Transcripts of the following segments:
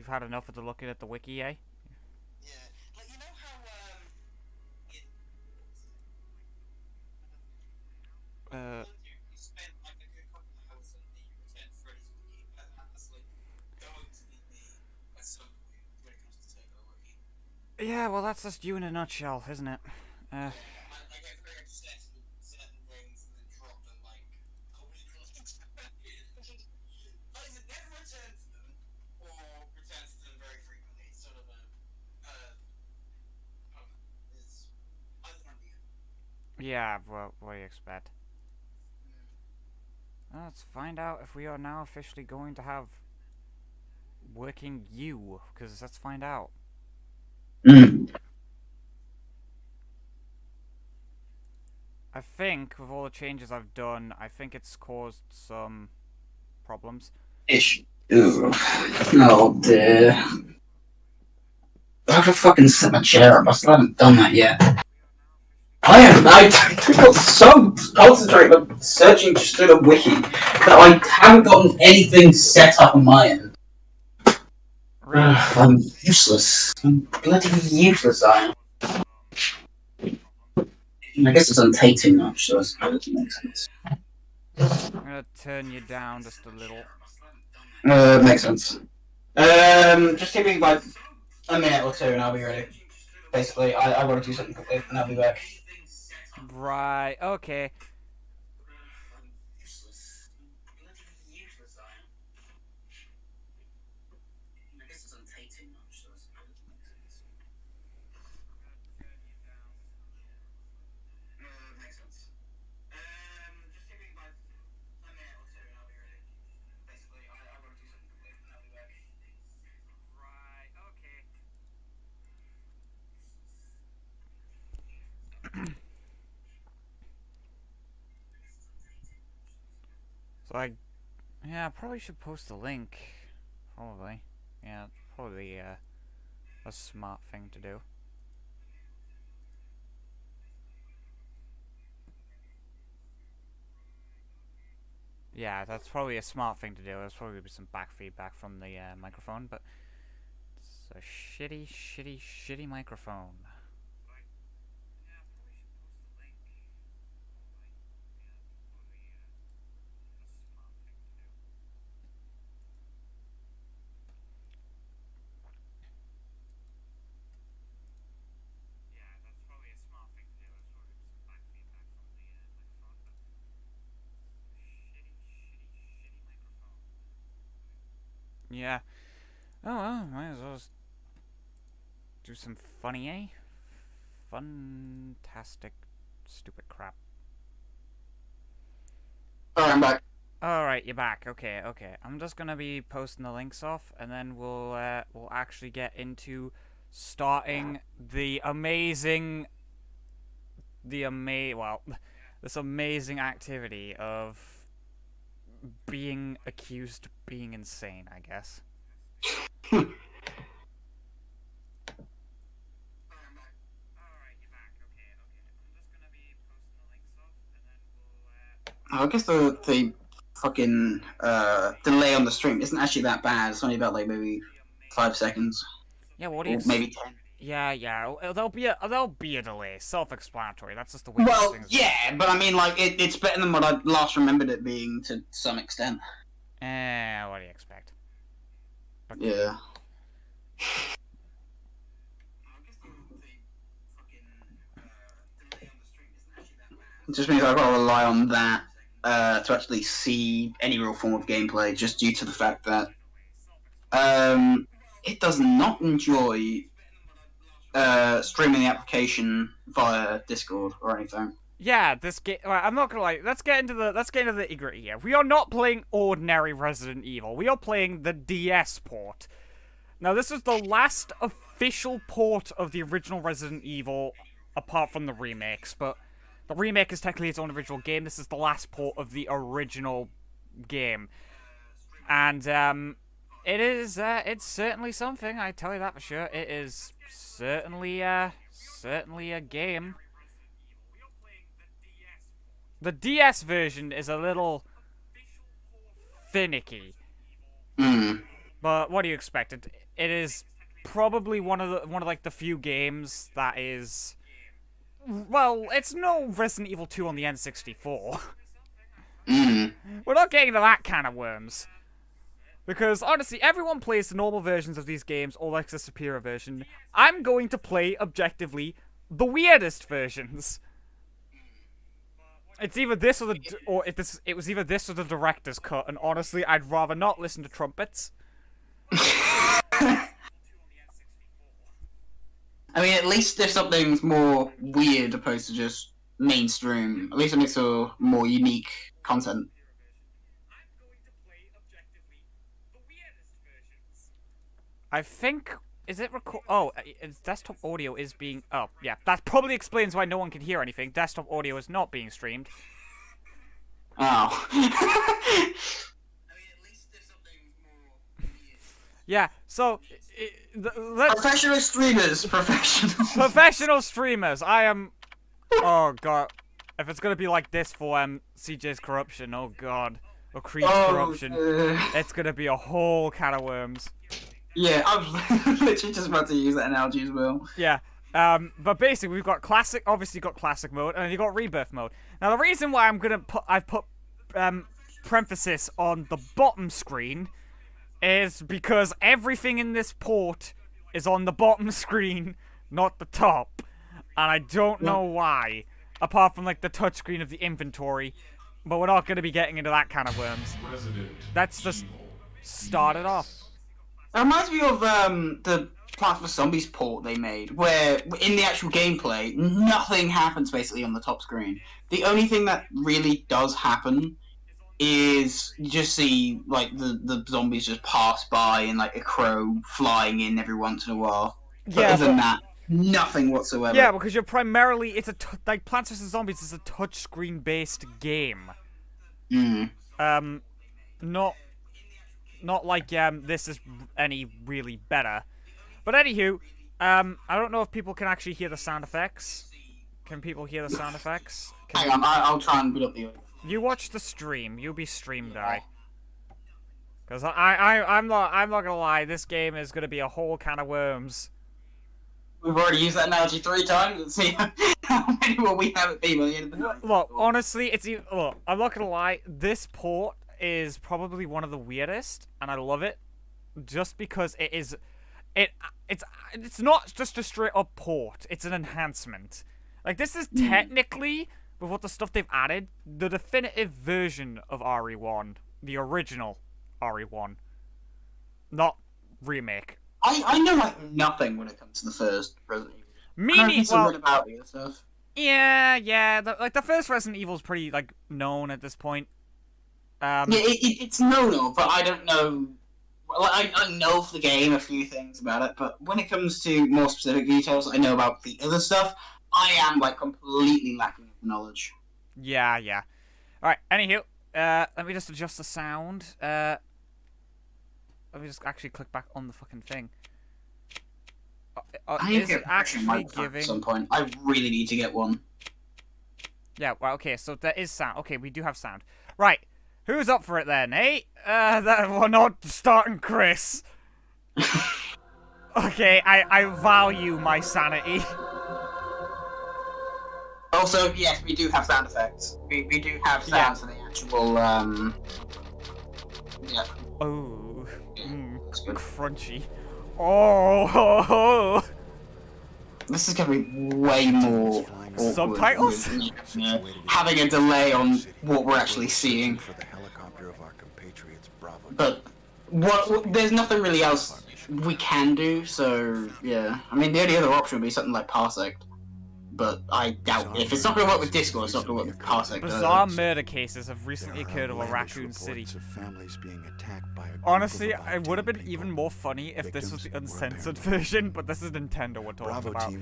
had enough of the looking at the wiki, eh? Yeah, like you know how Uh, you spent like a good couple of hours on the Return to Freddy's wiki, and that's like going to be me at some point when it comes to Turbo wiki. yeah, well, that's just you in a nutshell, isn't it? Uh, Yeah, I get very obsessed with certain things and then drop them like a week later. Either never return to them or return to them very frequently. It's sort of a I don't know. It's either one or the other. yeah, what do you expect? Let's find out if we are now officially going to have working you, because let's find out. Mm. I think, with all the changes I've done, I think it's caused some problems. Ish. Ugh. Oh dear. I have to fucking set my chair up. I still haven't done that yet. I got so concentrated on searching just through the wiki that I haven't gotten anything set up on my end. Really? I'm useless. I'm bloody useless, I am. I guess it doesn't take too much, so I suppose it makes sense. I'm gonna turn you down just a little. Makes sense. Just give me like a minute or two and I'll be ready. Basically, I want to do something quickly and I'll be back. Right, okay. So yeah, I probably should post a link. Probably. Yeah, probably a smart thing to do. Yeah, that's probably a smart thing to do. There's probably be some back feedback from the microphone, but it's a shitty microphone. Yeah. Oh well, might as well just do some funny, eh? Fantastic, stupid crap. Alright, I'm back. Alright, you're back. Okay, okay. I'm just gonna be posting the links off, and then we'll actually get into starting the amazing, well, this amazing activity of being accused of being insane, I guess. I guess the fucking delay on the stream isn't actually that bad. It's only about like maybe 5 seconds. Yeah, what do you? Or maybe 10. Yeah, there'll be a delay. Self-explanatory. That's just the way Well, things. yeah, but I mean, like it's better than what I last remembered it being to some extent. What do you expect? Okay. Yeah. It just means I've got to rely on that to actually see any real form of gameplay, just due to the fact that it does not enjoy streaming the application via Discord or anything. Yeah, this game. I'm not gonna lie. Let's get into the nitty-gritty here. We are not playing ordinary Resident Evil. We are playing the DS port. Now, this is the last official port of the original Resident Evil, apart from the remakes. But the remake is technically its own original game. This is the last port of the original game, and it's certainly something. I tell you that for sure. It is certainly a game. The DS version is a little finicky. Mm. But what do you expect? It is probably one of like the few games that is. Well, it's no Resident Evil 2 on the N64. Mm. We're not getting into that kind of worms. Because, honestly, everyone plays the normal versions of these games or likes the superior version. I'm going to play, objectively, the weirdest versions. It's either this or it was either this or the director's cut, and honestly, I'd rather not listen to trumpets. I mean, at least if something's more weird opposed to just mainstream, at least it makes for more unique content. I think... Is it record... Oh, it's desktop audio is being... Oh, yeah. That probably explains why no one can hear anything. Desktop audio is not being streamed. Oh. Yeah, so... Professional streamers, Professional streamers, I am... Oh, God. If it's gonna be like this for CJ's corruption, oh, God. Or Creed's corruption, it's gonna be a whole can of worms. Yeah, I was literally just about to use that analogy as well. Yeah, but basically we've got classic, obviously got classic mode, and then you've got rebirth mode. Now the reason why I've put parenthesis on the bottom screen is because everything in this port is on the bottom screen, not the top. And I don't know why, apart from like the touchscreen of the inventory, but we're not going to be getting into that kind of worms. That's just started off. It reminds me of the Plants vs Zombies port they made, where in the actual gameplay, nothing happens basically on the top screen. The only thing that really does happen is you just see like the zombies just pass by and like a crow flying in every once in a while. But other than that, nothing whatsoever. Yeah, because you're primarily like Plants vs Zombies is a touchscreen based game. Not like this is any really better. But anywho, I don't know if people can actually hear the sound effects. Can people hear the sound effects? Hang on, I'll try and put up the. You watch the stream. You be stream guy. Because I'm not gonna lie. This game is gonna be a whole can of worms. We've already used that analogy 3 times. Let's see how many will we have at the end of the night. Look, honestly, look. I'm not gonna lie. This port is probably one of the weirdest, and I love it, just because it is. It's not just a straight up port. It's an enhancement. Like this is technically, with what the stuff they've added, the definitive version of RE1, the original RE1, not remake. I know like nothing when it comes to the first Resident Evil. Meaning, well, about the other stuff. Yeah. The first Resident Evil is pretty like known at this point. Yeah, it's known, but I don't know. Well, I know of the game a few things about it, but when it comes to more specific details, I know about the other stuff. I am like completely lacking knowledge. Yeah. All right. Anywho, let me just adjust the sound. Let me just actually click back on the fucking thing. Is it actually giving? At some point, I really need to get one. Yeah. Well, okay. So there is sound. Okay, we do have sound. Right. Who's up for it then, eh? We're not starting Chris. Okay, I value my sanity. Also, yes, we do have sound effects. We do have sounds for the actual, yeah. Oh, That's good. crunchy. Oh. This is gonna be way more awkward Subtitles? with, having a delay on what we're actually seeing. But there's nothing really else we can do, so yeah. I mean, the only other option would be something like Parsec. But I doubt if it's not going to work with Discord, it's not going to work with Parsec. Bizarre murder cases have recently occurred over Raccoon City. Honestly, it would have been even more funny if this was the uncensored version, but this is Nintendo we're talking about.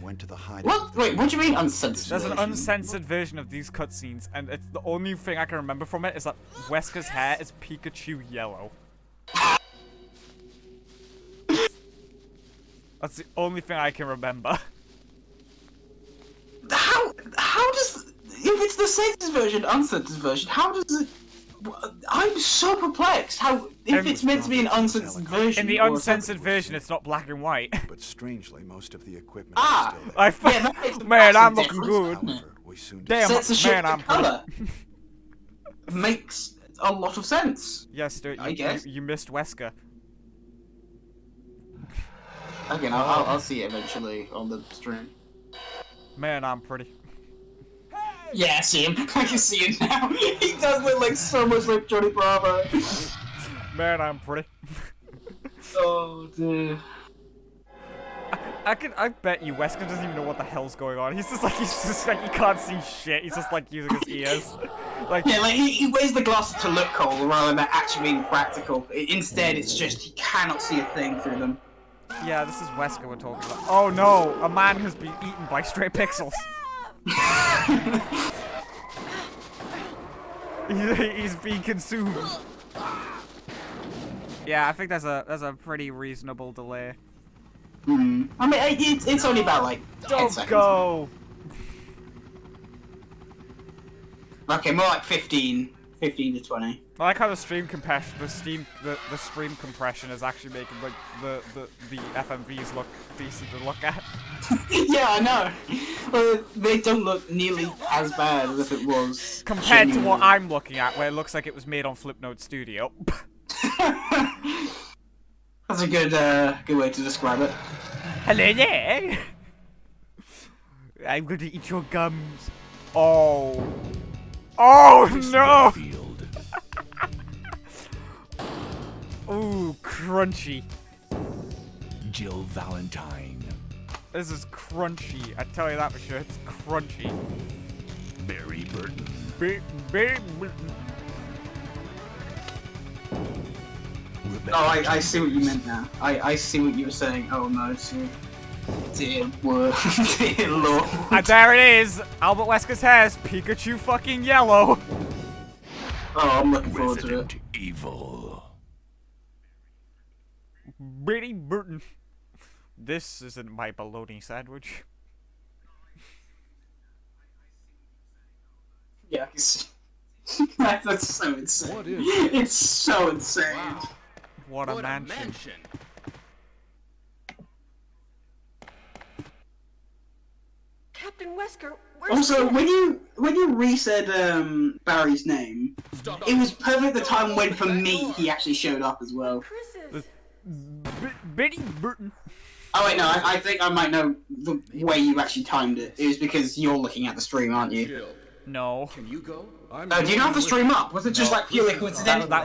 What? Wait, what do you mean uncensored? There's an uncensored version of these cutscenes, and it's the only thing I can remember from it is that Wesker's hair is Pikachu yellow. That's the only thing I can remember. How does, if it's the censored version, uncensored version, how does it I'm so perplexed. How if it's meant to be an uncensored version? In the or uncensored version, it's not black and white. But strangely, most of the equipment Ah, is still there. that makes a Man, I'm massive looking difference, good. doesn't it? However, we soon Damn, Sets the shit man, to I'm pretty. colour. Makes a lot of sense. Yes, Stuart, I guess. you missed Wesker. Okay, I'll see it eventually on the stream. Man, I'm pretty. Yeah, I see him. I can see him now. He does look like so much like Johnny Bravo. Man, I'm pretty. Oh dear. I bet you Wesker doesn't even know what the hell's going on. He's just like he can't see shit. He's just like using his ears. Like Yeah, like he wears the glasses to look cool rather than actually being practical. Instead, it's just he cannot see a thing through them. yeah, this is Wesker we're talking about. Oh no, a man has been eaten by stray pixels. He's being consumed. Yeah, I think that's a pretty reasonable delay. I mean, it's only about like 10 Don't seconds. go. Okay, more like 15 to 20. I like how the stream compression, the stream compression is actually making like the FMVs look decent to look at. Yeah, I know. Well, they don't look nearly as bad as if it was. Compared to what genuine. I'm looking at, where it looks like it was made on Flipnote Studio. That's a good way to describe it. Hello there. I'm going to eat your gums. Oh. Oh no. Ooh, crunchy. Jill Valentine, This is crunchy. I tell you that for sure. It's crunchy. Barry Burton, Oh, I see what you meant now. I see what you were saying. Oh no, see. Dear word. Dear lord. And there it is. Albert Wesker's hair is Pikachu fucking yellow. Oh, I'm looking forward to it. Resident Evil. Bitty Burton. This isn't my bologna sandwich. Yeah, I can see. That's so insane. What is It's so insane. What a mansion. Captain Wesker, where's Also, Sid? when you re-said Barry's name, it was perfect the time when for me he actually showed up as well. Chris is. Bitty Burton. Oh wait, no, I think I might know the way you actually timed it. It was because you're looking at the stream, aren't you? No. Can you go? Oh, do you not have the stream up? Was it just like purely coincidental? That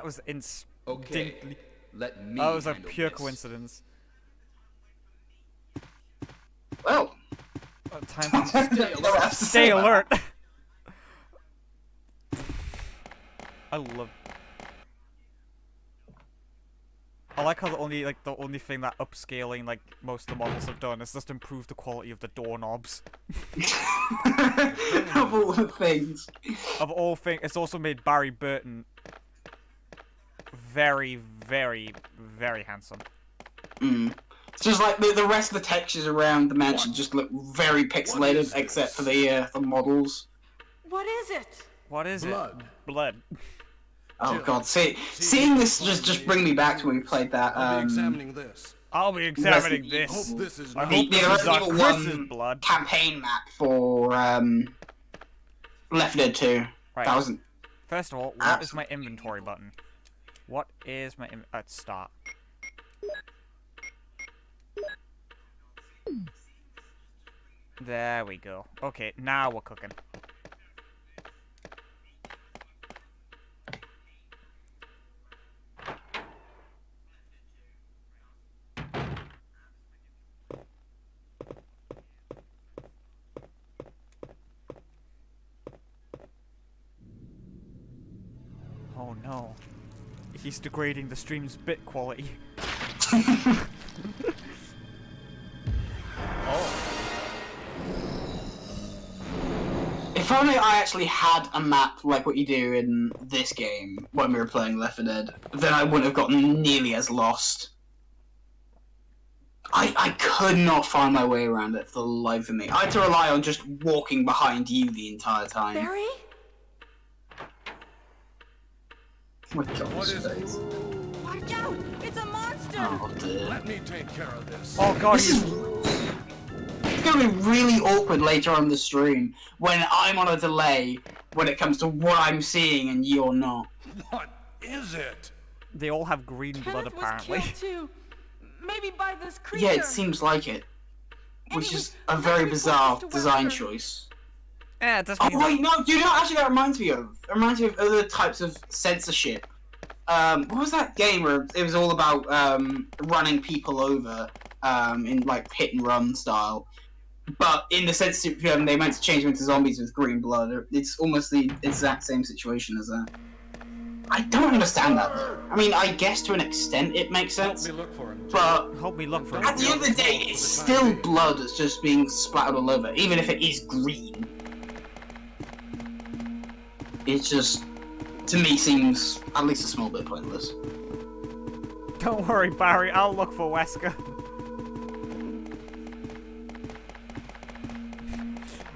was instinctly. Let me. That was a pure coincidence. Well, Time for to stay alert. I love. I like how the only thing that upscaling like most of the models have done is just improve the quality of the doorknobs. Of all the things. Of all things, it's also made Barry Burton very, very, very handsome. It's just like the rest of the textures around the mansion just look very pixelated, except for the models. What is it? What is Blood. it? Blood. Oh god, seeing this just bring me back to when we played that. I'll be examining this. I'll be examining Resident this. Hope this is I not- hope the this is Resident not Evil Chris's 1 blood. campaign map for Left 4 Dead 2. Right. That wasn't. First of all, what is my inventory button? What is my start? There we go. Okay, now we're cooking. Oh no. He's degrading the stream's bit quality. If only I actually had a map like what you do in this game when we were playing Left 4 Dead, then I wouldn't have gotten nearly as lost. I could not find my way around it for the life of me. I had to rely on just walking behind you the entire time. Barry? my God, What is it? face. Watch out! It's a monster! Oh dear. Let me take care of this. Oh god, This is gonna be really awkward later on in the stream when I'm on a delay when it comes to what I'm seeing and you're not. What is it? they all have green blood Kenneth apparently. was killed too. Maybe by this creature. Yeah, it seems like it. Which Anyway, is a let's very report bizarre this to design Wesker. choice. Yeah, it does Oh mean wait, no, do you know what actually that reminds me of? It reminds me of other types of censorship. What was that game where it was all about running people over in like hit and run style? But in the censorship film, they meant to change them into zombies with green blood. It's almost the exact same situation as that. I don't understand that though. I mean, I guess to an extent it makes Help sense, me look for him. but help me look for at the end of the day, it's still blood that's just being splattered all over, even if it is green. It just, to me, seems at least a small bit pointless. Don't worry, Barry, I'll look for Wesker.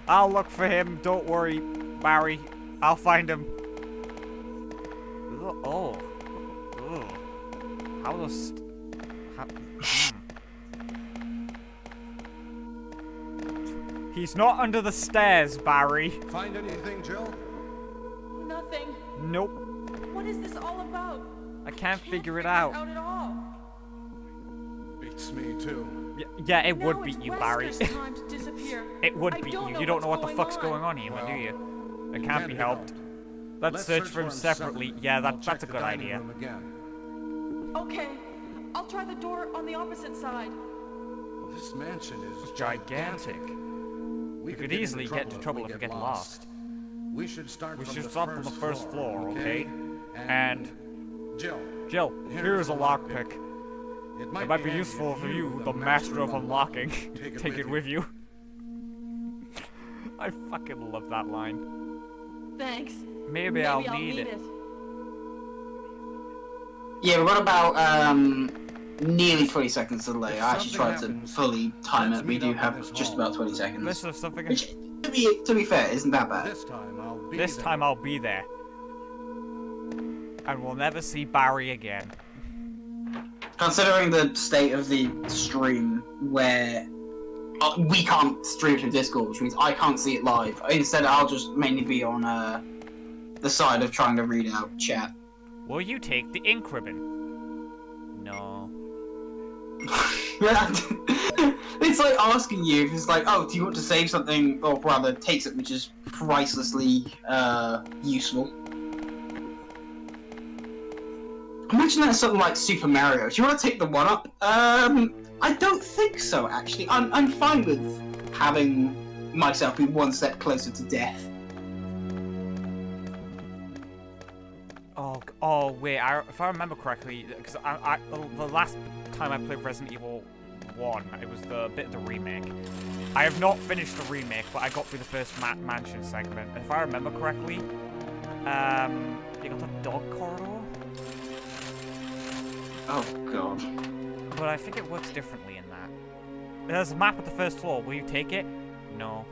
I'll look for him, don't worry, Barry. I'll find him. Oh. Ugh. How does... He's not under the stairs, Barry. Find anything, Jill? Nothing. Nope. What is this all about? I can't figure it Figure out. at all. Beats me too. Yeah, it would Now beat it's you, Barry. Wesker's time to disappear. It would I beat don't you. know You don't know what what's the fuck's going going on. on here, Well, do you? It It can't be helped. Let's search for him separately. Yeah, I'll that's check a the good dining idea. room again. Okay, I'll try the door on the opposite side. This mansion is Gigantic. We could easily get into trouble if we get lost. We should start We from should the start from the first floor, okay? And And Jill, Jill, here's a lockpick. it It might be handy useful if for you, the master of unlocking. Take it with you. I fucking love that line. Thanks. Maybe I'll need it. Yeah, we've got about nearly 20 seconds delay. If I actually tried to something happens, fully time let's it. We meet do up in have this just hall. about 20 seconds. This is something. Which, to be fair, isn't that bad. This time I'll be This there. time I'll be there. And we'll never see Barry again. Considering the state of the stream, where we can't stream through Discord, which means I can't see it live. Instead, I'll just mainly be on the side of trying to read out chat. Will you take the ink ribbon? No. It's like asking you if it's like, oh, do you want to save something, or rather, take something which is pricelessly useful. Imagine that's something like Super Mario. Do you want to take the one up? I don't think so, actually. I'm fine with having myself be one step closer to death. Oh wait, if I remember correctly, because the last time I played Resident Evil 1, it was the bit of the remake. I have not finished the remake, but I got through the first mansion segment. And if I remember correctly, you got the dog corridor? Oh god. But I think it works differently in that. There's a map at the first floor. Will you take it? No.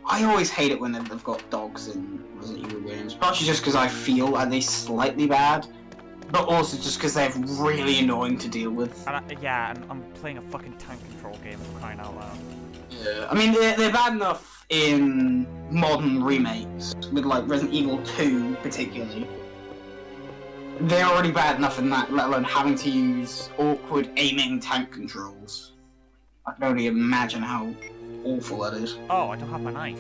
I always hate it when they've got dogs in Resident Evil games. Partially just because I feel like they're slightly bad, but also just because they're really annoying to deal with. And and I'm playing a fucking tank control game for crying out loud. Yeah, I mean they're bad enough in modern remakes, with like Resident Evil 2 particularly. They're already bad enough in that, let alone having to use awkward aiming tank controls. I can only imagine how awful that is. Oh, I don't have my knife.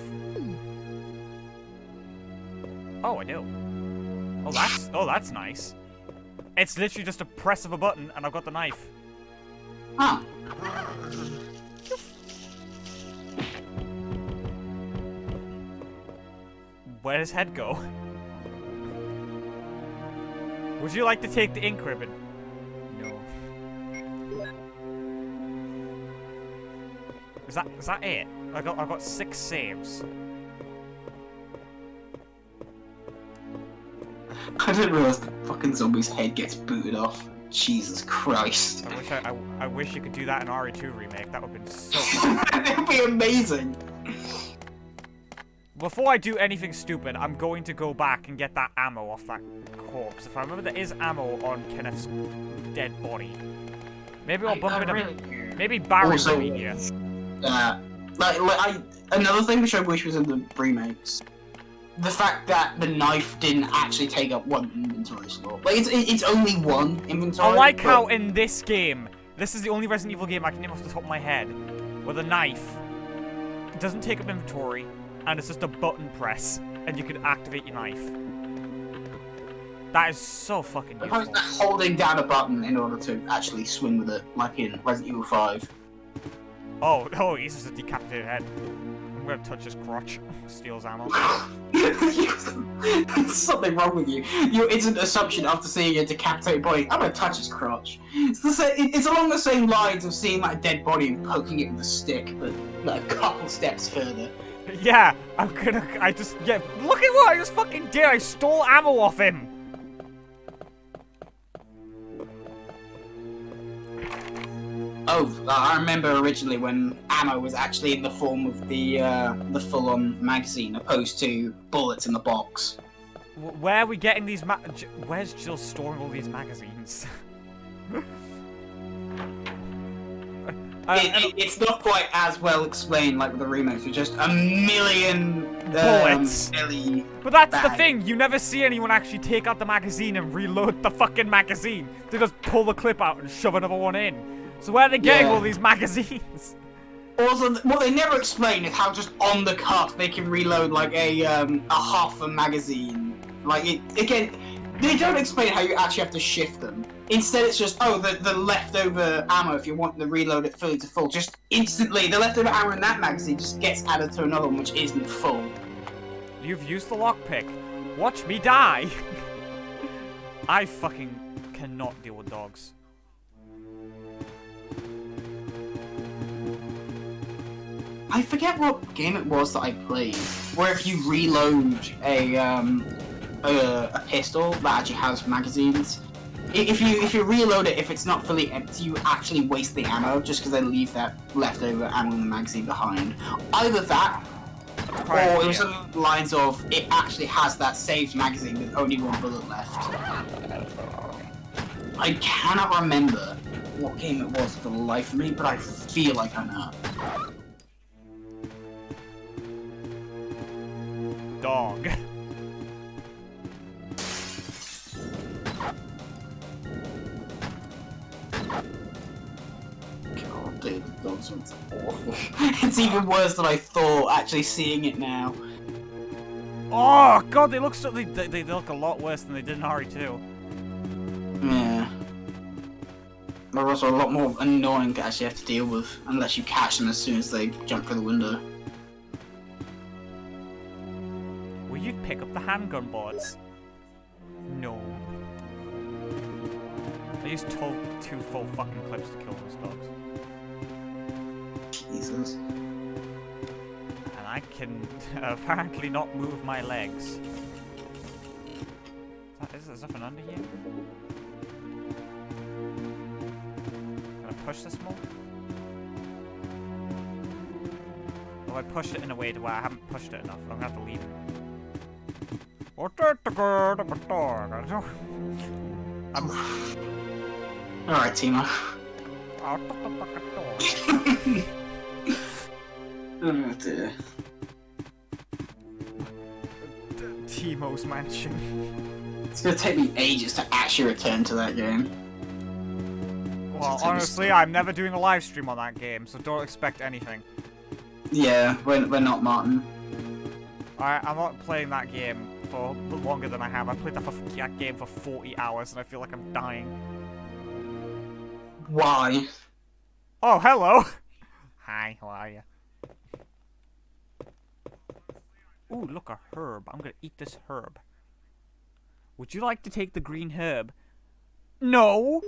Oh, I do. Oh, that's nice. It's literally just a press of a button, and I've got the knife. Huh. Where does head go? Would you like to take the ink ribbon? No. Is that it? I got 6 saves. I didn't realize the fucking zombie's head gets booted off. Jesus Christ. I wish you could do that in RE2 remake. That would have been so fun. That'd be amazing. Before I do anything stupid, I'm going to go back and get that ammo off that corpse. If I remember, there is ammo on Kenneth's dead body. Maybe I'll bump into... really Maybe Barry Also, will be here. Another thing which I wish was in the remakes, the fact that the knife didn't actually take up one inventory slot. Like, it's only one inventory. I like but- how in this game, this is the only Resident Evil game I can name off the top of my head, where the knife doesn't take up inventory, and it's just a button press, and you can activate your knife. That is so fucking Opposed useful. to holding down a button in order to actually swing with it, like in Resident Evil 5. Oh, he's just a decapitated head. I'm gonna touch his crotch. Steals ammo. There's something wrong with you. Your instant assumption after seeing a decapitated body, I'm gonna touch his crotch. It's along the same lines of seeing like a dead body and poking it with a stick, but like a couple steps further. Yeah, look at what I just fucking did. I stole ammo off him. Oh, I remember originally when ammo was actually in the form of the full-on magazine, opposed to bullets in the box. Where are we getting these where's Jill storing all these magazines? It's not quite as well explained like with the remakes, with just a million bullets. silly But that's the bags. thing, you never see anyone actually take out the magazine and reload the fucking magazine. They just pull the clip out and shove another one in. So where are they getting Yeah. all these magazines? Also, what they never explain is how just on the cuff they can reload like a half a magazine. Like again, they don't explain how you actually have to shift them. Instead, it's just the leftover ammo if you want to reload it fully to full. Just instantly, the leftover ammo in that magazine just gets added to another one which isn't full. You've used the lockpick. Watch me die. I fucking cannot deal with dogs. I forget what game it was that I played, where if you reload a pistol that actually has magazines, if you reload it, if it's not fully empty, you actually waste the ammo just because they leave that leftover ammo in the magazine behind. Either that, or it was along the lines of it actually has that saved magazine with only one bullet left. I cannot remember what game it was for the life of me, but I feel like I know. Dog. God, dude, the dogs are awful. It's even worse than I thought, actually seeing it now. Oh god, they look so they look a lot worse than they did in RE2. Yeah. They're also a lot more annoying to actually have to deal with, unless you catch them as soon as they jump through the window. Will you pick up the handgun bullets? No. I used two full fucking clips to kill those dogs. Jesus. And I can apparently not move my legs. Is there something under here? Can I push this more? Oh, I pushed it in a way to where I haven't pushed it enough. I'm gonna have to leave it. Alright, Timo. Oh dear. Timo's mansion. It's gonna take me ages to actually return to that game. Well, honestly, I'm never doing a live stream on that game, so don't expect anything. Yeah, we're not Martin. I'm not playing that game for longer than I have. I played that game for 40 hours and I feel like I'm dying. Why? Oh, hello! Hi, how are you? Ooh, look, a herb. I'm gonna eat this herb. Would you like to take the green herb? No!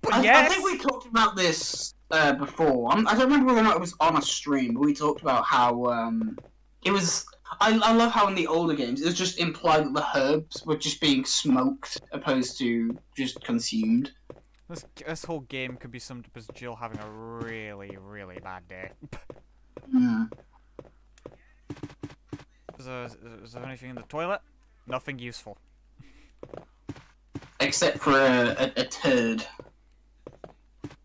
But yes! I think we talked about this before. I don't remember whether or not it was on a stream, but we talked about how it was. I love how in the older games it was just implied that the herbs were just being smoked opposed to just consumed. This whole game could be summed up as Jill having a really, really bad day. Hmm. Is there anything in the toilet? Nothing useful. Except for a turd.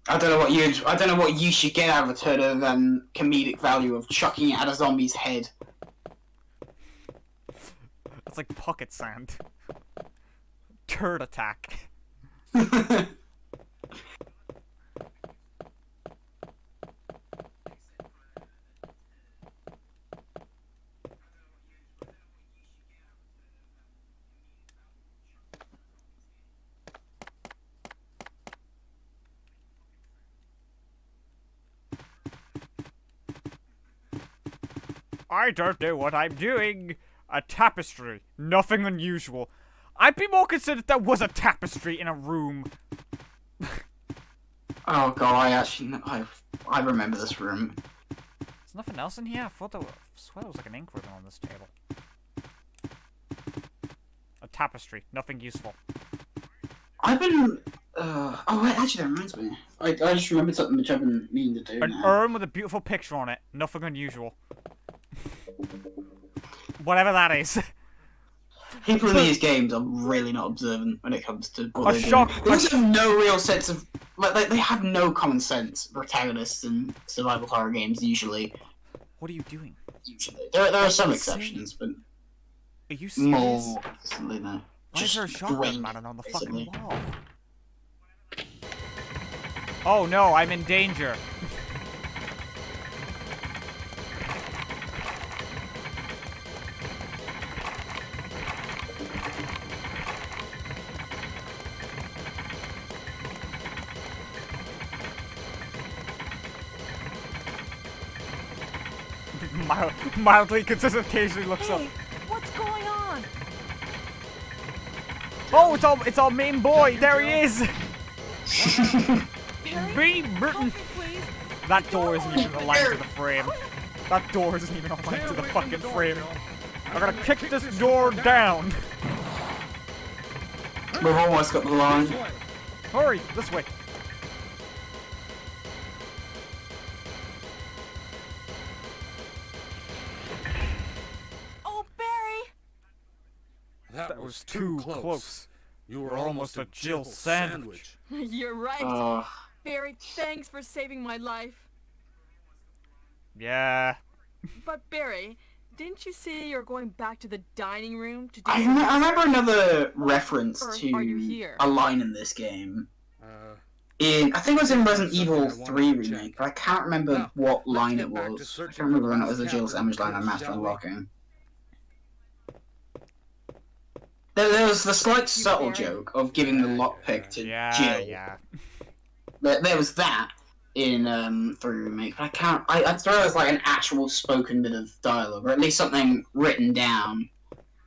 I don't know what you should get out of a turd other than comedic value of chucking it at a zombie's head. That's like pocket sand. Turd attack. I don't know what I'm doing. A tapestry. Nothing unusual. I'd be more concerned if there was a tapestry in a room. Oh god, I remember this room. There's nothing else in here? I swear there was like an ink ribbon on this table. A tapestry. Nothing useful. I've been. Oh, wait, actually, that reminds me. I just remembered something which I've been meaning to do. An now. urn with a beautiful picture on it. Nothing unusual. Whatever that is. People in these games are really not observant when it comes to what A they're shock- doing. They also have no real sense of. Like, they have no common sense, protagonists in survival horror games, usually. What are you doing? There are some Insane. exceptions, but Are you serious? more consistently, no. Why is there a shotgun drained, mounted on the basically. fucking wall? Oh no, I'm in danger. Mildly consistent occasionally looks up. Hey, what's going on? Oh, it's our main boy. There he is. Barry, Brady help Burton. me, please. That door isn't even aligned to the frame. That door isn't even aligned to the fucking frame. I'm gonna kick this door down. We've almost got the line. Hurry, this way. Oh, Barry! That was too close. You We're were almost a Jill sandwich. You're right. Uh, Barry, thanks for saving my life. Yeah. But Barry, didn't you say you're going back to the dining room to do I some remember research? another reference Or to are you here? a line in this game. Uh, I think it was in Resident Something I Evil wanted 3 to remake, check. but I can't remember Now, what let's line get it back to was. I searching can't remember for when the it was the last Jill captain sandwich line of I'm the after shall we? unlocking. There was the slight subtle Barry. joke of giving the lockpick to Yeah, Jill. yeah. There was that in 3 remake, but I'd throw it as like an actual spoken bit of dialogue, or at least something written down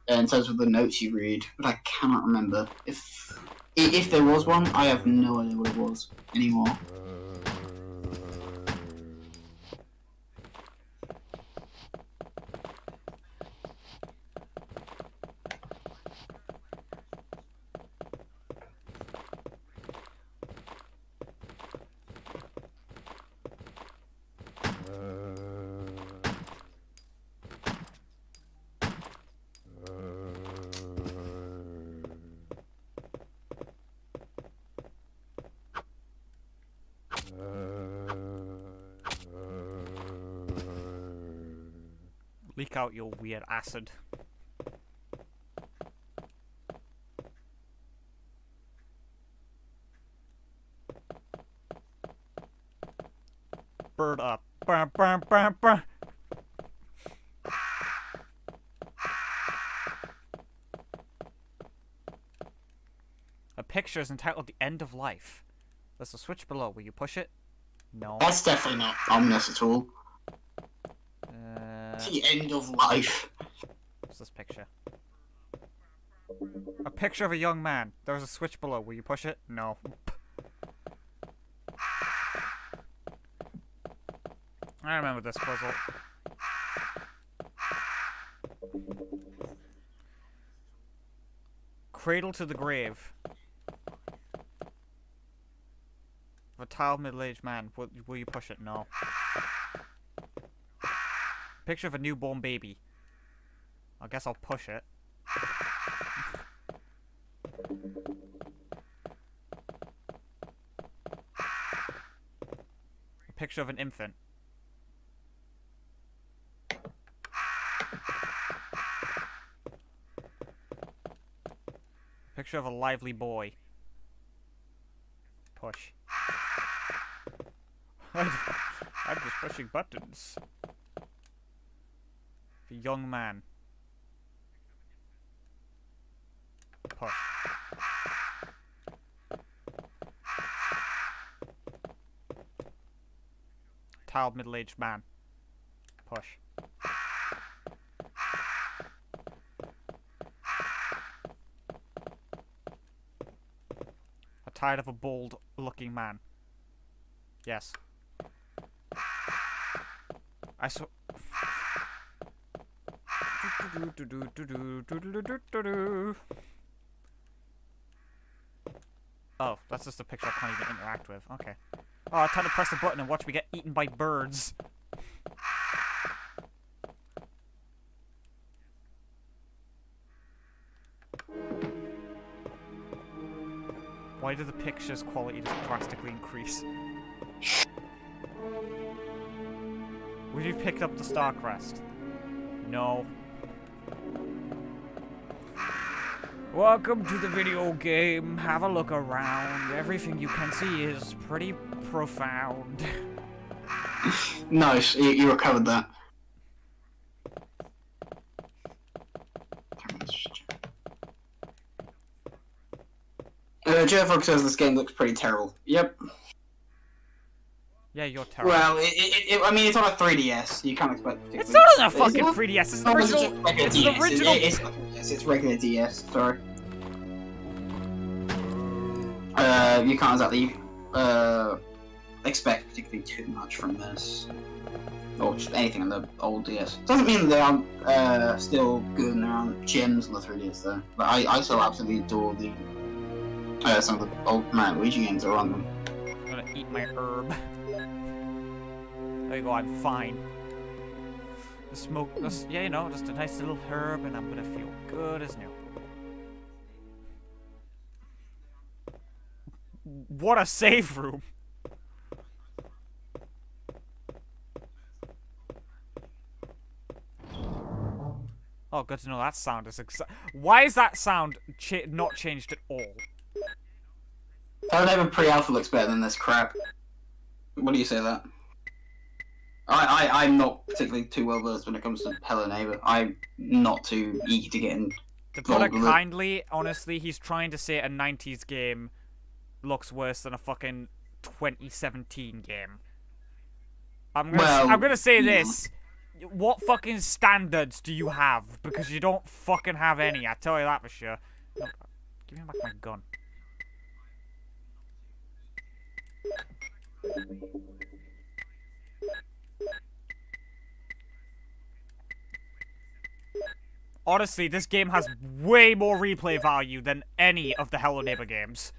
in terms of the notes you read, but I cannot remember. If there was one, I have no idea what it was anymore. Leak out your weird acid. Bird up. Burr, burr, burr, burr. A picture is entitled The End of Life. There's a switch below. Will you push it? No. That's definitely not ominous at all. The end of life. What's this picture? A picture of a young man. There's a switch below. Will you push it? No. I remember this puzzle. Cradle to the grave. Of a tall middle-aged man. Will you push it? No. Picture of a newborn baby. I guess I'll push it. A picture of an infant. A picture of a lively boy. Push. I'm just pushing buttons. A young man. Push. Tiled middle-aged man. Push. A tired of a bald-looking man. Yes. I saw. Oh, that's just a picture I can't even interact with. Okay. Oh, I tried to press the button and watch me get eaten by birds. Why did the picture's quality just drastically increase? Would you pick up the Star Crest? No. Welcome to the video game. Have a look around. Everything you can see is pretty profound. Nice, you recovered that. Joe Fox says this game looks pretty terrible. Yep. Yeah, you're terrible. Well, I mean, it's on a 3DS. You can't expect. It's not on a fucking 3DS. It's the original. It's the original. It's regular DS. Sorry. You can't exactly expect particularly too much from this, or just anything on the old DS. Doesn't mean that they aren't still good and there aren't gems on the 3DS though. But I still absolutely adore the some of the old Mario Luigi games that are on them. I'm gonna eat my herb. There you go. I'm fine. The smoke. Yeah, you know, just a nice little herb, and I'm gonna feel good as new. What a save room! Oh, good to know that sound is Why is that sound not changed at all? Hello Neighbor pre-alpha looks better than this crap. What do you say to that? I'm not particularly too well versed when it comes to Hello Neighbor. I'm not too eager to get in. To put it kindly, honestly, he's trying to say a 90s game looks worse than a fucking 2017 game. I'm gonna say this. What fucking standards do you have? Because you don't fucking have any, I tell you that for sure. Look, give me back my gun. Honestly, this game has way more replay value than any of the Hello Neighbor games.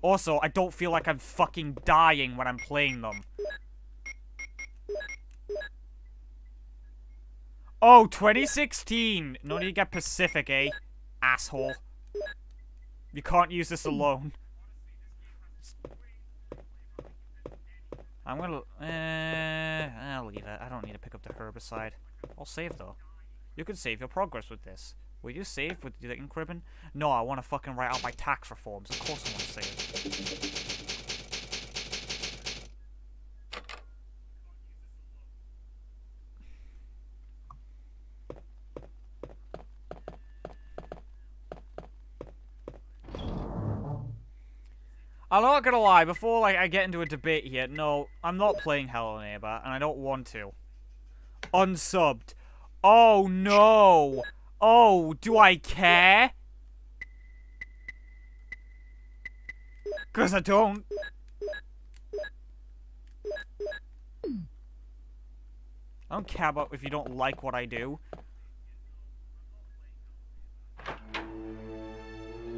Also, I don't feel like I'm fucking dying when I'm playing them. Oh, 2016! No need to get Pacific, eh? Asshole. You can't use this alone. I'm gonna... I'll leave it. I don't need to pick up the herbicide. I'll save, though. You can save your progress with this. Will you save with the ink ribbon? No, I want to fucking write out my tax reforms. Of course I want to save. I'm not gonna lie, before I get into a debate here, no, I'm not playing Hello Neighbor, and I don't want to. Unsubbed. Oh no! Oh, do I care? 'Cause I don't. I don't care about if you don't like what I do.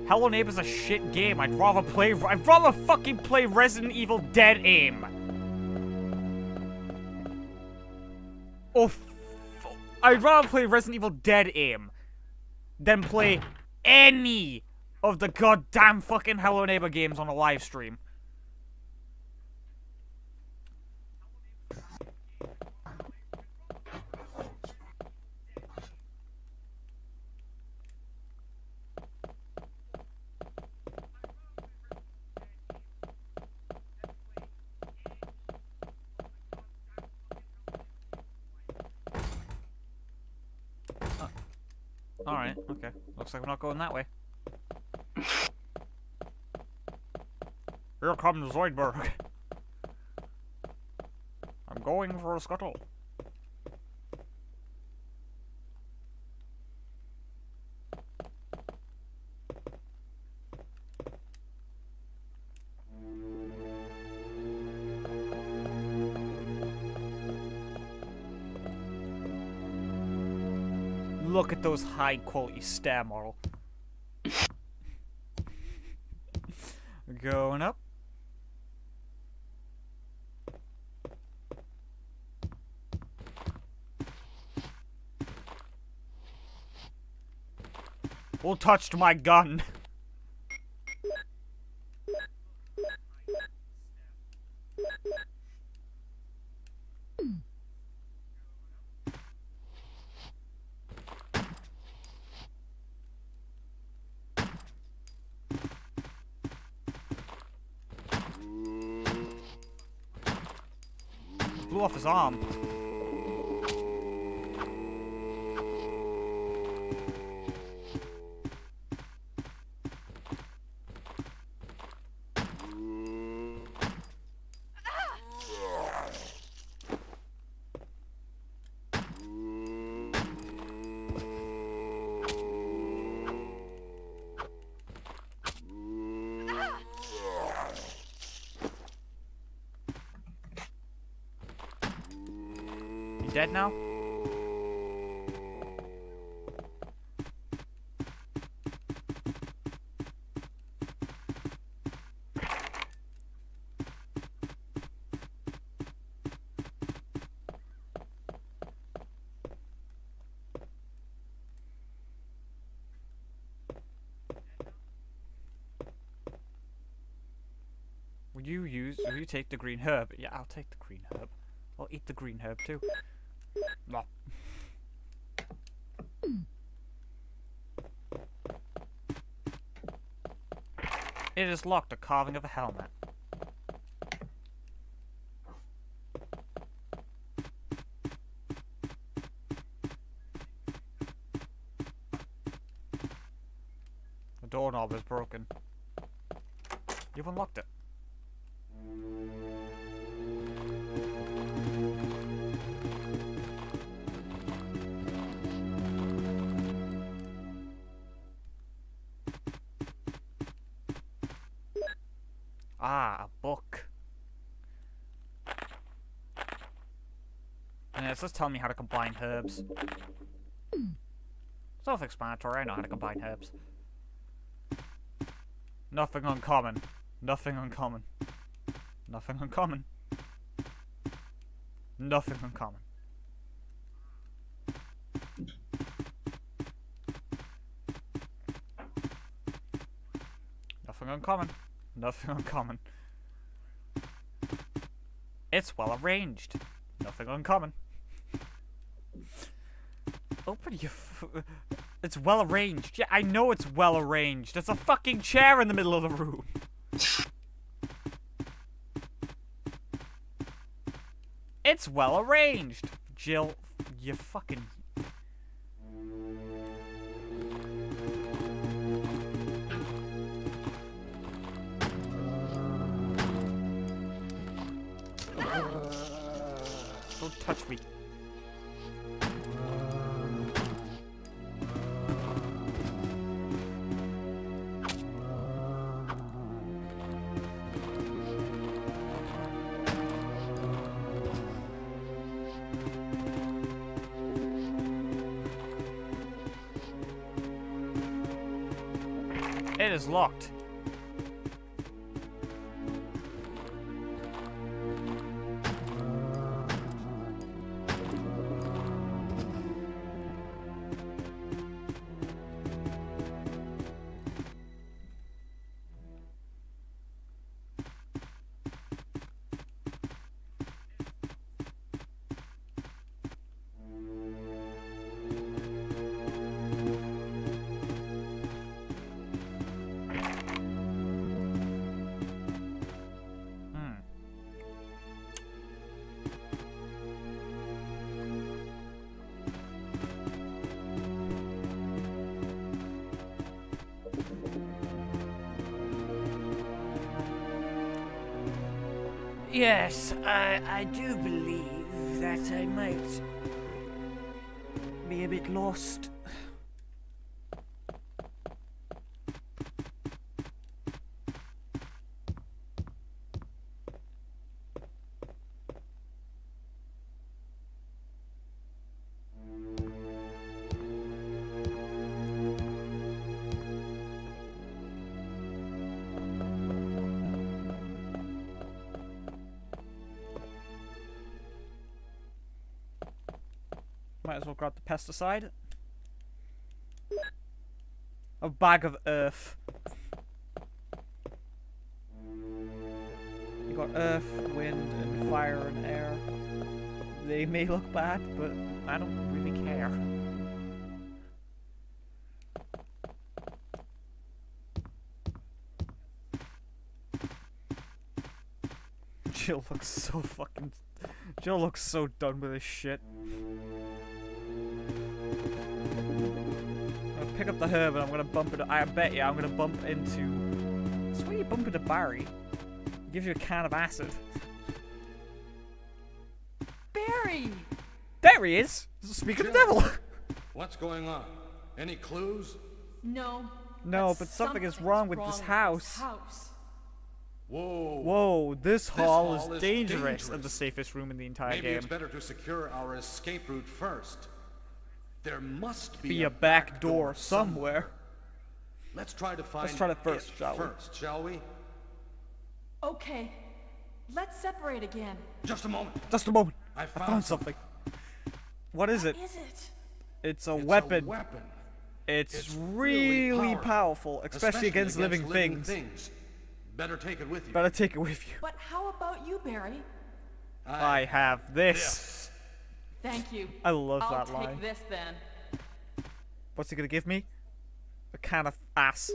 Hello Neighbor's a shit game. I'd rather fucking play Resident Evil Dead Aim. Or I'd rather play Resident Evil Dead Aim than play any of the goddamn fucking Hello Neighbor games on a live stream. Alright, okay. Looks like we're not going that way. Here comes Zoidberg. I'm going for a scuttle. Look at those high quality stair model. Going up. Who touched my gun? Blew off his arm. You dead now? Will you take the green herb? Yeah, I'll take the green herb. I'll eat the green herb too. No. It is locked, a carving of a helmet. The doorknob is broken. You've unlocked it. Ah, a book. Yeah, it's just telling me how to combine herbs. Self-explanatory, I know how to combine herbs. Nothing uncommon. Nothing uncommon. Nothing uncommon. Nothing uncommon. Nothing uncommon. Nothing uncommon. It's well arranged. Nothing uncommon. Open your it's well arranged. Yeah, I know it's well arranged. There's a fucking chair in the middle of the room. It's well arranged. Jill, you fucking... Don't touch me. It is locked. Yes, I do believe that I might be a bit lost. Might as well grab the pesticide. A bag of earth. You got earth, wind, and fire and air. They may look bad, but I don't really care. Jill looks so fucking... Jill looks so done with this shit. I'm gonna pick up the herb and I'm gonna bump it... I bet you I'm gonna bump into... That's when you bump into Barry. He gives you a can of acid. Barry! There he is! Speak of the devil! What's going on? Any clues? No. No, but something is wrong with this house. Whoa. Whoa, this hall hall is is dangerous. dangerous. And the safest room in the entire Maybe game. it's better to secure our escape route first. There must Be a back door somewhere. Let's try to find Let's try it first, shall we? Okay. Let's separate again. Just a moment. Just a moment. I I found found something. What is it? What is it? It's a It's weapon. A weapon. It's really powerful, especially against living things. Better take it with you. Better take it with you. But how about you, Barry? I have this. Thank you. I love I'll that take line. this then. What's he gonna give me? A can of ass.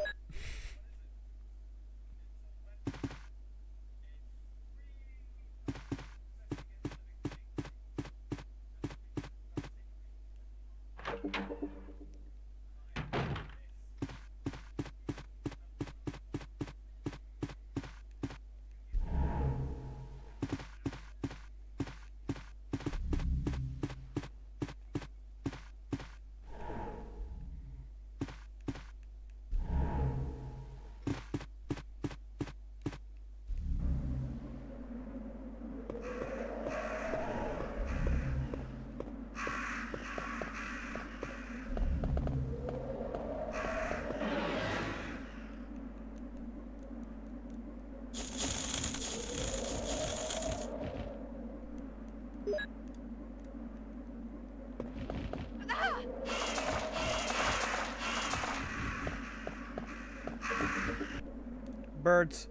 Birds.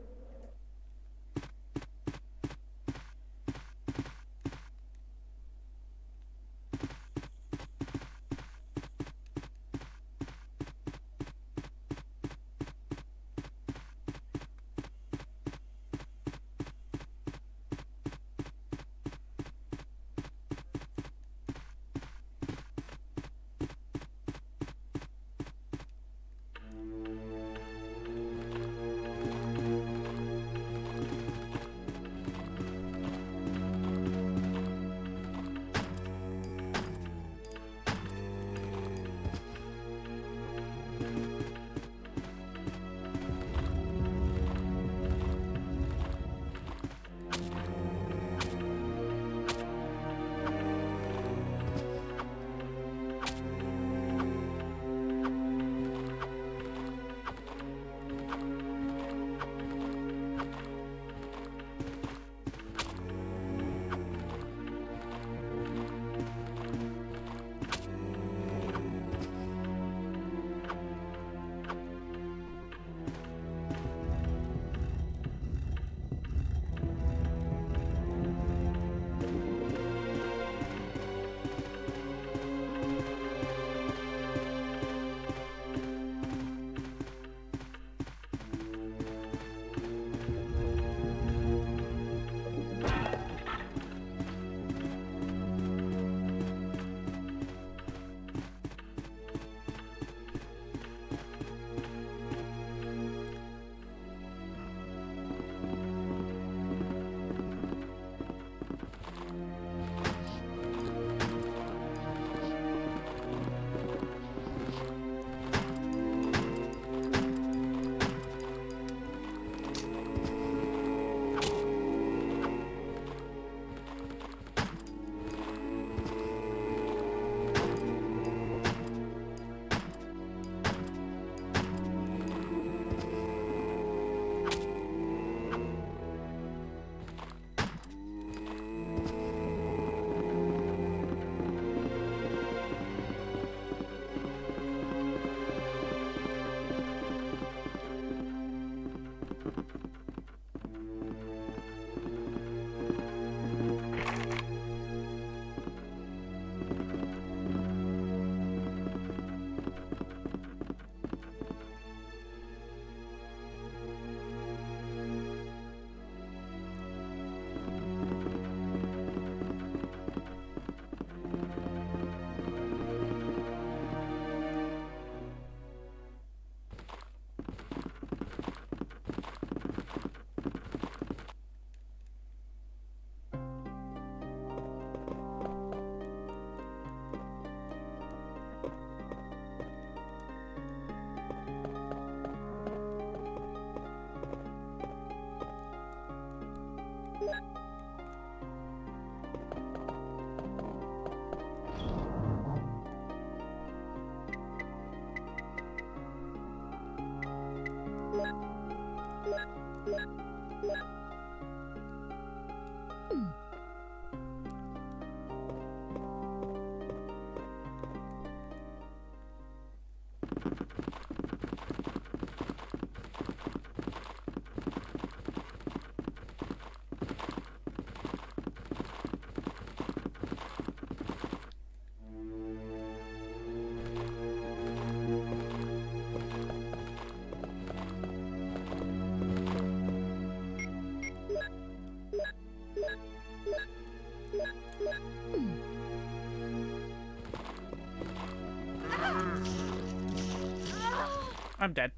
I'm dead.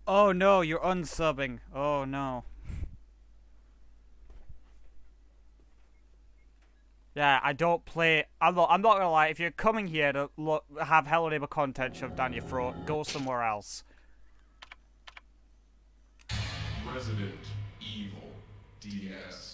Oh no, you're unsubbing. Oh no. Yeah, I don't play. I'm not gonna lie. If you're coming here to have Hello Neighbor content shoved down your throat, go somewhere else. Resident Evil DS.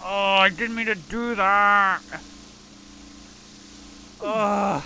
Oh, I didn't mean to do that. Ugh.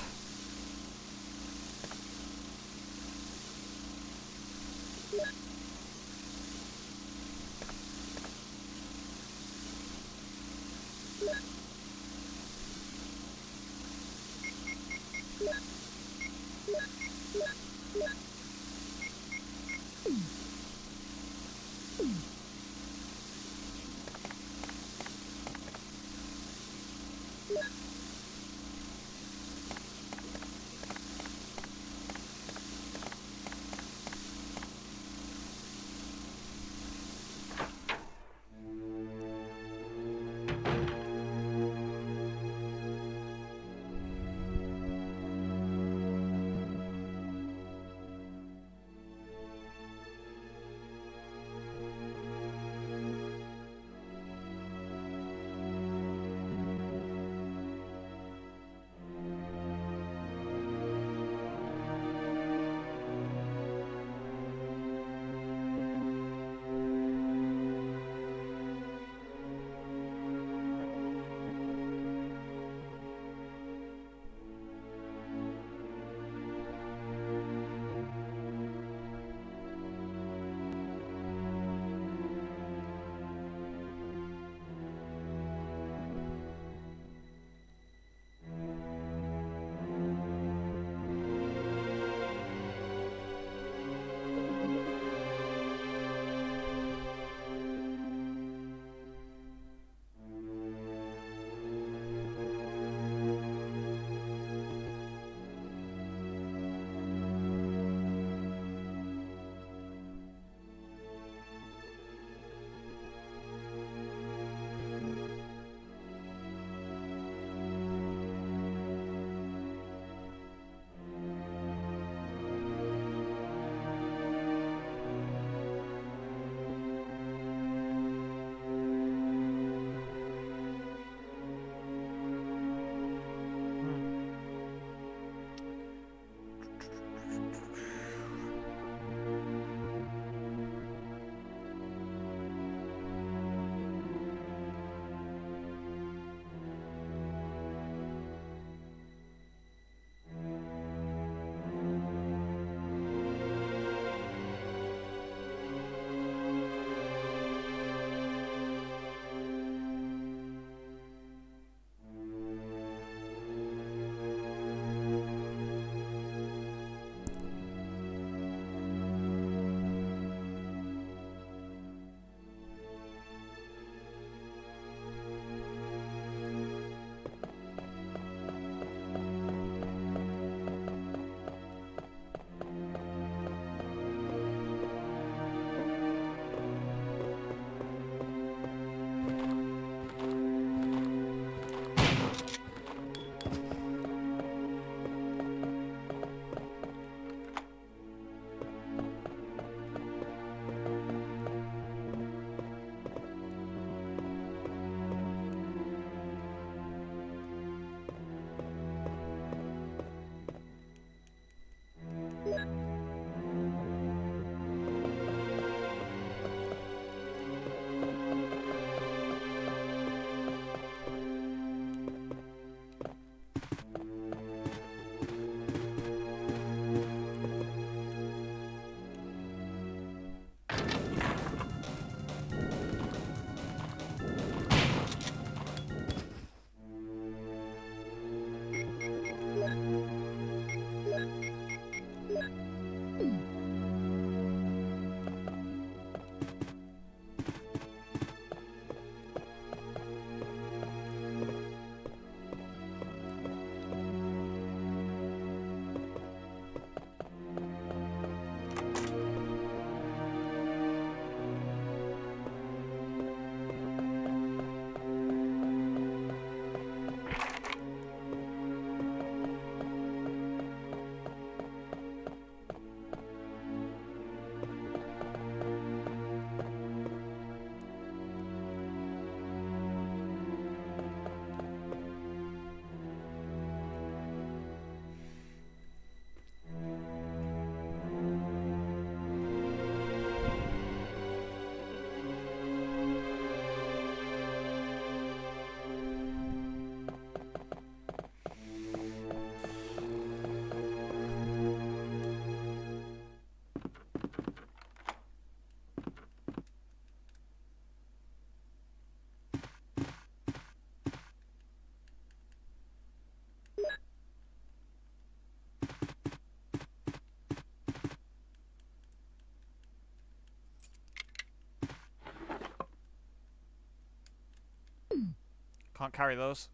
Can't carry those.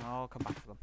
I'll come back for them.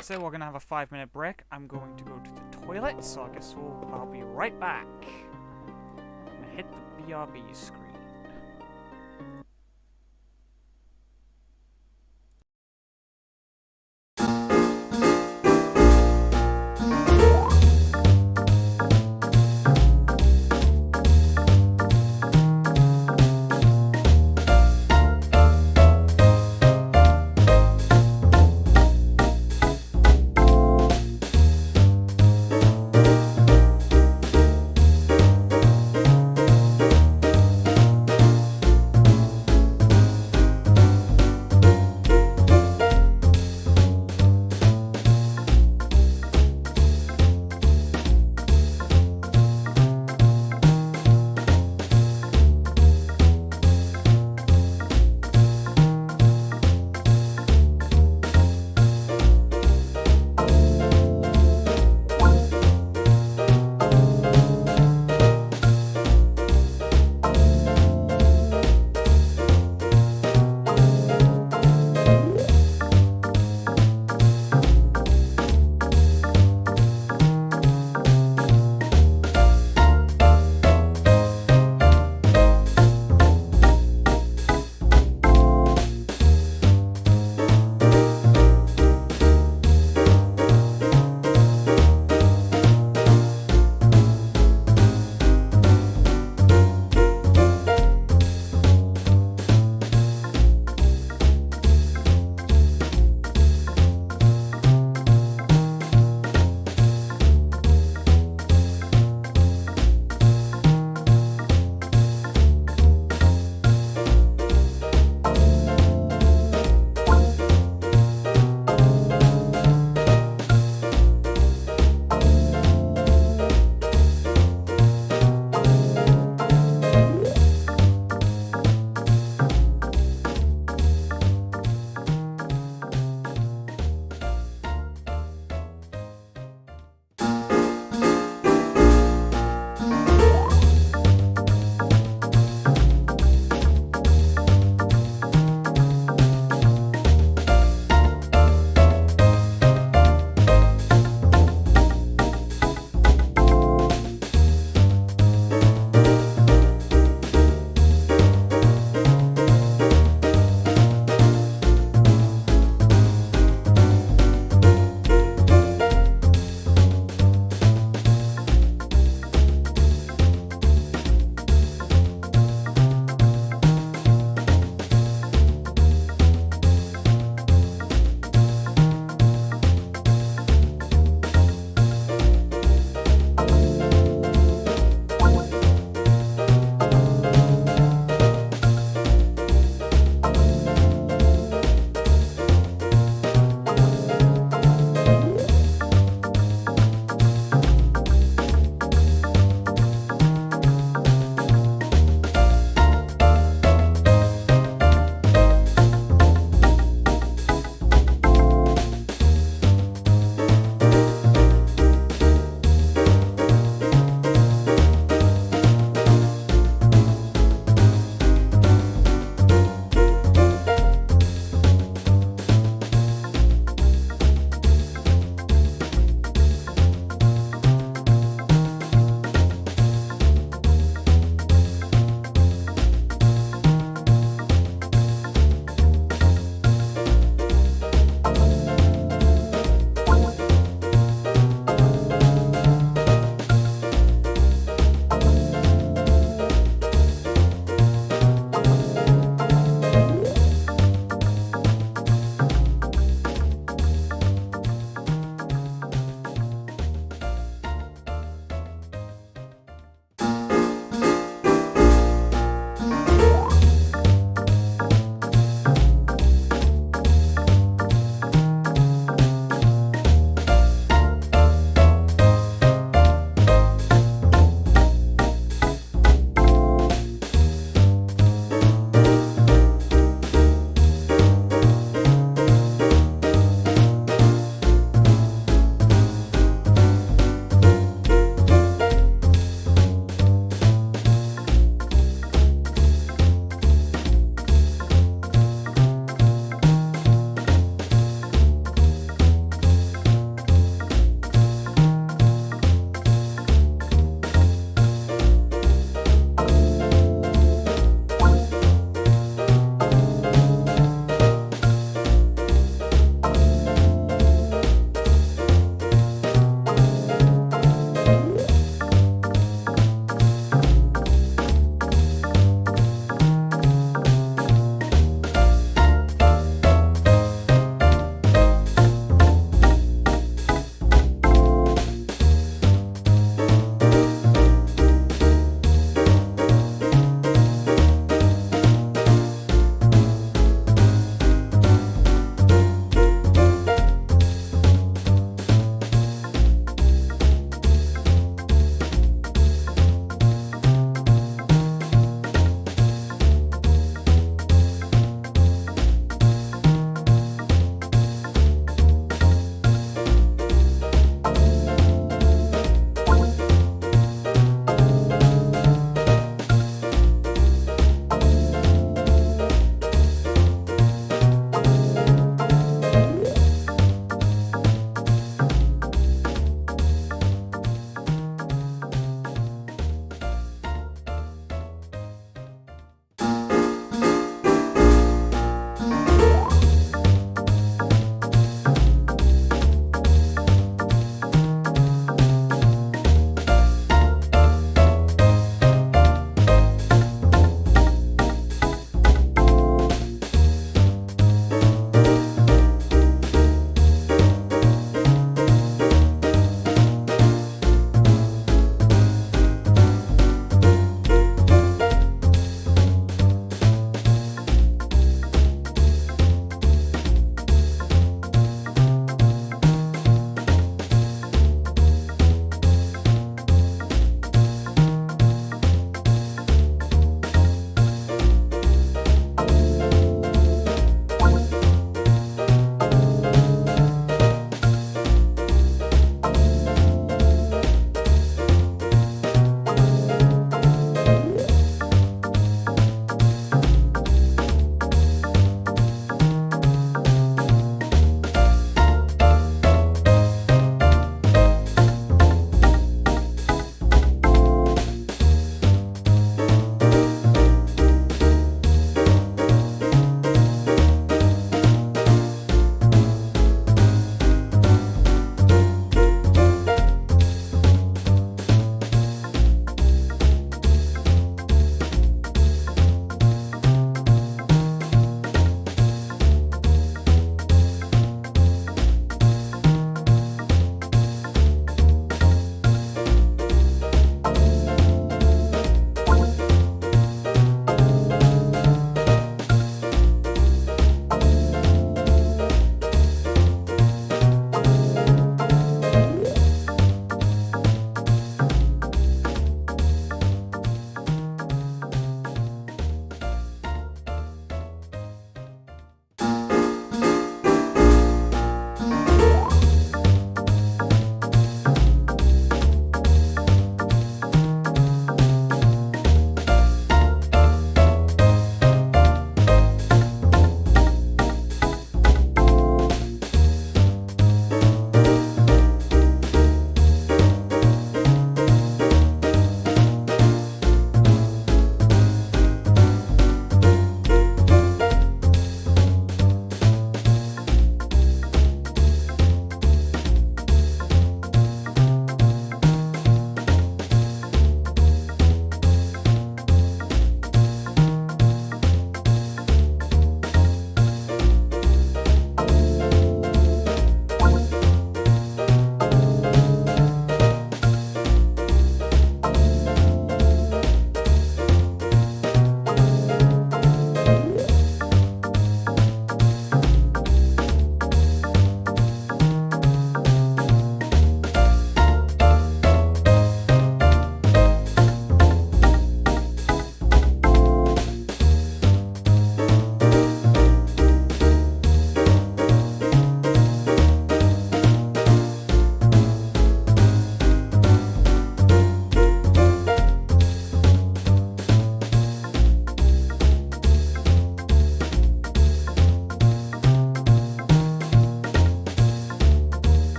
So we're gonna have a 5-minute break. I'm going to go to the toilet, so I guess I'll be right back. I'm gonna hit the BRB screen.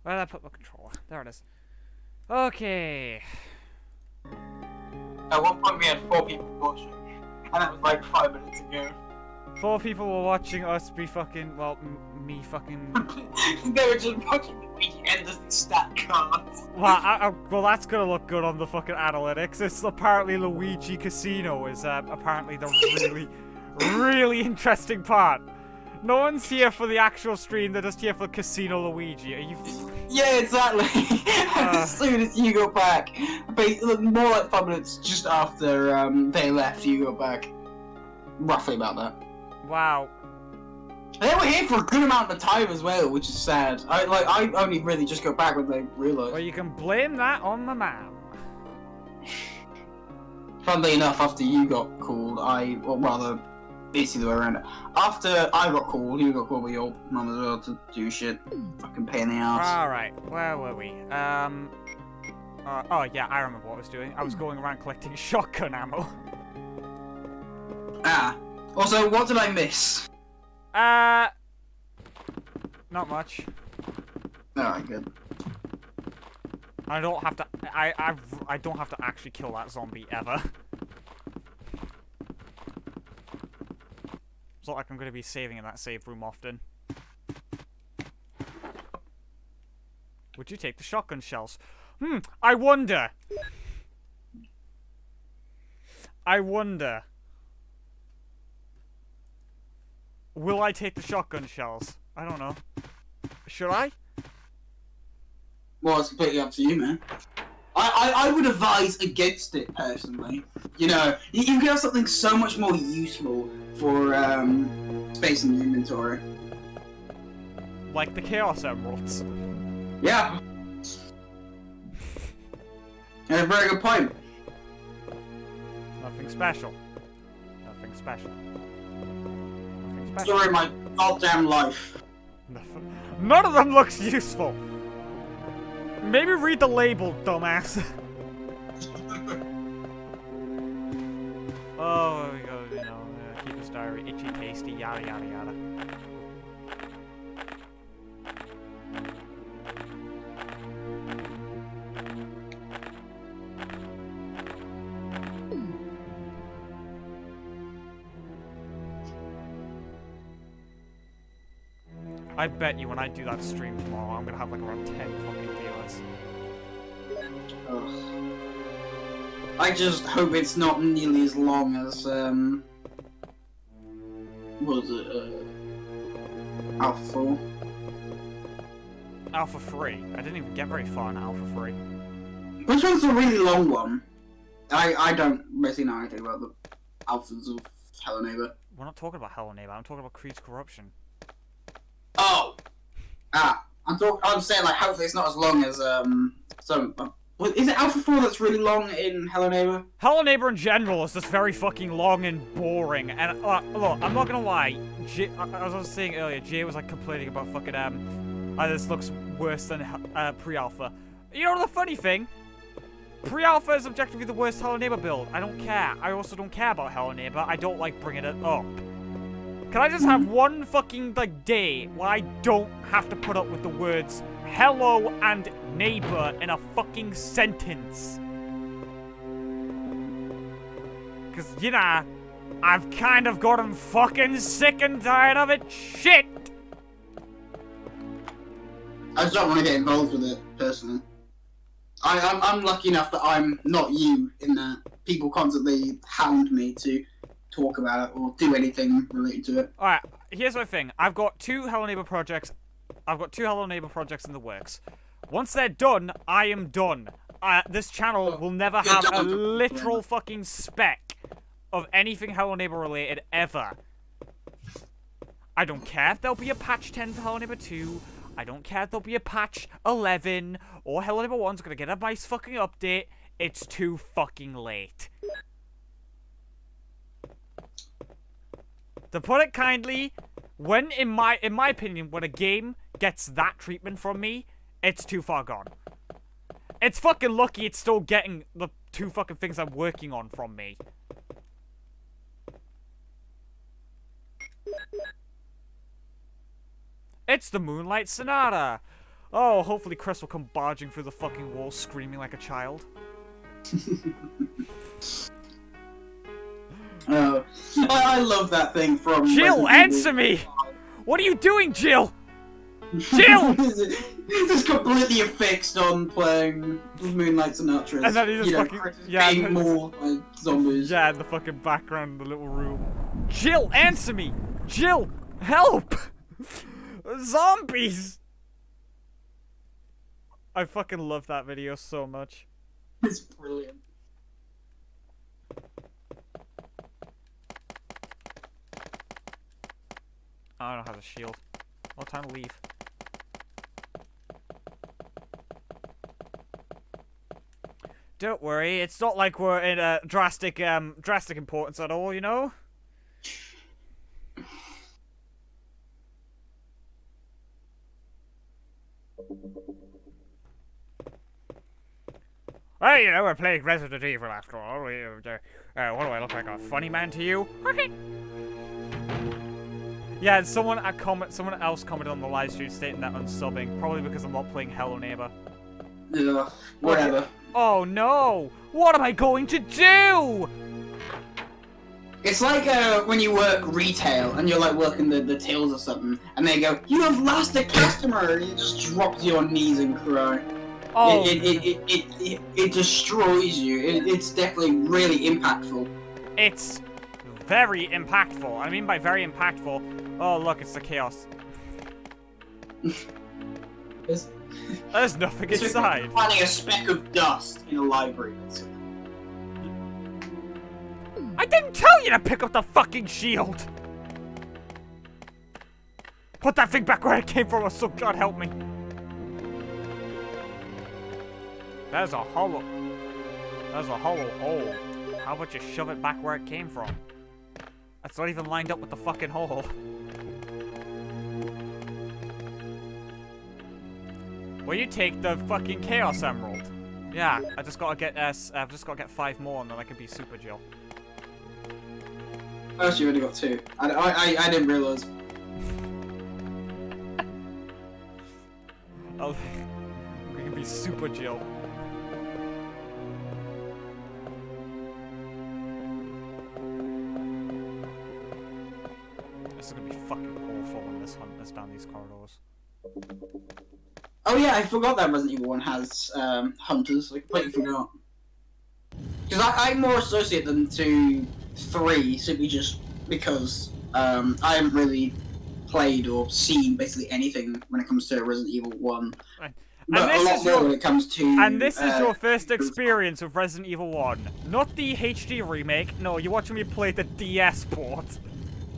Where did I put my controller? There it is. Okay. At one point we had 4 people watching, and that was like 5 minutes ago. 4 people were watching us be fucking, well, me fucking... They were just watching the weekend as the stat cards. Well, well, that's gonna look good on the fucking analytics. It's apparently Luigi Casino is apparently the really, really interesting part. No one's here for the actual stream, they're just here for Casino Luigi. Are you... Yeah, exactly. As soon as you go back, more like 5 minutes just after they left, you go back. Roughly about that. Wow. They were here for a good amount of time as well, which is sad. I only really just go back when they realise. Well, you can blame that on the man. Funnily enough, after you got called, or rather, basically the way around it. After I got called, you got called by your mum as well to do shit. Fucking pain in the ass. Alright, where were we? Oh yeah, I remember what I was doing. I was going around collecting shotgun ammo. Also, what did I miss? Not much. Alright, good. I don't have to. I don't have to actually kill that zombie ever. It's not like I'm going to be saving in that save room often. Would you take the shotgun shells? I wonder. Will I take the shotgun shells? I don't know. Should I? Well, it's completely up to you, man. I would advise against it, personally. You know, you can have something so much more useful for space in the inventory. Like the Chaos Emeralds. Yeah. That's a very good point. Nothing special. Nothing special. Nothing special. Story of my goddamn life. None of them looks useful. Maybe read the label, dumbass. Oh, there we go, you know, Keeper's Diary, itchy, tasty, yada yada yada. I bet you when I do that stream tomorrow, I'm gonna have like around 10 fucking viewers. Ugh. I just hope it's not nearly as long as, what was it, Alpha 4? Alpha 3. I didn't even get very far in Alpha 3. Which one's a really long one? I don't basically know anything about the alphas of Hello Neighbor. We're not talking about Hello Neighbor, I'm talking about Creed's Corruption. Oh! I'm saying, like, hopefully it's not as long as, is it Alpha 4 that's really long in Hello Neighbor? Hello Neighbor in general is just very fucking long and boring, and look, I'm not gonna lie, as I was saying earlier, Jay was like complaining about fucking, this looks worse than pre-alpha. You know the funny thing? Pre-alpha is objectively the worst Hello Neighbor build. I don't care. I also don't care about Hello Neighbor. I don't like bringing it up. Can I just have one fucking, like, day where I don't have to put up with the words hello and neighbor in a fucking sentence? Because, you know, I've kind of gotten fucking sick and tired of it. Shit! I just don't want to get involved with it, personally. I'm lucky enough that I'm not you, in that people constantly hound me to talk about it or do anything related to it. Alright, here's my thing. I've got 2 Hello Neighbor projects. I've got 2 Hello Neighbor projects in the works. Once they're done, I am done. This channel will never have a literal fucking speck of anything Hello Neighbor related ever. I don't care if there'll be a patch 10 for Hello Neighbor 2. I don't care if there'll be a patch 11 or Hello Neighbor 1's gonna get a nice fucking update. It's too fucking late. To put it kindly, when in my opinion, when a game gets that treatment from me, it's too far gone. It's fucking lucky it's still getting the 2 fucking things I'm working on from me. It's the Moonlight Sonata. Oh, hopefully Chris will come barging through the fucking wall screaming like a child. I love that thing from Jill, Resident answer Evil. me! What are you doing, Jill? Jill! He's just completely affixed on playing Moonlight Sinatra. And then he just fucking- yeah, being and then more like zombies. Yeah, in the fucking background, in the little room. Jill, answer me! Jill, help! Zombies! I fucking love that video so much. It's brilliant. I don't have a shield. Well, time to leave. Don't worry, it's not like we're in a drastic importance at all, you know? Well, you know, we're playing Resident Evil after all. What do I look like, a funny man to you? Yeah, and someone else commented on the live stream stating that I'm subbing, probably because I'm not playing Hello Neighbor. Yeah, whatever. Oh no! What am I going to do? It's like when you work retail and you're like working the tills or something, and they go, "You have lost a customer," and you just drop to your knees and cry. Oh, It destroys you. It's definitely really impactful. it's very impactful. I mean by very impactful. Oh look, it's the chaos. It's, There's nothing it's just inside. finding a speck of dust in a library. I didn't tell you to pick up the fucking shield! Put that thing back where it came from, or so God help me. There's a hollow hole. How about you shove it back where it came from? That's not even lined up with the fucking hole. Will you take the fucking Chaos Emerald? Yeah, I've just gotta get 5 more and then I can be Super Jill. Oh, she only got 2. I didn't realize. Oh, we can be Super Jill. This is gonna be fucking awful when this hunt is down these corridors. Oh yeah, I forgot that Resident Evil 1 has hunters. I completely forgot. Because I more associate them to 3 simply just because I haven't really played or seen basically anything when it comes to Resident Evil 1. Right. But a lot more when it comes to... And this is your first experience of Resident Evil 1. Not the HD remake. No, you're watching me play the DS port.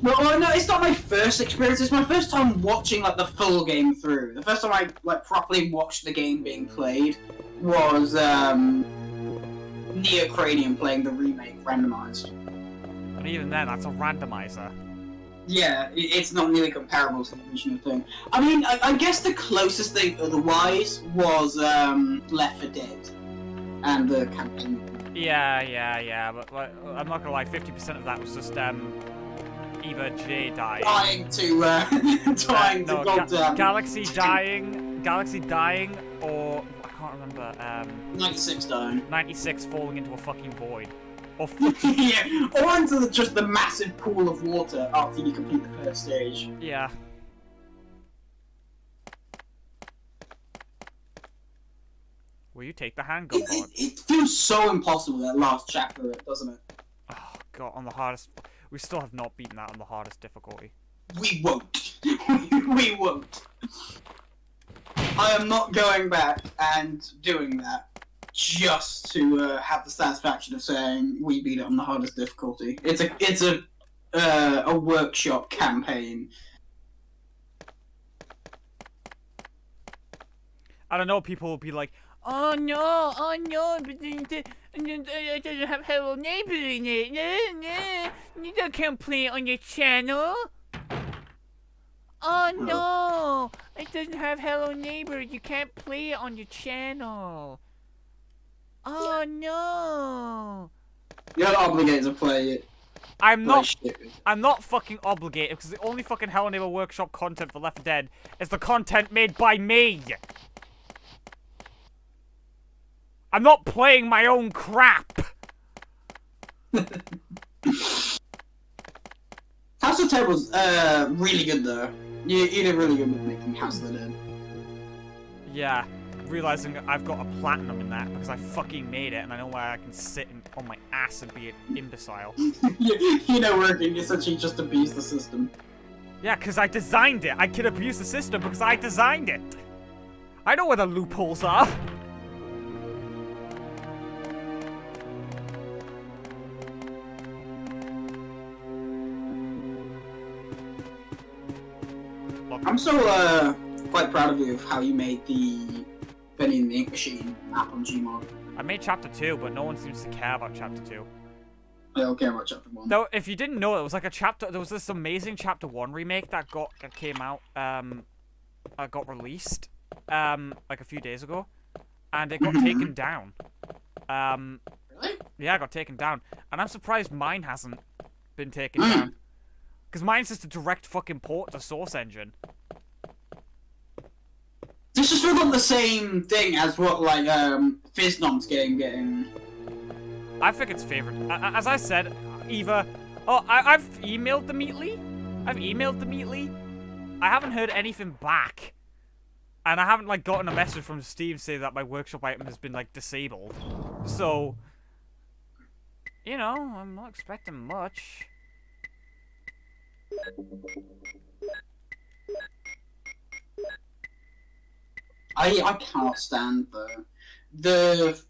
No, it's not my first experience. It's my first time watching like the full game through. The first time I like properly watched the game being played was Neocranium playing the remake randomized. And even then, that's a randomizer. Yeah, it's not really comparable to the original thing. I mean, I guess the closest thing otherwise was Left 4 Dead and the campaign. Yeah, but like, I'm not gonna lie, 50% of that was just either J dying. Trying to No, go down. Galaxy dying, or I can't remember. 96 dying. 96 falling into a fucking void, or Yeah, or into just the massive pool of water after you complete the first stage. yeah. Will you take the handgun bot? It feels so impossible that last chapter, doesn't it? Oh god, on the hardest. We still have not beaten that on the hardest difficulty. We won't. We won't. I am not going back and doing that just to have the satisfaction of saying we beat it on the hardest difficulty. It's a workshop campaign. I don't know. People will be like, "Oh no, but it doesn't have Hello Neighbor in it. No, you can't play it on your channel. Oh no, it doesn't have Hello Neighbor. You can't play it on your channel. Oh no." You're not obligated to play it. I'm not. Shit. I'm not fucking obligated because the only fucking Hello Neighbor workshop content for Left 4 Dead is the content made by me. I'm not playing my own crap. House of Table's really good though. You did really good with making House of the Dead. Yeah, realizing I've got a platinum in that because I fucking made it, and I know why I can sit on my ass and be an imbecile. You know, working essentially just abuse the system. Yeah, because I designed it. I can abuse the system because I designed it. I know where the loopholes are. I'm still quite proud of you of how you made the Benny and the Ink Machine app on Gmod. I made Chapter 2, but no one seems to care about Chapter 2. I don't care about Chapter 1. Though, if you didn't know, it was like a chapter. There was this amazing Chapter 1 remake that came out, got released, like a few days ago, and it got taken down. Really? Yeah, it got taken down, and I'm surprised mine hasn't been taken down, because mine's just a direct fucking port to Source Engine. This is still not the same thing as what like Fiznom's getting. I think it's favored. As I said, either. Oh, I've emailed the Meatly. I haven't heard anything back, and I haven't like gotten a message from Steam saying that my workshop item has been like disabled. So, you know, I'm not expecting much. I cannot stand the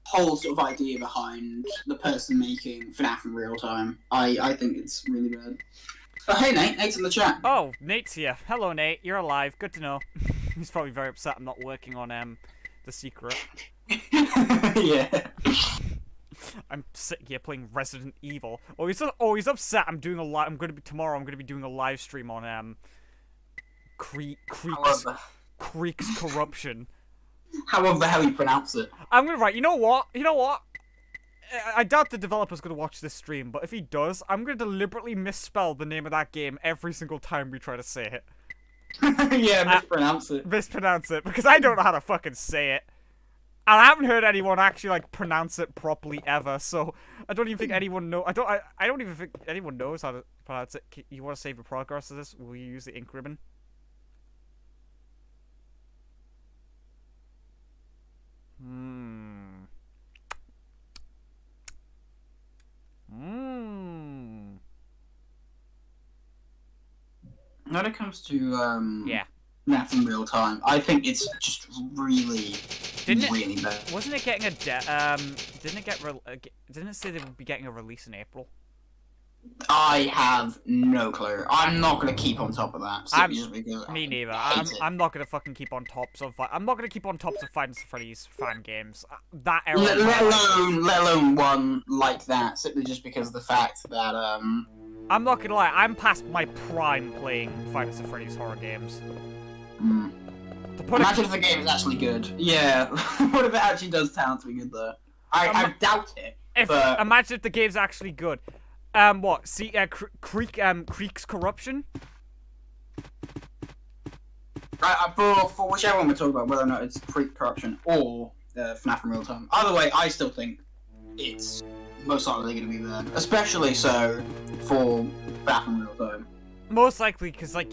whole sort of idea behind the person making FNAF in real time. I think it's really bad. Oh, hey Nate, Nate's in the chat. Oh, Nate's here. Hello, Nate. You're alive. Good to know. He's probably very upset I'm not working on The Secret. Yeah. I'm sitting here playing Resident Evil. Oh, he's upset. I'm doing tomorrow. I'm gonna be doing a live stream on Creek's Corruption. However the hell you pronounce it. I'm gonna write. You know what? I doubt the developer's gonna watch this stream, but if he does, I'm gonna deliberately misspell the name of that game every single time we try to say it. Yeah, mispronounce it. Mispronounce it, because I don't know how to fucking say it. And I haven't heard anyone actually like pronounce it properly ever, so I don't even think anyone I don't even think anyone knows how to pronounce it. You want to save the progress of this? Will you use the ink ribbon? When it comes to Yeah. FNAF in real time, I think it's just really bad. Wasn't it getting didn't it say they would be getting a release in April? I have no clue. I'm not gonna keep on top of that. Just because Me neither. I hate it. I'm not gonna fucking keep on tops of. I'm not gonna keep on tops of Five Nights at Freddy's fan games. That era. Let alone one like that, simply just because of the fact that I'm not gonna lie. I'm past my prime playing Five Nights at Freddy's horror games. Imagine if the game is actually good. Yeah. What if it actually does turn out to be good though? I doubt it. Imagine if the game's actually good. What? See, Creek's Corruption? For whichever one we're talking about, whether or not it's Creek Corruption or FNAF in real time. Either way, I still think it's most likely going to be there. Especially so for FNAF in real time. Most likely, because, like,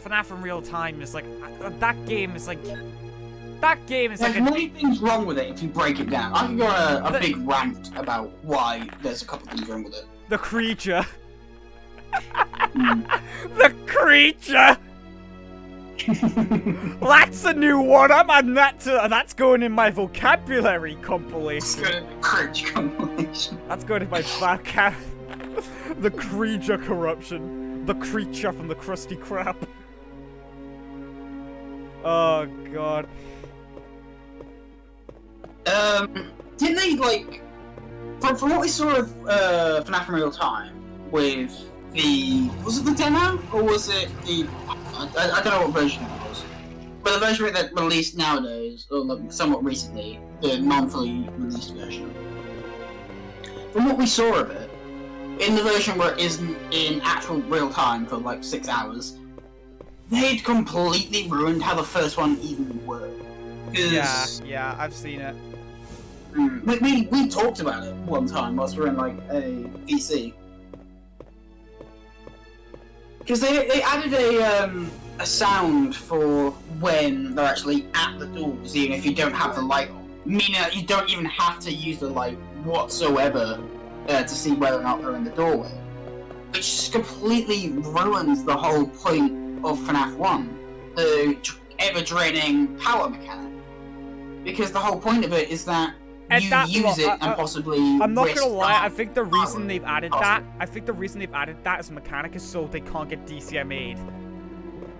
FNAF in real time is, like, that game is, like... That game is, There's like, many things wrong with it if you break it down. I can go on a big rant about why there's a couple things wrong with it. The creature. The creature! That's a new one. I'm adding that to. That's going in my vocabulary compilation. Cringe compilation. That's going in my vocab. The creature corruption. The creature from the Krusty Krab. Oh god. Didn't they like? From what we saw of FNAF in real time with was it the demo or was it the I don't know what version it was, but the version that released nowadays or like, somewhat recently, the non-fully released version. From what we saw of it, in the version where it isn't in actual real time for like 6 hours, they'd completely ruined how the first one even worked. Yeah, I've seen it. We talked about it one time whilst we were in like a PC. Because they added a sound for when they're actually at the doors, even if you don't have the light on. Meaning that you don't even have to use the light whatsoever to see whether or not they're in the doorway. Which just completely ruins the whole point of FNAF 1, the ever-draining power mechanic. Because the whole point of it is that you use it and possibly I'm not risk gonna lie, I dying. think the reason they've added that, as a mechanic is so they can't get DCMA'd.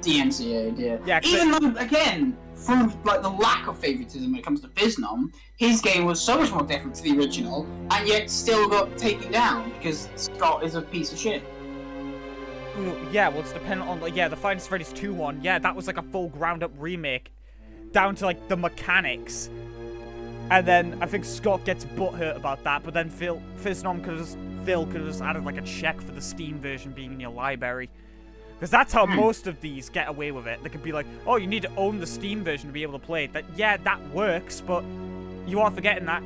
DMCA'd, yeah. Yeah, Even though, again, from like the lack of favoritism when it comes to Biznom, his game was so much more different to the original, and yet still got taken down because Scott is a piece of shit. Yeah, well, it's dependent on, like, yeah, the Five Nights at Freddy's 2 one, yeah, that was like a full ground-up remake, down to, like, the mechanics. And then I think Scott gets butthurt about that, but then Phil could have just added, like, a check for the Steam version being in your library. Because that's how most of these get away with it. They could be like, oh, you need to own the Steam version to be able to play it. That works, but you are forgetting that,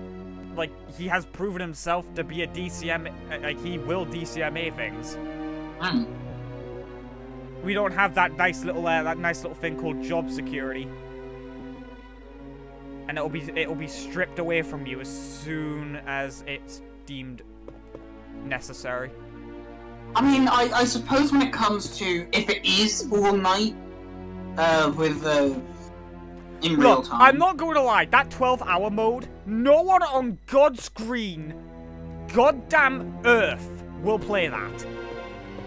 like, he has proven himself to be a DCM, like, he will DCMA things. We don't have that nice little thing called job security. And it'll be stripped away from you as soon as it's deemed necessary. I mean, I suppose when it comes to if it is all night, in real time. I'm not going to lie, that 12-hour mode, no one on God's green, goddamn earth will play that.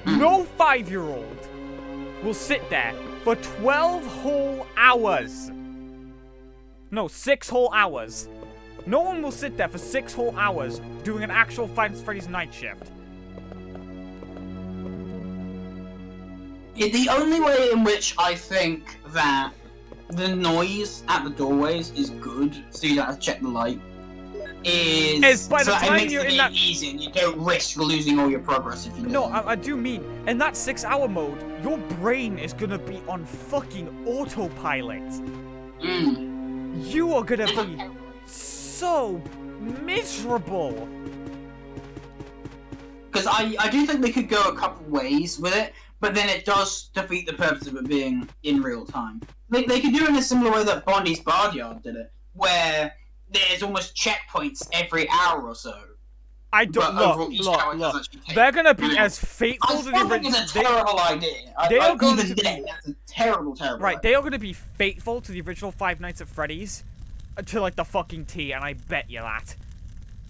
No 5-year-old will sit there for 12 whole hours. No, 6 whole hours. No one will sit there for 6 whole hours doing an actual Five Nights at Freddy's night shift. Yeah, the only way in which I think that the noise at the doorways is good, so you don't have to check the light, is by the so that time it makes you're the in game that... easy and you don't risk losing all your progress if you do. No, I do mean, in that 6-hour mode, your brain is gonna be on fucking autopilot. You are gonna be so miserable. Because I do think they could go a couple ways with it, but then it does defeat the purpose of it being in real time. They could do it in a similar way that Bonnie's Barnyard did it, where there's almost checkpoints every hour or so. I don't look. They're gonna be as faithful to the original. I think it's a terrible idea. They are going even to then, be that's a terrible right. idea. They are gonna be faithful to the original Five Nights at Freddy's, to like the fucking T, and I bet you that.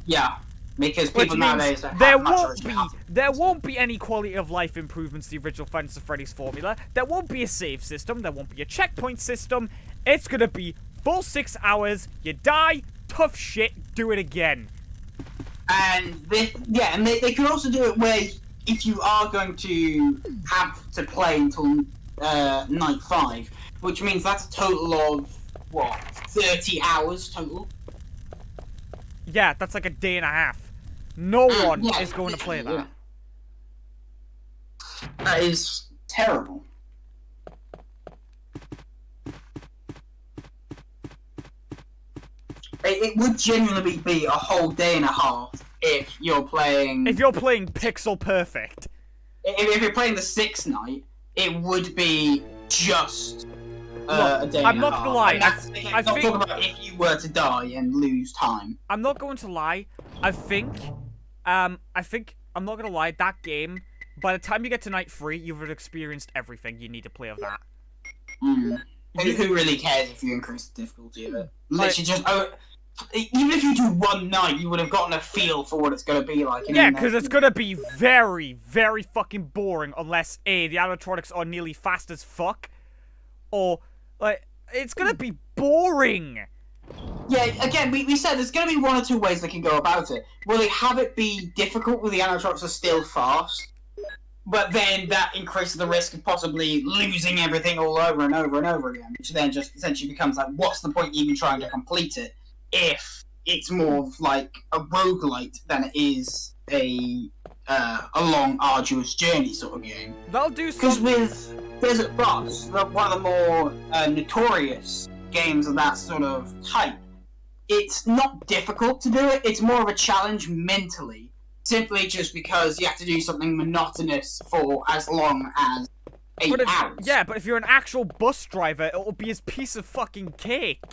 Yeah, because people nowadays don't there have much there won't be any quality of life improvements to the original Five Nights at Freddy's formula. There won't be a save system. There won't be a checkpoint system. It's gonna be full 6 hours. You die. Tough shit. Do it again. And they could also do it where if you are going to have to play until night 5, which means that's a total of what, 30 hours total. Yeah, that's like a day and a half. No one yeah, is going to play that. Yeah. That is terrible. It would genuinely be a whole day and a half if you're playing... If you're playing Pixel Perfect. If you're playing the 6th night, it would be just a day and a half. I'm not gonna lie. I'm not talking about if you were to die and lose time. I'm not going to lie. I think I'm not gonna lie. That game, by the time you get to night 3, you've experienced everything you need to play of that. Who really cares if you increase the difficulty of it? Literally just... even if you do one night, you would have gotten a feel for what it's going to be like. Yeah, because it's going to be very, very fucking boring unless, A, the animatronics are nearly fast as fuck, or, like, it's going to be boring. Yeah, again, we said there's going to be one or two ways they can go about it. Will they have it be difficult where the animatronics are still fast, but then that increases the risk of possibly losing everything all over and over and over again, which then just essentially becomes like, what's the point even trying to complete it? If it's more of like a roguelite than it is a long, arduous journey sort of game. They'll do Because some... with Desert Bus, one of the more notorious games of that sort of type, it's not difficult to do it. It's more of a challenge mentally, simply just because you have to do something monotonous for as long as 8 hours. Yeah, but if you're an actual bus driver, it'll be a piece of fucking cake.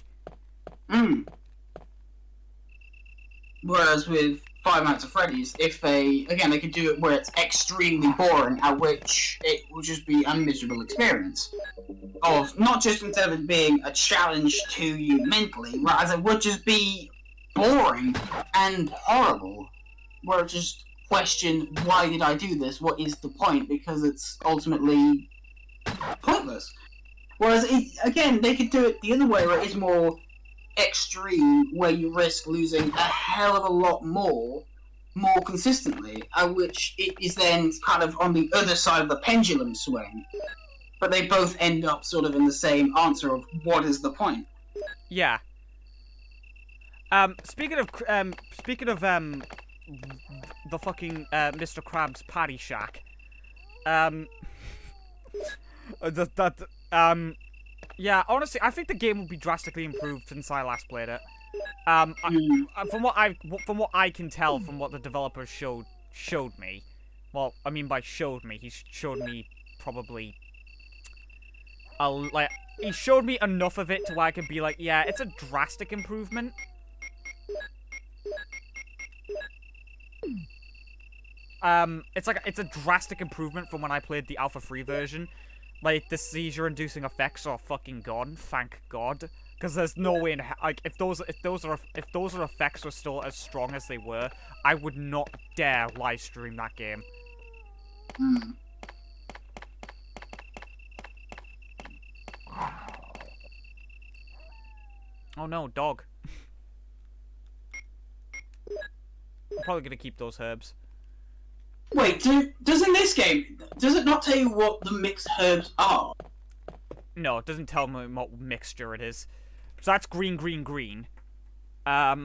Whereas with Five Nights at Freddy's, if they could do it where it's extremely boring, at which it will just be a miserable experience. Of not just instead of it being a challenge to you mentally, rather it would just be boring and horrible. Where it just question, why did I do this? What is the point? Because it's ultimately pointless. Whereas, they could do it the other way, where it is more extreme, where you risk losing a hell of a lot more consistently, which it is then kind of on the other side of the pendulum swing. But they both end up sort of in the same answer of, what is the point? Yeah. Speaking of the fucking Mr. Krabs Patty Shack. Yeah, honestly, I think the game will be drastically improved since I last played it. From what I can tell, from what the developers showed me. Well, I mean by showed me, he showed me probably he showed me enough of it to where I could be like, yeah, it's a drastic improvement. It's a drastic improvement from when I played the Alpha 3 version. Like, the seizure-inducing effects are fucking gone, thank God. Because there's no way in if those effects were still as strong as they were, I would not dare live stream that game. Oh no, dog. I'm probably gonna keep those herbs. Wait, doesn't this game, does it not tell you what the mixed herbs are? No, it doesn't tell me what mixture it is. So that's green, green, green. I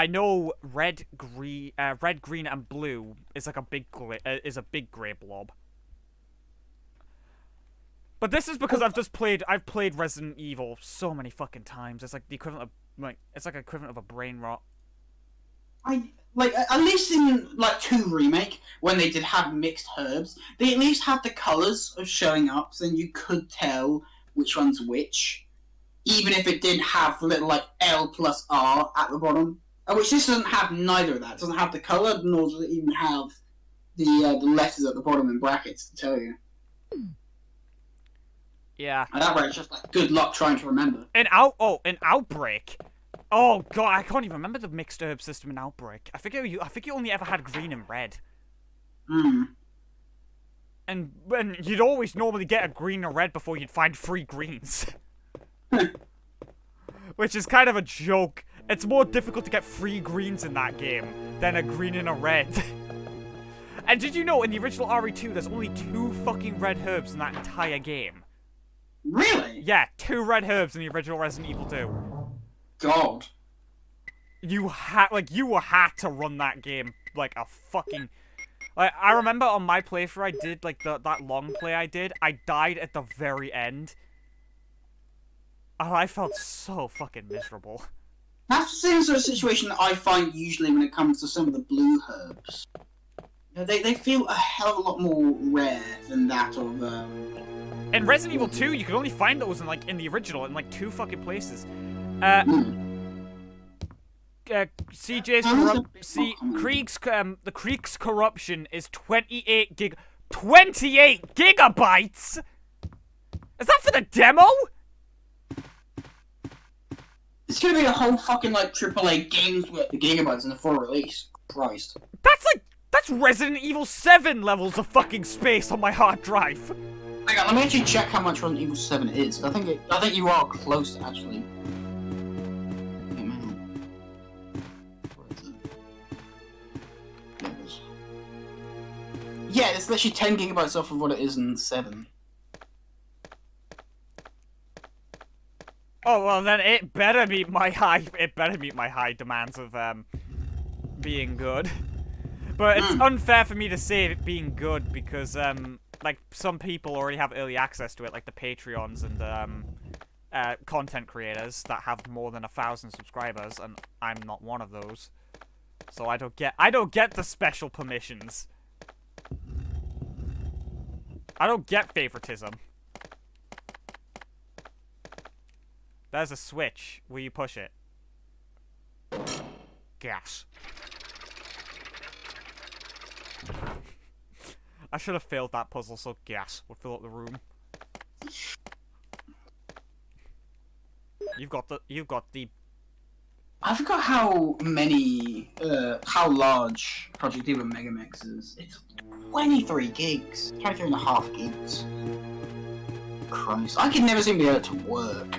know red, green, and blue is like a big gray blob. But this is because I've played Resident Evil so many fucking times. It's like the equivalent of it's like equivalent of a brain rot. At least in, 2 Remake, when they did have mixed herbs, they at least had the colours of showing up, so then you could tell which one's which. Even if it didn't have little, L plus R at the bottom. Which this doesn't have neither of that. It doesn't have the colour, nor does it even have the letters at the bottom in brackets to tell you. Yeah. And that way it's just, good luck trying to remember. An Outbreak. Oh god, I can't even remember the mixed herb system in Outbreak. I think you only ever had green and red. And you'd always normally get a green or red before you'd find 3 greens. Which is kind of a joke. It's more difficult to get 3 greens in that game than a green and a red. And did you know in the original RE2 there's only 2 fucking red herbs in that entire game? Really? Yeah, 2 red herbs in the original Resident Evil 2. God. You had to run that game like a fucking... I remember on my playthrough I did, that long play I did, I died at the very end. And I felt so fucking miserable. That's the same sort of situation that I find usually when it comes to some of the blue herbs. They feel a hell of a lot more rare than that of, In Resident Evil 2, you could only find those in the original, in 2 fucking places. Krieg's corruption is 28 gigabytes? Is that for the demo? It's gonna be a whole fucking, AAA games worth of gigabytes in the full release. Christ. That's Resident Evil 7 levels of fucking space on my hard drive. Hang on, let me actually check how much Resident Evil 7 is. I think you are close, actually. Yeah, it's literally 10 gigabytes off of what it is in 7. Oh well, then it better meet my high. It better meet my high demands of being good. But it's unfair for me to say it being good because some people already have early access to it, like the Patreons and content creators that have more than 1,000 subscribers, and I'm not one of those. So I don't get the special permissions. I don't get favoritism. There's a switch. Will you push it? Gas. I should have failed that puzzle, so gas would fill up the room. You've got the. I forgot how large Project Eva Megamix is. It's 23 gigs. 23.5 gigs. Christ. I can never seem to get it to work.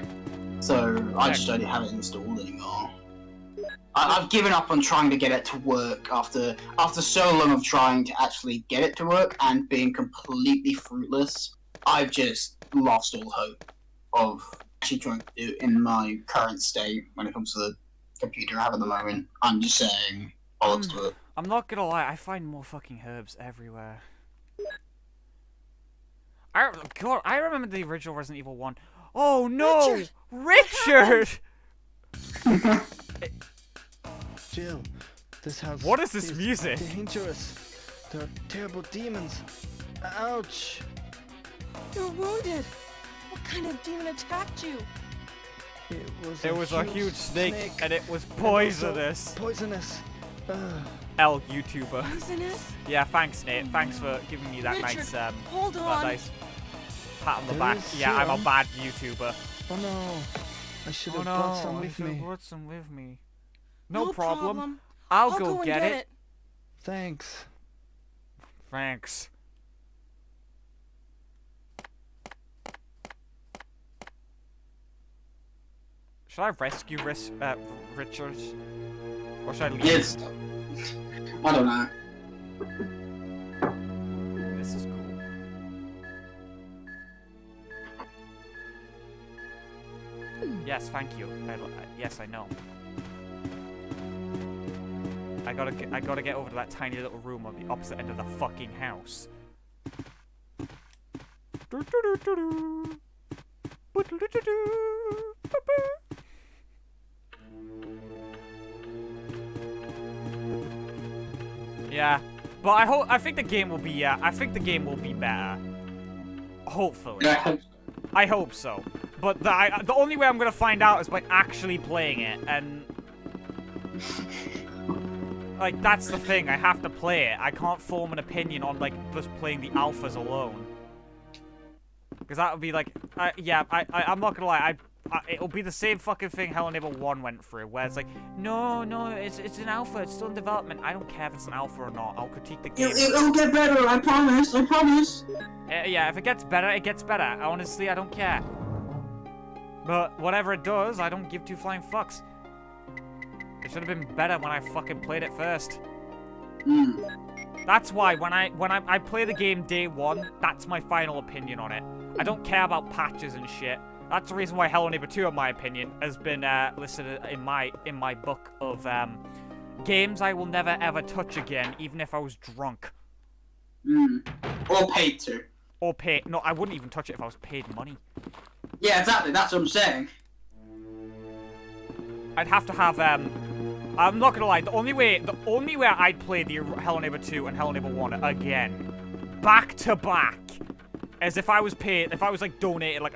So, I just don't have it installed anymore. I've given up on trying to get it to work after so long of trying to actually get it to work and being completely fruitless. I've just lost all hope of actually trying to do it in my current state when it comes to the computer I have at the moment. I'm just saying, bollocks to it. I'm not gonna lie, I find more fucking herbs everywhere. God, I remember the original Resident Evil 1. Oh no! Richard! Jill, this house What is this music? dangerous. There are terrible demons. Ouch! You're wounded. What kind of demon attacked you? It was a huge snake, and it was and also poisonous. Poisonous. L YouTuber. Poisonous? Yeah, thanks, Nate. Thanks for giving me that Richard, nice, hold that on. nice pat on the There back. is Yeah, I'm a some. bad YouTuber. Oh no! I should Oh have no, brought some I with should've me. brought some with me. No problem. I'll go and get it. Thanks. Thanks. Should I rescue Richard? Or should I leave? Yes. I don't know. This is cool. Yes, thank you. Yes, I know. I gotta get over to that tiny little room on the opposite end of the fucking house. Yeah, but I think the game will be I think the game will be better. Hopefully. Yeah, I hope so. But the only way I'm gonna find out is by actually playing it, and like that's the thing. I have to play it. I can't form an opinion on like just playing the alphas alone, because that would be like, I'm not gonna lie. It'll be the same fucking thing Hello Neighbor 1 went through, where it's like, no, it's an alpha. It's still in development. I don't care if it's an alpha or not. I'll critique the game. it'll get better. I promise. I promise. Yeah, if it gets better, it gets better. Honestly, I don't care. But whatever it does, I don't give two flying fucks. It should have been better when I fucking played it first. That's why when I play the game day one, that's my final opinion on it. I don't care about patches and shit. That's the reason why Hello Neighbor 2, in my opinion, has been listed in my book of games I will never ever touch again, even if I was drunk. Or paid to. Or paid. No, I wouldn't even touch it if I was paid money. Yeah, exactly. That's what I'm saying. I'd have to have I'm not gonna lie. The only way I'd play the Hello Neighbor 2 and Hello Neighbor 1 again, back to back, as if I was paid. If I was like donated like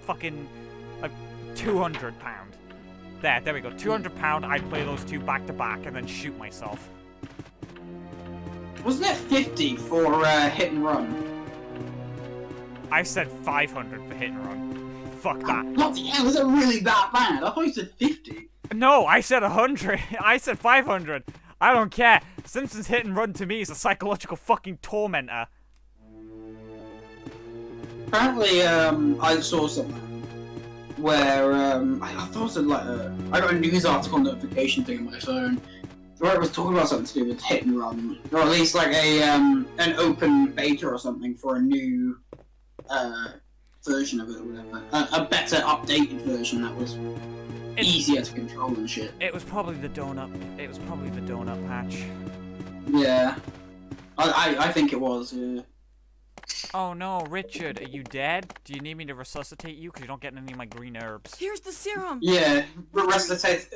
fucking like £200. There we go. £200. I'd play those two back to back and then shoot myself. Wasn't it 50 for hit and run? I said 500 for hit and run. Fuck that. Bloody hell, is it really that bad? I thought you said 50. No, I said 100. I said 500. I don't care. Simpsons hit and run to me is a psychological fucking tormentor. Apparently, I saw something where I thought it was like I got a news article notification thing on my phone where it was talking about something to do with hit and run, or at least like a an open beta or something for a new version of it or whatever, a better updated version that was easier to control and shit. It was probably the donut. It was probably the donut patch. Yeah, I think it was. Yeah. Oh no, Richard, are you dead? Do you need me to resuscitate you? Because you're not getting any of my green herbs. Here's the serum. Yeah, resuscitate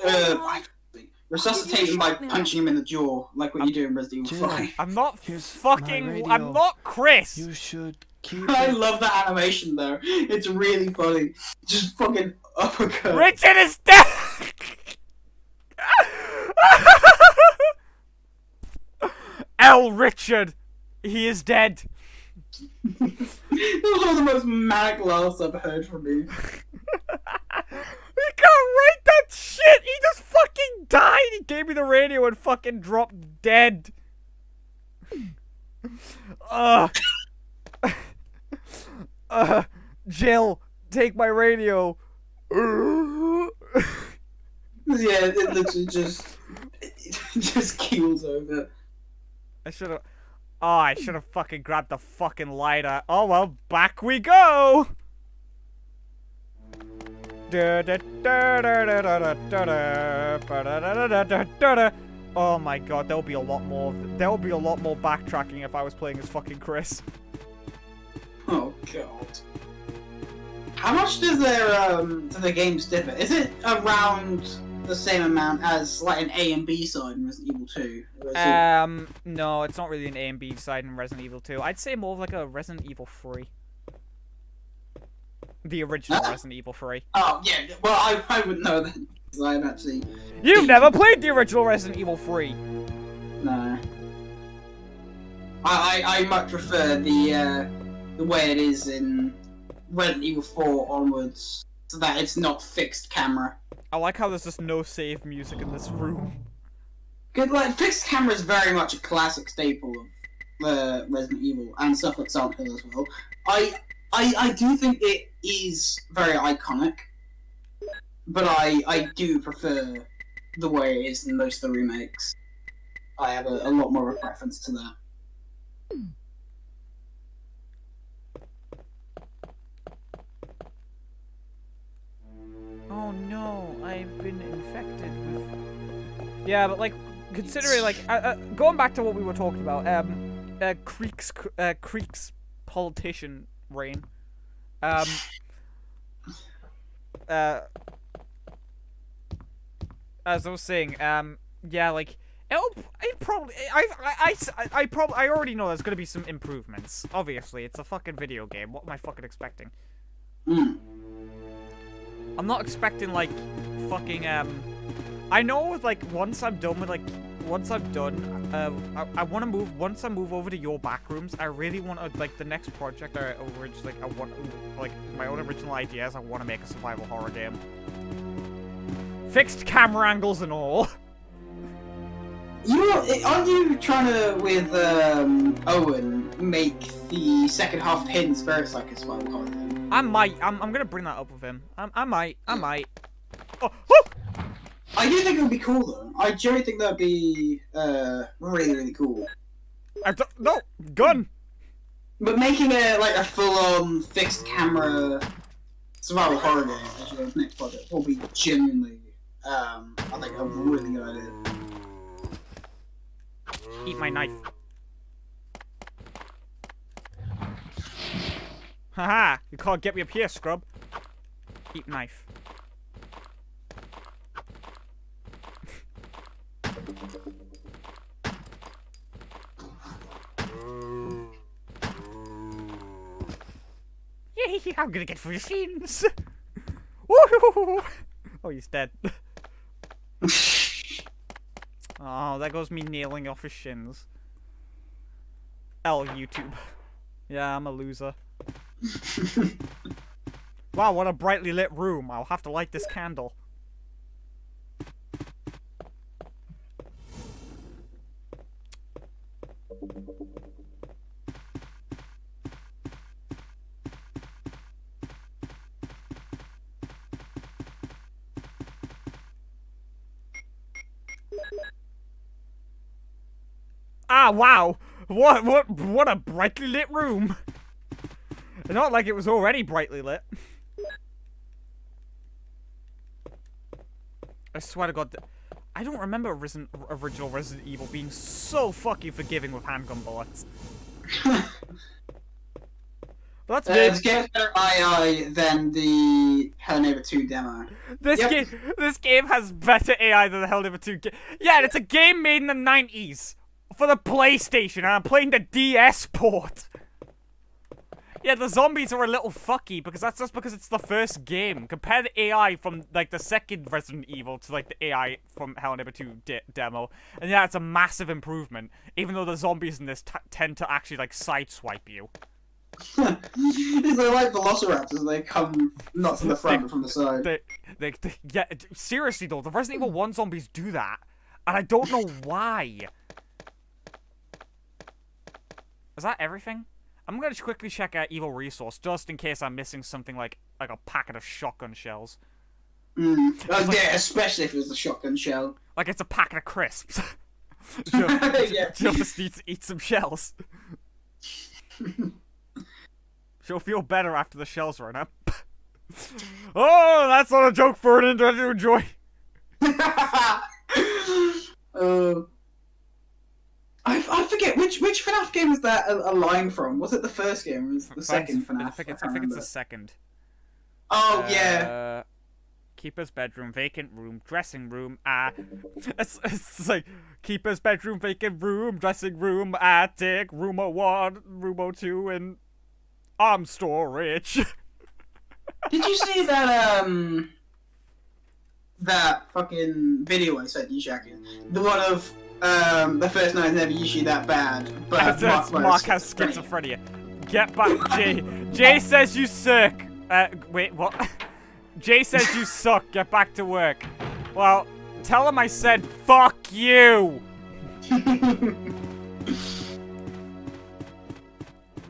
him by punching him in the jaw, like what you do in Resident Evil Jill. 5. I'm not Here's my fucking. radio. I'm not Chris. You should keep I it. love that animation though. It's really funny. Just fucking uppercut. Richard is dead. L. Richard, he is dead. That was one of the most manic laughs I've heard from you. He can't write that shit! He just fucking died! He gave me the radio and fucking dropped dead. Jill, take my radio. Yeah, it literally just keels over. I should've... Oh, I should've fucking grabbed the fucking lighter. Oh well, back we go! Oh my god, there'll be a lot more backtracking if I was playing as fucking Chris. Oh god. How much does the games differ? Is it around the same amount as like an A and B side in Resident Evil 2? Or is it... No, it's not really an A and B side in Resident Evil 2. I'd say more of like a Resident Evil 3. The original Resident Evil 3. Oh yeah, well I wouldn't know then. 'Cause I've actually... You've never played the original Resident Evil 3! No. I much prefer the way it is in Resident Evil 4 onwards, so that it's not fixed camera. I like how there's just no save music in this room. Good, like, fixed camera is very much a classic staple of Resident Evil, and stuff like Silent Hill as well. I do think it is very iconic, but I do prefer the way it is in most of the remakes. I have a lot more of a preference to that. Oh no, I've been infected with... Yeah, but like, considering like, going back to what we were talking about, Creek's politician reign, as I was saying, yeah, like, I already know there's gonna be some improvements. Obviously, it's a fucking video game. What am I fucking expecting? I'm not expecting, like, fucking, I know, like, once I'm done, I want to move, once I move over to your back rooms, I really want to, like, the next project, I want, like, my own original ideas, I want to make a survival horror game. Fixed camera angles and all. You know, aren't you trying to, with, Owen, make the second half of Hidden Spirits like a survival horror game? I'm gonna bring that up with him. I might. Oh, oh! I do think it would be cool though. I generally think that'd be really, really cool. No gun. But making a full-on fixed camera survival horror game as your next project will be genuinely, I think, a really good idea. Eat my knife. Haha! You can't get me up here, scrub. Eat knife. Yay! I'm gonna get through the scenes. Woohoo! Oh, he's dead. Oh, there goes me nailing off his shins. L YouTube. Yeah, I'm a loser. Wow, what a brightly lit room. I'll have to light this candle. Ah, wow! What a brightly lit room! Not like it was already brightly lit. I swear to God, I don't remember original Resident Evil being so fucking forgiving with handgun bullets. That's This game's better AI than the Hello 2 demo. This Yep. this game has better AI than the Helldivers 2 game. Yeah, and it's a game made in the 90s for the PlayStation, and I'm playing the DS port. Yeah, the zombies are a little fucky because that's just because it's the first game. Compare the AI from like the second Resident Evil to like the AI from Helldivers 2 demo, and yeah, it's a massive improvement. Even though the zombies in this tend to actually like sideswipe you. They're like velociraptors, they come not from the front but from the side. Yeah, seriously though, the Resident Evil 1 zombies do that, and I don't know why. Is that everything? I'm gonna quickly check out Evil Resource, just in case I'm missing something like a packet of shotgun shells. Yeah, especially if it was a shotgun shell. Like it's a packet of crisps. Yeah. She'll just need to eat some shells. She'll feel better after the shells run up. Oh, that's not a joke for an internet to enjoy. I forget which FNAF game was that a line from? Was it the first game or was it the second FNAF? I think it's the second. Oh yeah. Keeper's bedroom, vacant room, dressing room, it's like keeper's bedroom, vacant room, dressing room, attic, room 1, room 2, and arm storage. Did you see that that fucking video I sent you, Shaggy? The one of the first night's never usually that bad, but Mark has schizophrenia. Get back, Jay. Jay says you suck. Wait, what? Jay says you suck. Get back to work. Well, tell him I said fuck you.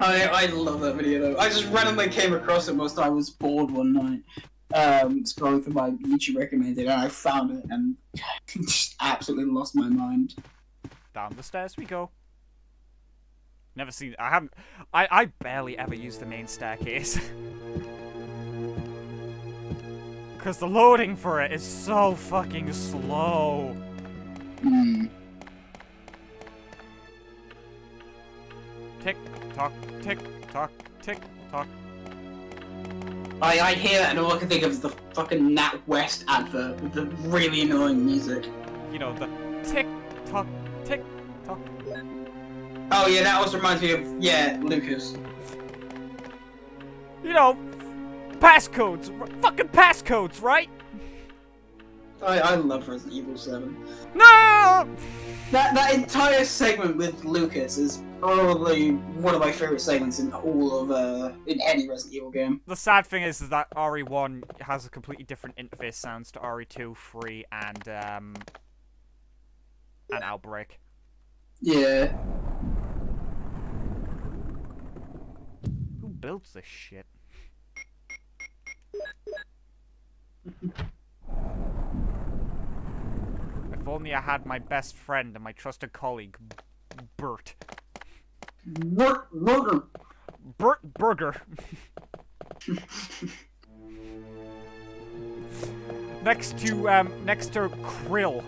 I love that video though. I just randomly came across it whilst I was bored one night, scrolling through my YouTube recommended, and I found it and just absolutely lost my mind. Down the stairs we go. Never seen. I haven't. I barely ever use the main staircase. Because the loading for it is so fucking slow. Tick tock, tick tock, tick tock. I hear that and all I can think of is the fucking Nat West advert with the really annoying music. You know, the tick tock, tick tock. Oh yeah, that also reminds me of, yeah, Lucas. You know, passcodes, fucking passcodes, right? I love Resident Evil 7. No! That entire segment with Lucas is probably one of my favorite segments in all of in any Resident Evil game. The sad thing is that RE1 has a completely different interface sounds to RE2, 3, and Outbreak. Yeah. Who builds this shit? If only I had my best friend and my trusted colleague, Bert. Burger. Bert Burger. next to Krill.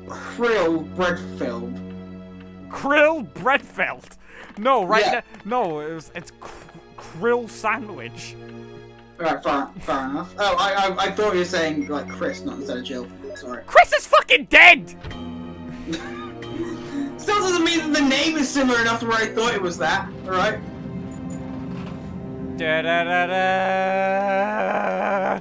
Krill Breadfield. Krill Breadfeld. No, right? Yeah. No, it's Krill Sandwich. Alright, fair enough. Oh, I thought you were saying like Chris, not instead of Jill. Sorry. Chris is fucking dead! Still doesn't mean that the name is similar enough to where I thought it was that, alright? Da da da da.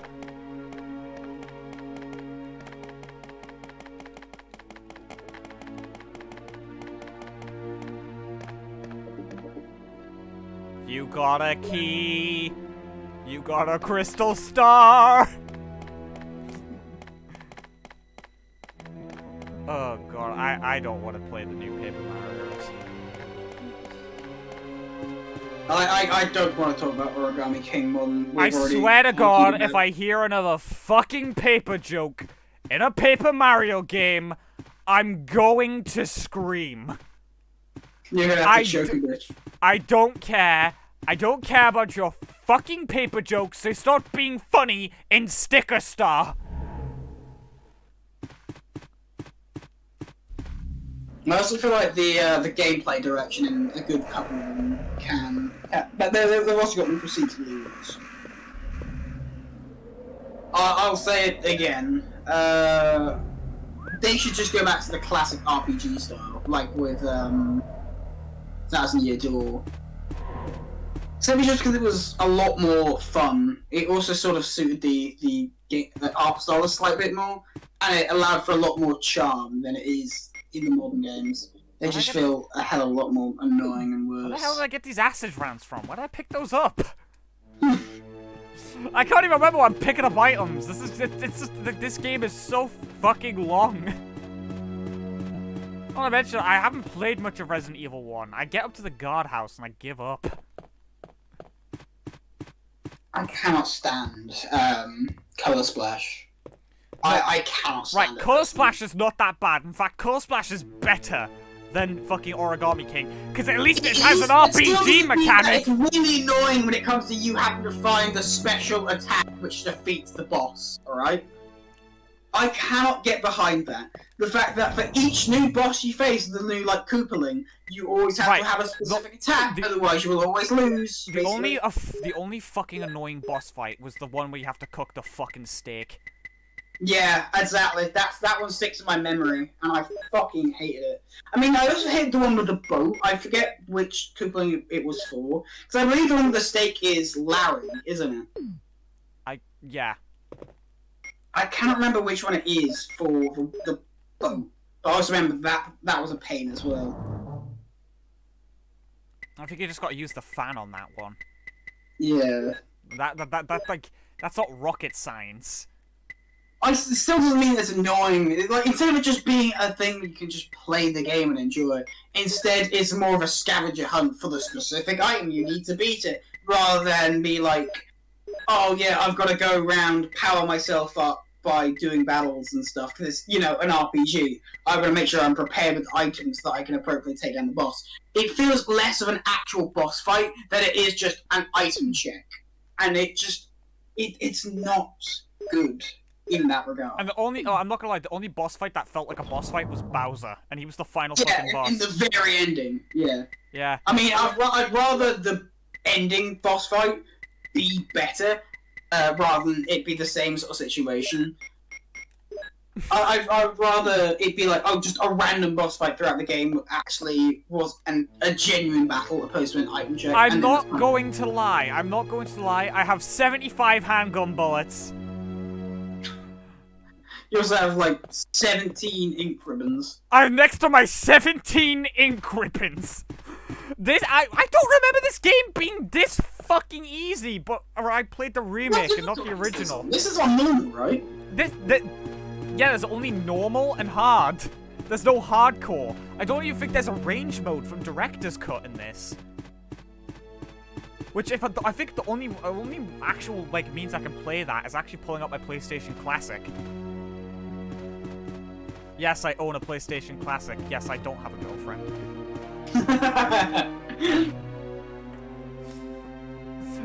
You got a key. You got a crystal star. Oh god, I don't want to play the new Paper Marios. I don't want to talk about Origami King more than I swear to god, if I hear another fucking paper joke in a Paper Mario game, I'm going to scream. You're gonna have to choke a bitch. I don't care. I don't care about your fucking paper jokes. They start being funny in Sticker Star. I also feel like the gameplay direction in a good couple of them can, but they've also got them procedurally rules. I'll say it again. They should just go back to the classic RPG style, like with Thousand Year Door. Simply just because it was a lot more fun. It also sort of suited the art style a slight bit more, and it allowed for a lot more charm than it is in the modern games. They just feel a hell of a lot more annoying and worse. Where the hell did I get these acid rounds from? Where did I pick those up? I can't even remember why I'm picking up items. It's just this game is so fucking long. Not to mention, I haven't played much of Resident Evil 1. I get up to the guardhouse and I give up. I cannot stand Color Splash. I cannot stand it. Right, Color Splash is not that bad. In fact, Color Splash is better than fucking Origami King, because at least it has an RPG mechanic. It's really annoying when it comes to you having to find the special attack which defeats the boss, alright? I cannot get behind that. The fact that for each new boss you face, the new, like, Koopaling, you always have to have a specific attack, otherwise you will always lose. The only fucking annoying boss fight was the one where you have to cook the fucking steak. Yeah, exactly. That one sticks in my memory, and I fucking hated it. I mean, I also hated the one with the boat. I forget which Koopaling it was for, because I believe the one with the steak is Larry, isn't it? Yeah. I cannot remember which one it is for the boat, but I also remember that was a pain as well. I think you just got to use the fan on that one. Yeah. That's not rocket science. It still doesn't mean it's annoying. Like, instead of it just being a thing that you can just play the game and enjoy, instead it's more of a scavenger hunt for the specific item you need to beat it, rather than be like, oh yeah, I've got to go around, power myself up by doing battles and stuff, because, you know, an RPG. I've got to make sure I'm prepared with items that I can appropriately take down the boss. It feels less of an actual boss fight than it is just an item check. And it's not good in that regard. And I'm not gonna lie, the only boss fight that felt like a boss fight was Bowser, and he was the final fucking boss. In the very ending, yeah. Yeah. I mean, I'd rather the ending boss fight be better, rather than it be the same sort of situation. I'd rather it be like, oh, just a random boss fight throughout the game actually was a genuine battle opposed to an item check. I'm not going to lie. I have 75 handgun bullets. You also have, like, 17 ink ribbons. I'm next to my 17 ink ribbons. I don't remember this game being this fucking easy, or I played the remake and not the original. This is on normal, right? Yeah, there's only normal and hard. There's no hardcore. I don't even think there's a range mode from Director's Cut in this. Which, I think the only actual, like, means I can play that is actually pulling up my PlayStation Classic. Yes, I own a PlayStation Classic. Yes, I don't have a girlfriend.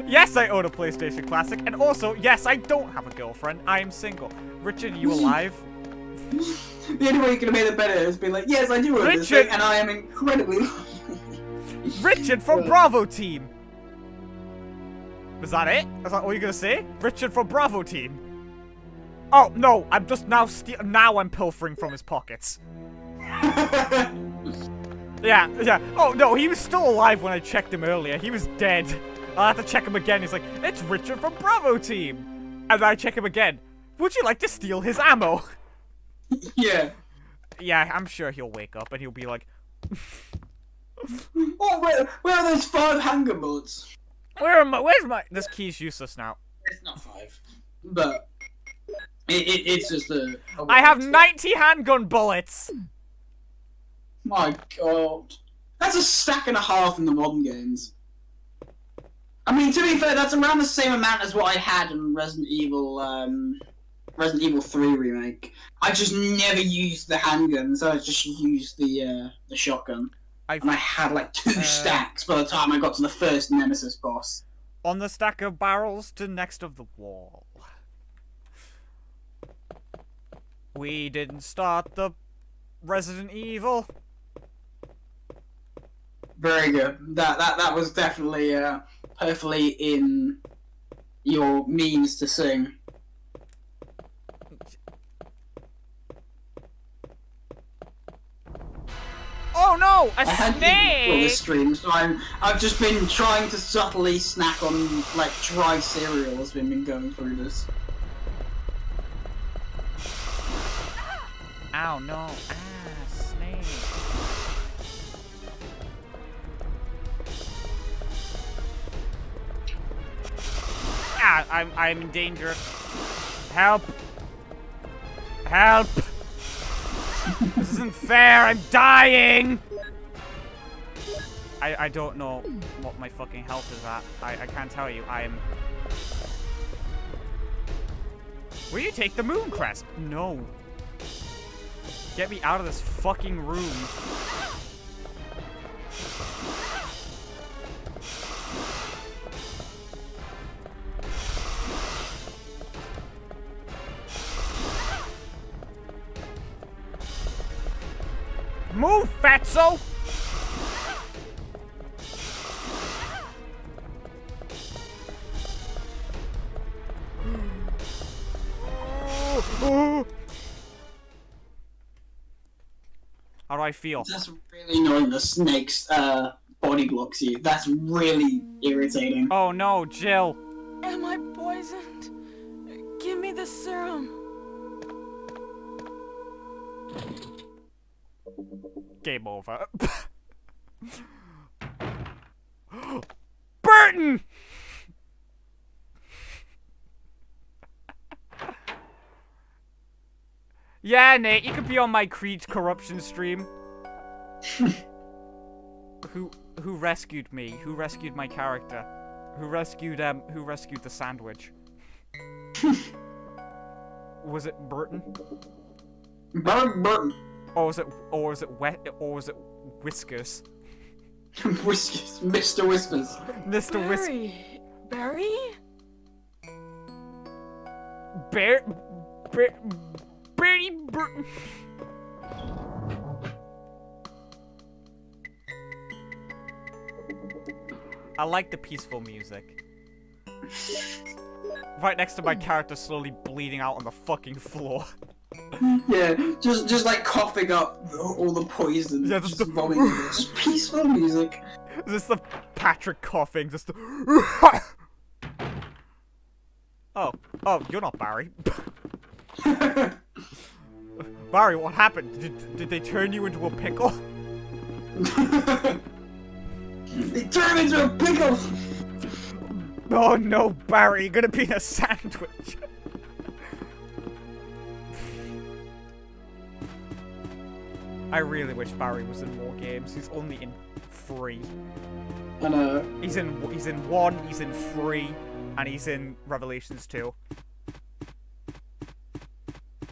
Yes, I own a PlayStation Classic. And also, yes, I don't have a girlfriend. I am single. Richard, are you alive? The only way you can have made it better is be like, yes, I do own this thing, and I am incredibly... Richard from Bravo Team! Was that it? Is that what you're gonna say? Richard from Bravo Team. Oh, no, I'm just now I'm pilfering from his pockets. Yeah. Oh, no, he was still alive when I checked him earlier. He was dead. I'll have to check him again. He's like, it's Richard from Bravo Team. And then I check him again. Would you like to steal his ammo? Yeah. Yeah, I'm sure he'll wake up and he'll be like... Oh, where are those 5 handgun bullets? Where's my... This key's useless now. It's not 5. But... It's just a I have 90 handgun bullets! My god. That's a stack and a half in the modern games. I mean, to be fair, that's around the same amount as what I had in Resident Evil 3 Remake. I just never used the handgun, so I just used the shotgun. And I had like 2 stacks by the time I got to the first Nemesis boss. On the stack of barrels to next of the wall. We didn't start the Resident Evil. Very good. That was definitely perfectly in your means to sing. Oh no, a I hadn't eaten for this snake! stream, so I've just been trying to subtly snack on like dry cereal as we've been going through this. Ow, no. Ah, snake. Ah, I'm in danger. Help! Help! This isn't fair, I'm dying! I don't know what my fucking health is at. I can't tell you. Will you take the moon crest? No. Get me out of this fucking room. Move, fatso! How do I feel? That's really annoying. The snake's body blocks you. That's really irritating. Oh no, Jill. Am I poisoned? Give me the serum. Game over. Burton! Yeah, Nate, you could be on my Creed corruption stream. Who rescued me? Who rescued my character? Who rescued the sandwich? Was it Burton? Burton. Or was it Whiskers? Whiskers. Mr. Whispers. Mr. Whiskers. Barry? Barry Burton. I like the peaceful music. Right next to my character slowly bleeding out on the fucking floor. Yeah, just like coughing up all the poison. Yeah, just vomiting. Just peaceful music. This is the Patrick coughing, just Oh, you're not Barry. Barry, what happened? Did they turn you into a pickle? They turn into a pickle! Oh no, Barry, you're gonna be in a sandwich. I really wish Barry was in more games. He's only in 3. I know. He's in 1, he's in 3, and he's in Revelations 2.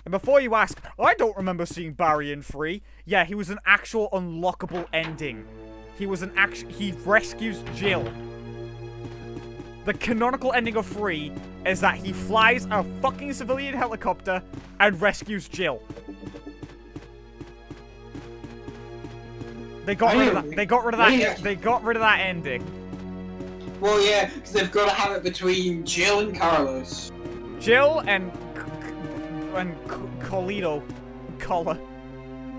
And before you ask, I don't remember seeing Barry in 3. Yeah, he was an actual unlockable ending. He rescues Jill. The canonical ending of 3 is that he flies a fucking civilian helicopter and rescues Jill. They got rid of that. They got rid of that. Yeah. They got rid of that ending. Well, yeah, because they've got to have it between Jill and Carlos. Jill and Collar.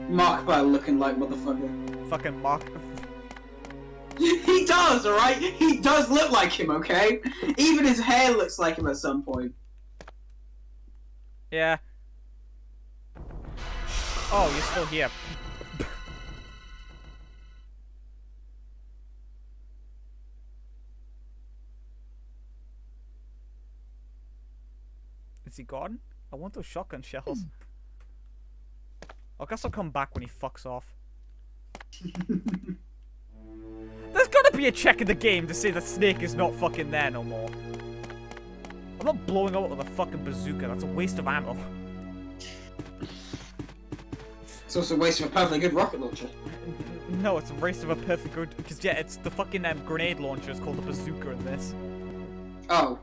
Mark by looking like motherfucker. Fucking Mark. He does, alright? He does look like him, okay? Even his hair looks like him at some point. Yeah. Oh, you're still here. Is he gone? I want those shotgun shells. I guess I'll come back when he fucks off. There's gotta be a check in the game to say the snake is not fucking there no more. I'm not blowing up with a fucking bazooka. That's a waste of ammo. It's also a waste of a perfectly good rocket launcher. No, it's a waste of a perfect good... Because, yeah, it's the fucking grenade launcher is called a bazooka in this. Oh.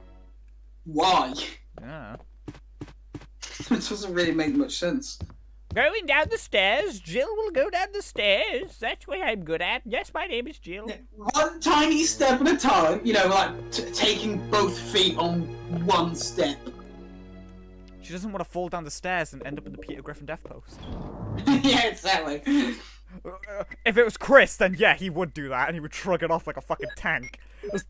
Why? Yeah. It doesn't really make much sense. Going down the stairs. Jill will go down the stairs. That's what I'm good at. Yes, my name is Jill. One tiny step at a time, you know, like taking both feet on one step. She doesn't want to fall down the stairs and end up in the Peter Griffin death post. Yeah, exactly. If it was Chris, then yeah, he would do that, and he would shrug it off like a fucking tank.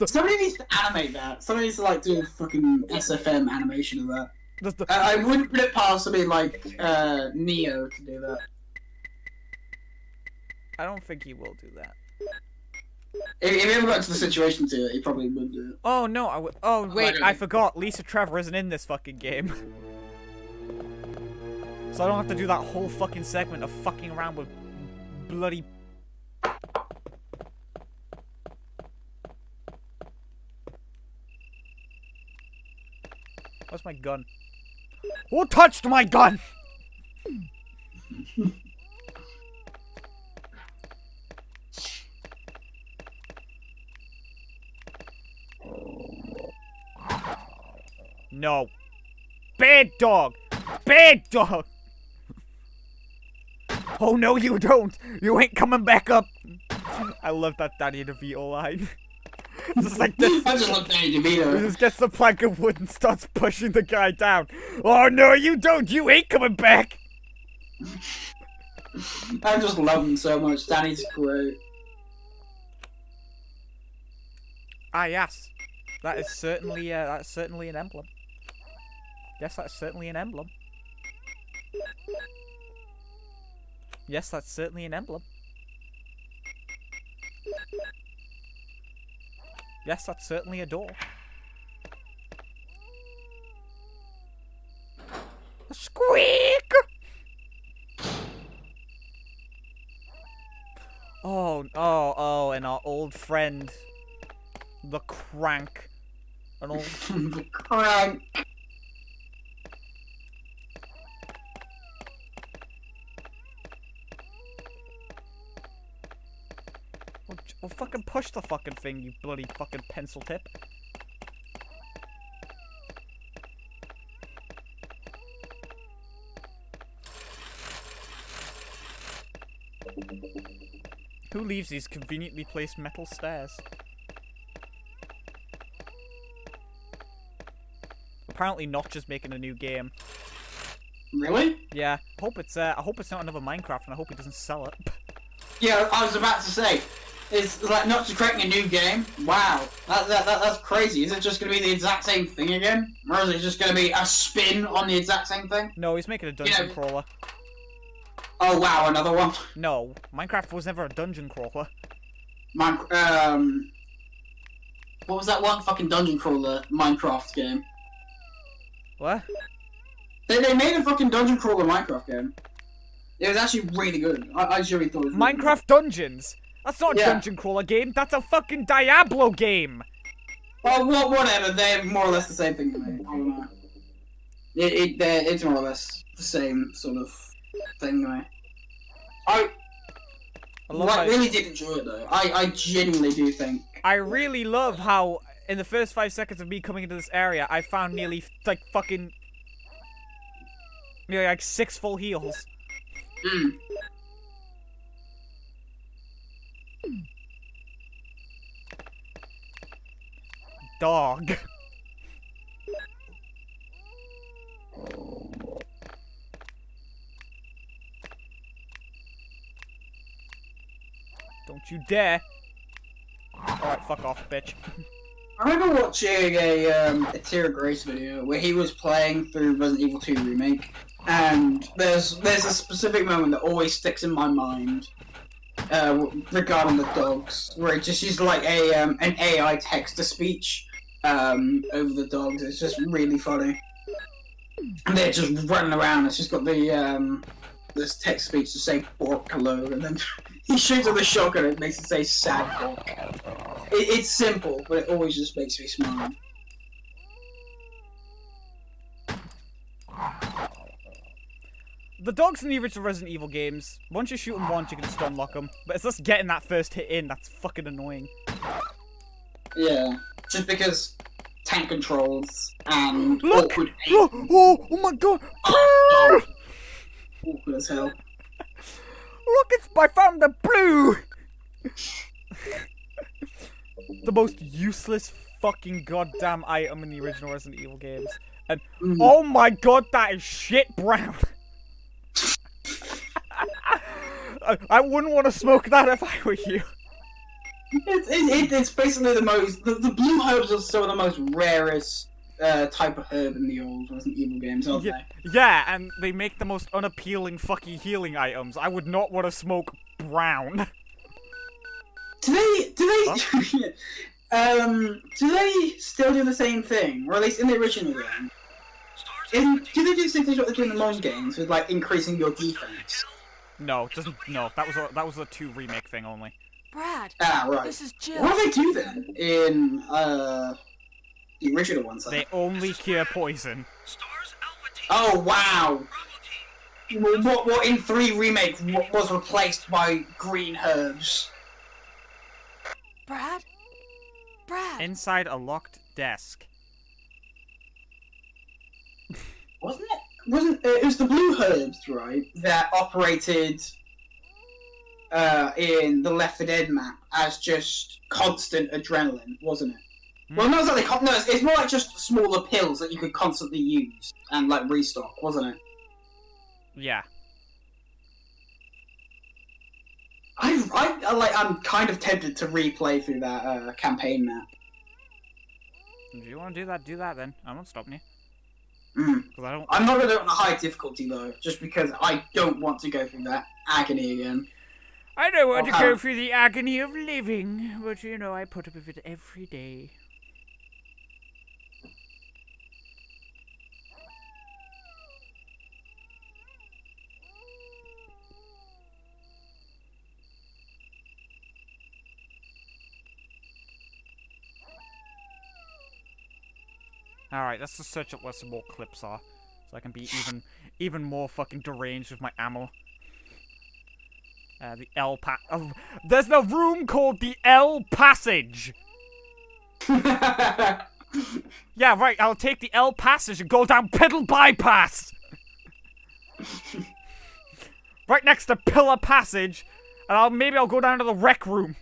Somebody needs to animate that. Somebody needs to like do a fucking SFM animation of that. I wouldn't put it past somebody like Neo to do that. I don't think he will do that. If he ever got to the situation to it, he probably would do it. Oh no, I would. Oh wait, I forgot. Lisa Trevor isn't in this fucking game. So I don't have to do that whole fucking segment of fucking around with bloody. Where's my gun? Who touched my gun? No. Bad dog! Bad dog! Oh no, you don't! You ain't coming back up! I love that Danny DeVito line. Just like this. I just love Danny DeVito. He just gets the plank of wood and starts pushing the guy down. Oh no, you don't! You ain't coming back! I just love him so much. Danny's great. Ah yes. That is certainly an emblem. Yes, that's certainly an emblem. Yes, that's certainly an emblem. Yes, that's certainly a door. Squeak! Oh, and our old friend, the crank. An old Crank. Well, fucking push the fucking thing, you bloody fucking pencil tip. Who leaves these conveniently placed metal stairs? Apparently not just making a new game. Really? Yeah, I hope it's not another Minecraft, and I hope he doesn't sell it. Yeah, I was about to say, it's like not just creating a new game. Wow, that's crazy. Is it just gonna be the exact same thing again, or is it just gonna be a spin on the exact same thing? No, he's making a dungeon crawler. Oh wow, another one. No, Minecraft was never a dungeon crawler. What was that one fucking dungeon crawler Minecraft game? What? They made a fucking dungeon crawler Minecraft game. It was actually really good. I actually thought it was really Minecraft Dungeons? That's not a dungeon crawler game, that's a fucking Diablo game! Well, whatever, they're more or less the same thing to me. I don't know. It's more or less the same sort of thing to me. I really did enjoy it though. I genuinely do think. I really love how, in the first 5 seconds of me coming into this area, I found nearly, like, fucking... nearly, like, 6 full heals. Mm. Dog. Don't you dare. Alright, fuck off, bitch. I remember watching a Tira Grace video where he was playing through Resident Evil 2 Remake, and there's a specific moment that always sticks in my mind regarding the dogs, where it just uses like an AI text-to-speech over the dogs. It's just really funny. And they're just running around. It's just got the this text-speech to say "bork hello," and then he shoots with a shotgun and it makes it say "sad bork." It's simple, but it always just makes me smile. The dogs in the original Resident Evil games, once you shoot them once, you can stun lock them. But it's just getting that first hit in that's fucking annoying. Yeah, just because tank controls and Look! awkward Oh my god! Oh, awkward as hell. Look, I found the blue! The most useless fucking goddamn item in the original Resident Evil games. And oh my god, that is shit brown! I wouldn't want to smoke that if I were you. It's basically the most. The blue herbs are some of the most rarest type of herb in the old Resident Evil games, aren't they? Yeah, and they make the most unappealing fucking healing items. I would not want to smoke brown. Do they still do the same thing, or at least in the original game? Do they do the same thing what they do in the modern games with like increasing your defense? No, it doesn't. No, that was a 2 remake thing only. Brad, Ah, right. this is Jill. What do they do then in the original ones? They only cure poison. Oh wow! What in 3 remake was replaced by green herbs? Brad? Inside a locked desk. It was the blue herbs, right, that operated in the Left 4 Dead map as just constant adrenaline, wasn't it? Well, not exactly. No, it's more like just smaller pills that you could constantly use and like restock, wasn't it? Yeah. I'm kind of tempted to replay through that campaign map. If you want to do that then. I'm not stopping you. I'm not gonna do it on a high difficulty though, just because I don't want to go through that agony again. I don't want to go through the agony of living, but you know, I put up with it every day. Alright, let's just search up where some more clips are, so I can be even more fucking deranged with my ammo. The L there's a room called the L Passage! Yeah, right, I'll take the L Passage and go down Piddle Bypass! Right next to Pillar Passage, and maybe I'll go down to the Rec Room.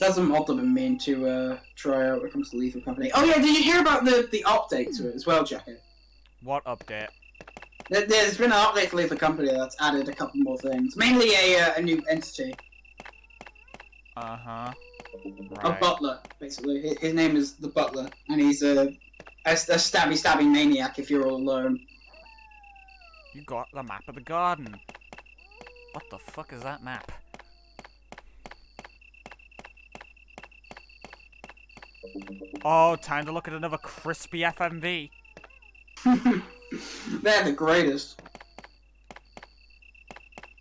That's a mod I've been meaning to try out when it comes to Lethal Company. Oh yeah, did you hear about the update to it as well, Jacket? What update? There's been an update to Lethal Company that's added a couple more things. Mainly a new entity. Uh-huh. Right. A butler, basically. His name is the Butler, and he's a stabbing maniac if you're all alone. You got the map of the garden. What the fuck is that map? Oh, time to look at another crispy FMV. They're the greatest.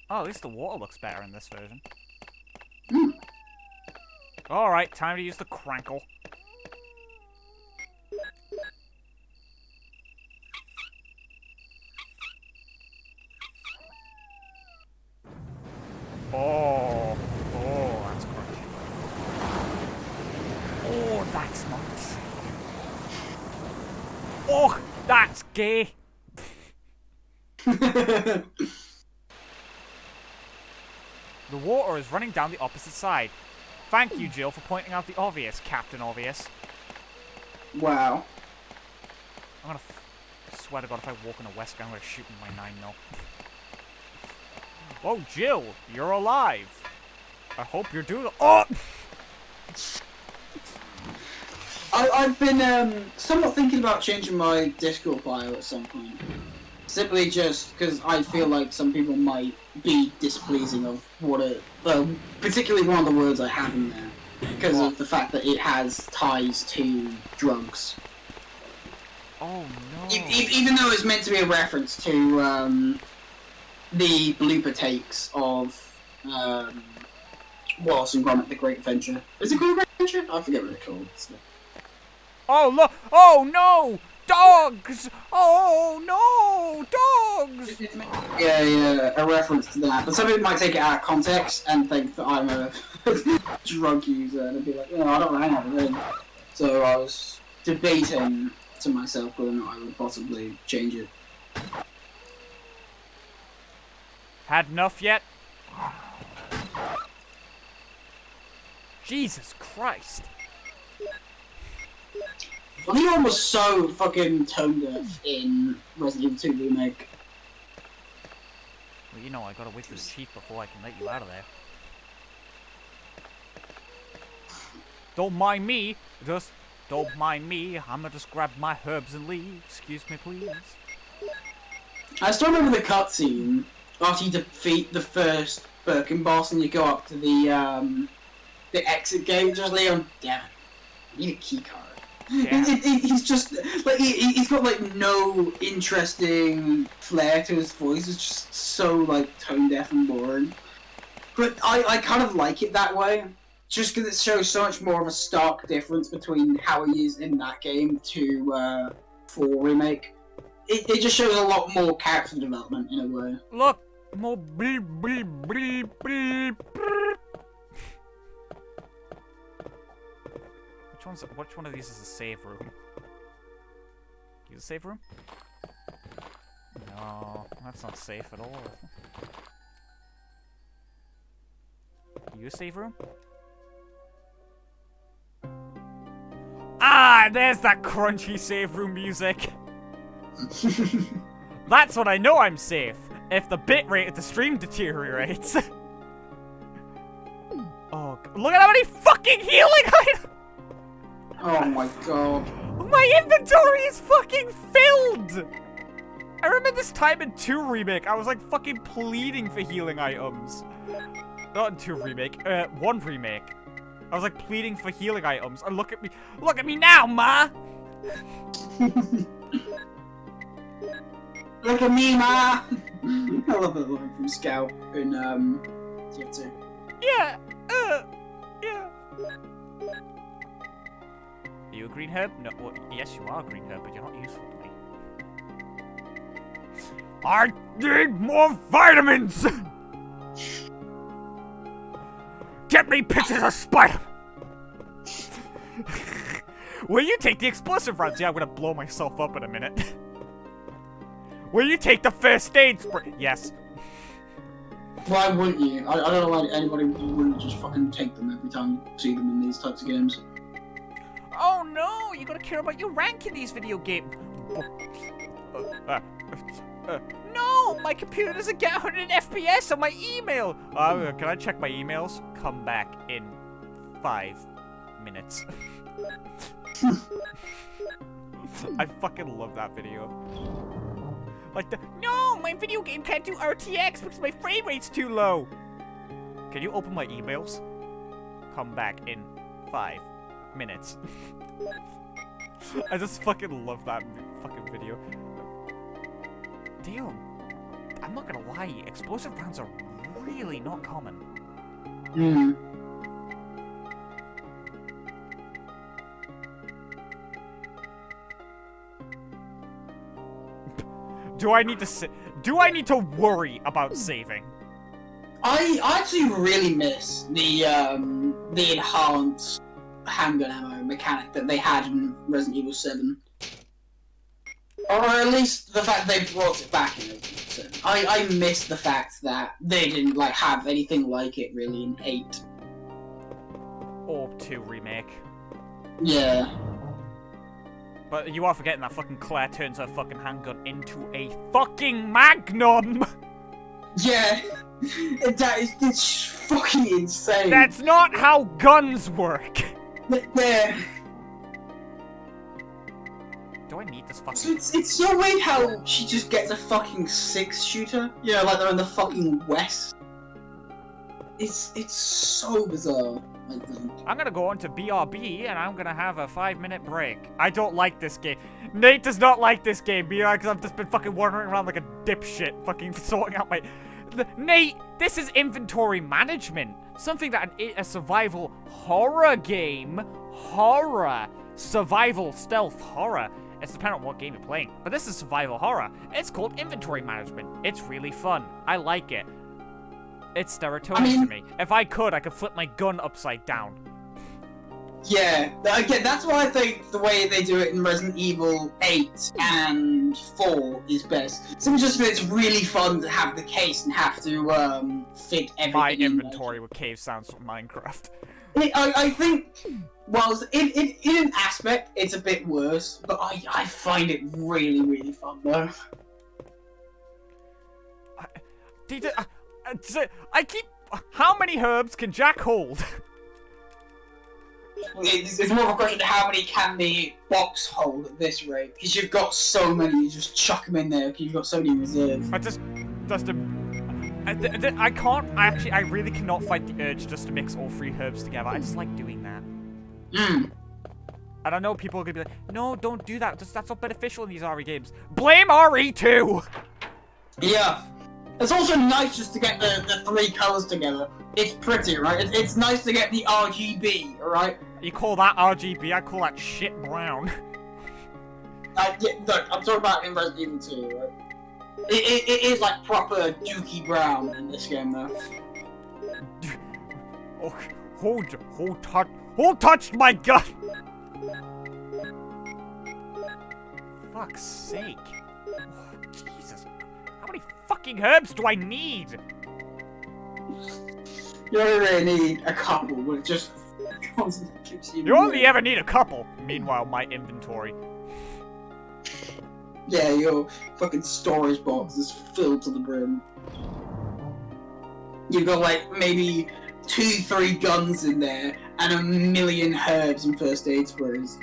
Oh, at least the water looks better in this version. Hmm. Alright, time to use the crankle. Oh, that's crunchy. Oh, that's nice. Oh, that's gay. The water is running down the opposite side. Thank you, Jill, for pointing out the obvious, Captain Obvious. Wow. I'm gonna swear to God, if I walk in a West, I'm gonna shoot in my 9mm. Oh, Jill, you're alive. I hope you're doing. Oh! I've been somewhat thinking about changing my Discord bio at some point. Simply just because I feel like some people might be displeasing of what it, particularly one of the words I have in there, because of the fact that it has ties to drugs. Oh no! Even though it's meant to be a reference to the blooper takes of Wallace and Gromit: The Great Adventure. Is it called Great Adventure? I forget what it's called. Oh look! Oh no! Dogs! Oh no! Dogs! Yeah, a reference to that. But some people might take it out of context and think that I'm a drug user, and be like, I don't hang out with him. So I was debating to myself whether or not I would possibly change it. Had enough yet? Jesus Christ. Leon was so fucking tone deaf in Resident Evil 2 Remake. Well, you know, I gotta wait for the chief before I can let you out of there. Don't mind me. Just don't mind me. I'ma just grab my herbs and leave. Excuse me, please. I still remember the cutscene after you defeat the first Birkin boss and you go up to the exit gate. Just Leon, damn it, I need a key card. Yeah. He's just like he's got like no interesting flair to his voice. It's just so like tone deaf and boring. But I kind of like it that way, just because it shows so much more of a stark difference between how he is in that game to 4 Remake. It just shows a lot more character development in a way. Look, more bleep bleep bleep bleep. Which one of these is a save room? Use a save room? No, that's not safe at all. You a save room? Ah, there's that crunchy save room music. That's when I know I'm safe. If the bitrate of the stream deteriorates. Oh, look at how many fucking healing items! Oh my god. My inventory is fucking filled! I remember this time in 2 Remake, I was like fucking pleading for healing items. Not in 2 Remake, 1 Remake. I was like pleading for healing items. And look at me now, ma! Look at me, ma! I love that line from Scout in TF2. Yeah, yeah. Are you a green herb? No, well, yes you are a green herb, but you're not useful to me. I need more vitamins! Get me pictures of Spider! Will you take the explosive rounds? Yeah, I'm gonna blow myself up in a minute. Will you take the first aid spray? Yes. Why wouldn't you? I don't know why anybody wouldn't just fucking take them every time you see them in these types of games. Oh no, you gotta care about your rank in these video games. No, my computer doesn't get 100 FPS on my email. Can I check my emails? Come back in 5 minutes. I fucking love that video. Like no, my video game can't do RTX because my frame rate's too low. Can you open my emails? Come back in 5 minutes. I just fucking love that fucking video. Damn, I'm not gonna lie, explosive rounds are really not common. Hmm. Do I need to worry about saving? I actually really miss the enhanced handgun ammo mechanic that they had in Resident Evil 7. Or at least the fact they brought it back in Resident Evil 7. I miss the fact that they didn't like have anything like it really in 8. Or 2 Remake. Yeah. But you are forgetting that fucking Claire turns her fucking handgun into a fucking magnum! Yeah. It's fucking insane. That's not how guns work! Yeah. Do I need this fucking... It's so weird how she just gets a fucking 6-shooter. You know, like they're in the fucking West. It's so bizarre, I think. I'm gonna go on to BRB and I'm gonna have a 5-minute break. I don't like this game. Nate does not like this game, because I've just been fucking wandering around like a dipshit, fucking sorting out my... Nate, this is inventory management. Something that a survival horror game, survival stealth horror. It's dependent on what game you're playing, but this is survival horror. It's called inventory management. It's really fun. I like it. It's serotonin to me. If I could flip my gun upside down. Yeah, again, that's why I think the way they do it in Resident Evil 8 and 4 is best. Simply just because it's really fun to have the case and have to fit everything My in inventory with cave sounds from Minecraft. I think, well, in an aspect, it's a bit worse, but I find it really, really fun, though. I keep... How many herbs can Jack hold? It's more of a question of how many can the box hold at this rate, because you've got so many, you just chuck them in there, because you've got so many reserves. I can't, I really cannot fight the urge just to mix all 3 herbs together. I just like doing that. And I know people are gonna be like, no, don't do that, that's not beneficial in these RE games. Blame RE2! Yeah. It's also nice just to get the 3 colours together. It's pretty, right? It's nice to get the RGB, alright? You call that RGB, I call that shit brown. Yeah, look, I'm talking about in Resident Evil 2, right? It is like proper dookie brown in this game, though. Oh, who touched my gun? Fuck's sake. Oh, Jesus. How many fucking herbs do I need? You only really need a couple, but it just constantly keeps you... You only ever need a couple. Meanwhile, my inventory. Yeah, your fucking storage box is filled to the brim. You've got like maybe 2-3 guns in there and a million herbs and first aid sprays.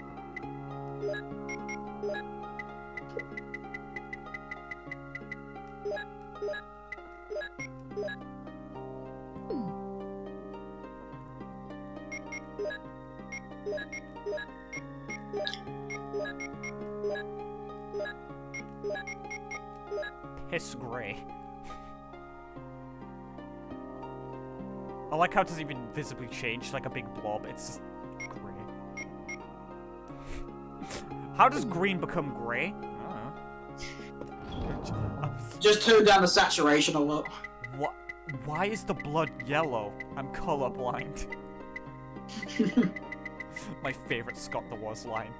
Piss gray. I like how it doesn't even visibly change like a big blob. It's just gray. How does green become gray? I don't know. Just turn down the saturation a lot. What? Why is the blood yellow? I'm colorblind. My favorite Scott the Was line.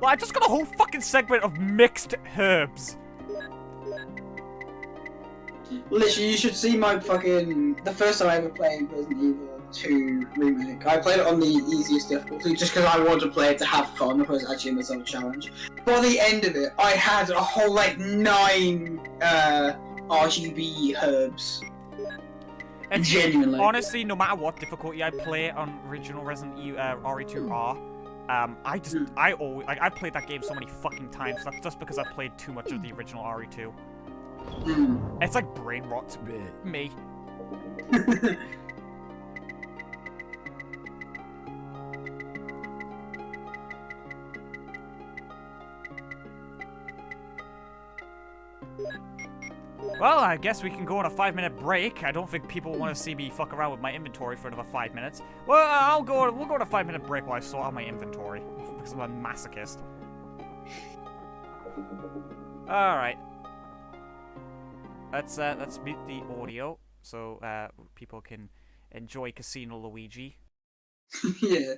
Well, I just got a whole fucking segment of mixed herbs. Literally, you should see my fucking... The first time I ever played Resident Evil 2 Remake, I played it on the easiest difficulty just because I wanted to play it to have fun, it was actually myself a challenge. By the end of it, I had a whole, like, 9 RGB herbs. And genuinely. Honestly, no matter what difficulty I play on original Resident Evil RE2R, I've played that game so many fucking times. That's just because I played too much of the original RE2. It's like brain rot to me. Well, I guess we can go on a 5-minute break. I don't think people want to see me fuck around with my inventory for another 5 minutes. Well, we'll go on a 5-minute break while I sort out my inventory. Because I'm a masochist. Alright. Let's mute the audio so people can enjoy Casino Luigi. Yeah.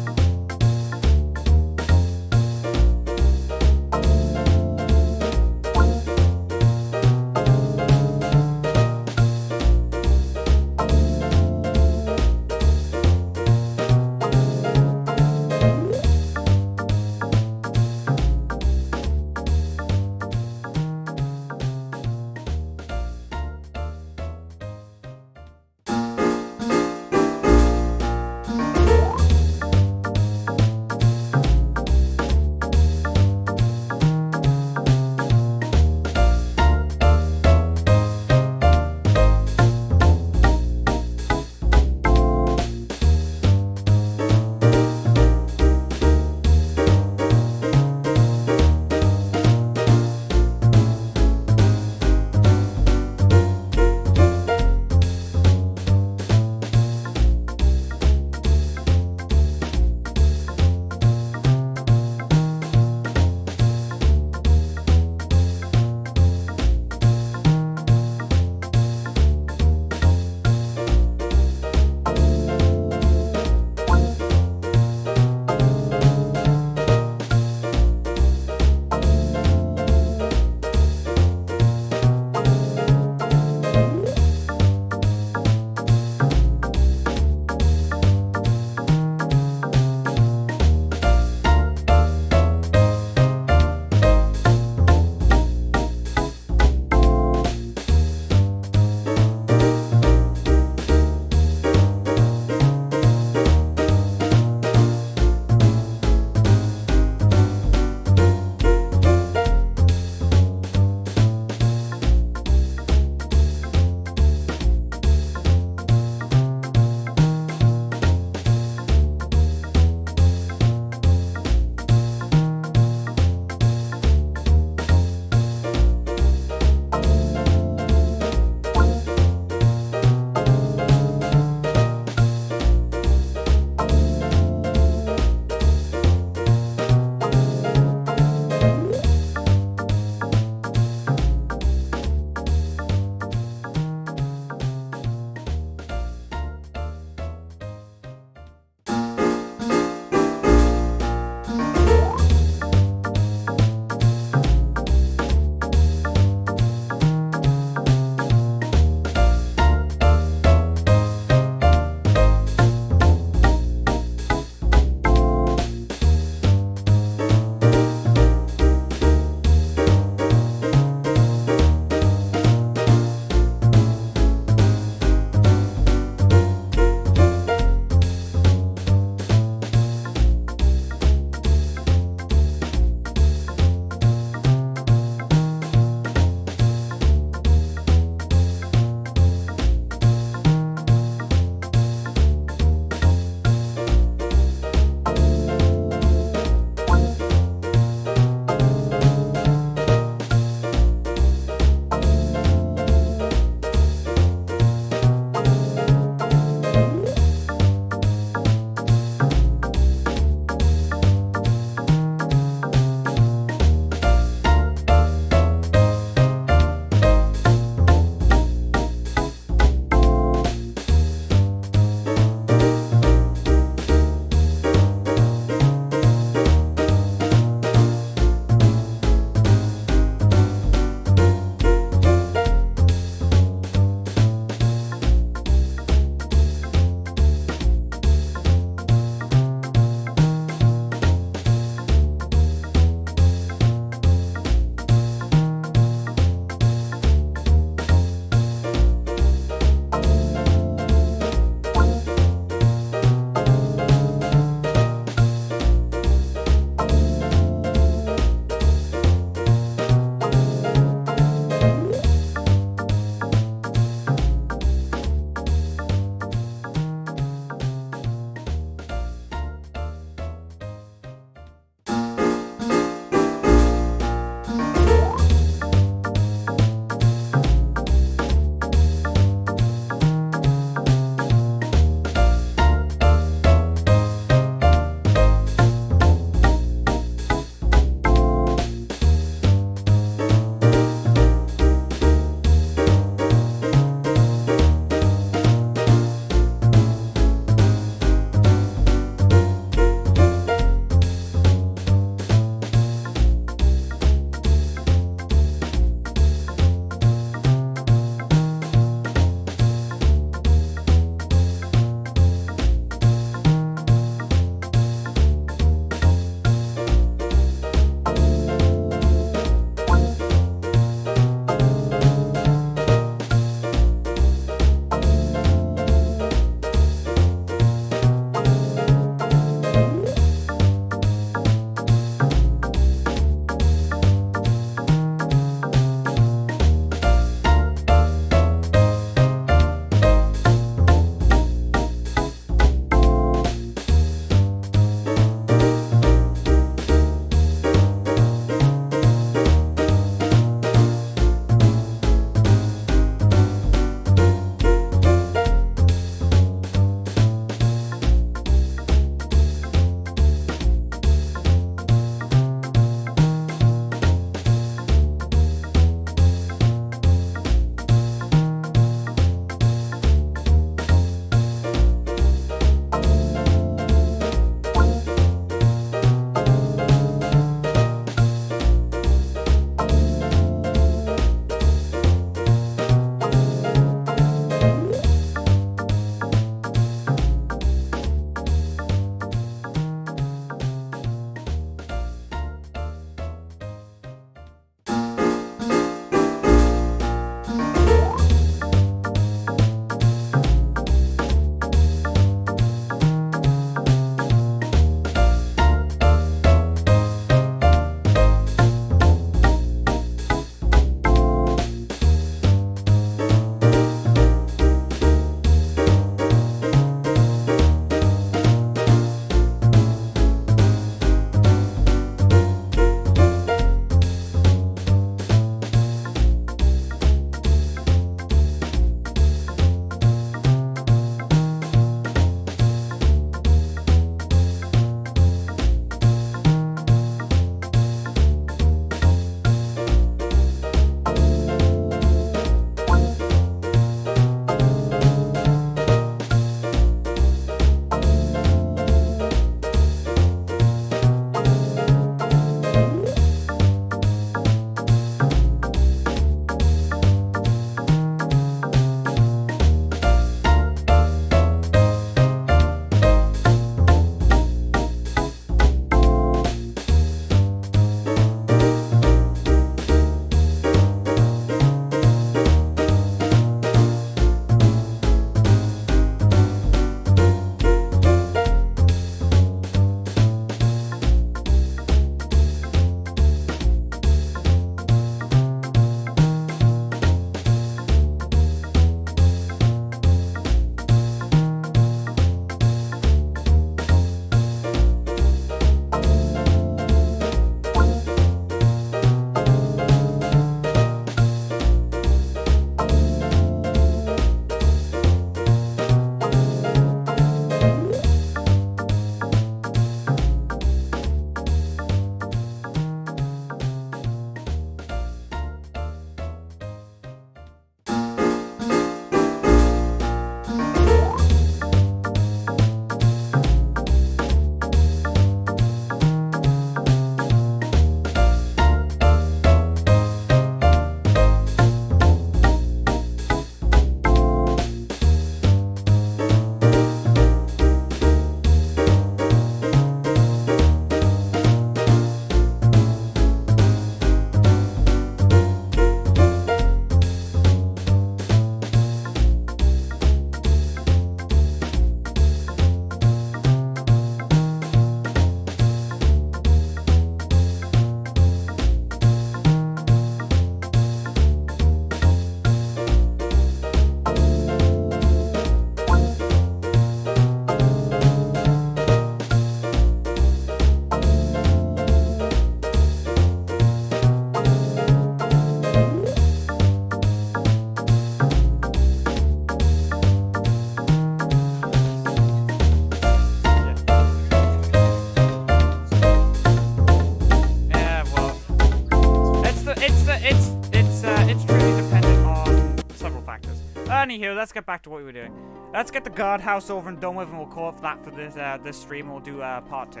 Anywho, let's get back to what we were doing. Let's get the guardhouse over and done with, and we'll call it that for this this stream. And we'll do part 2.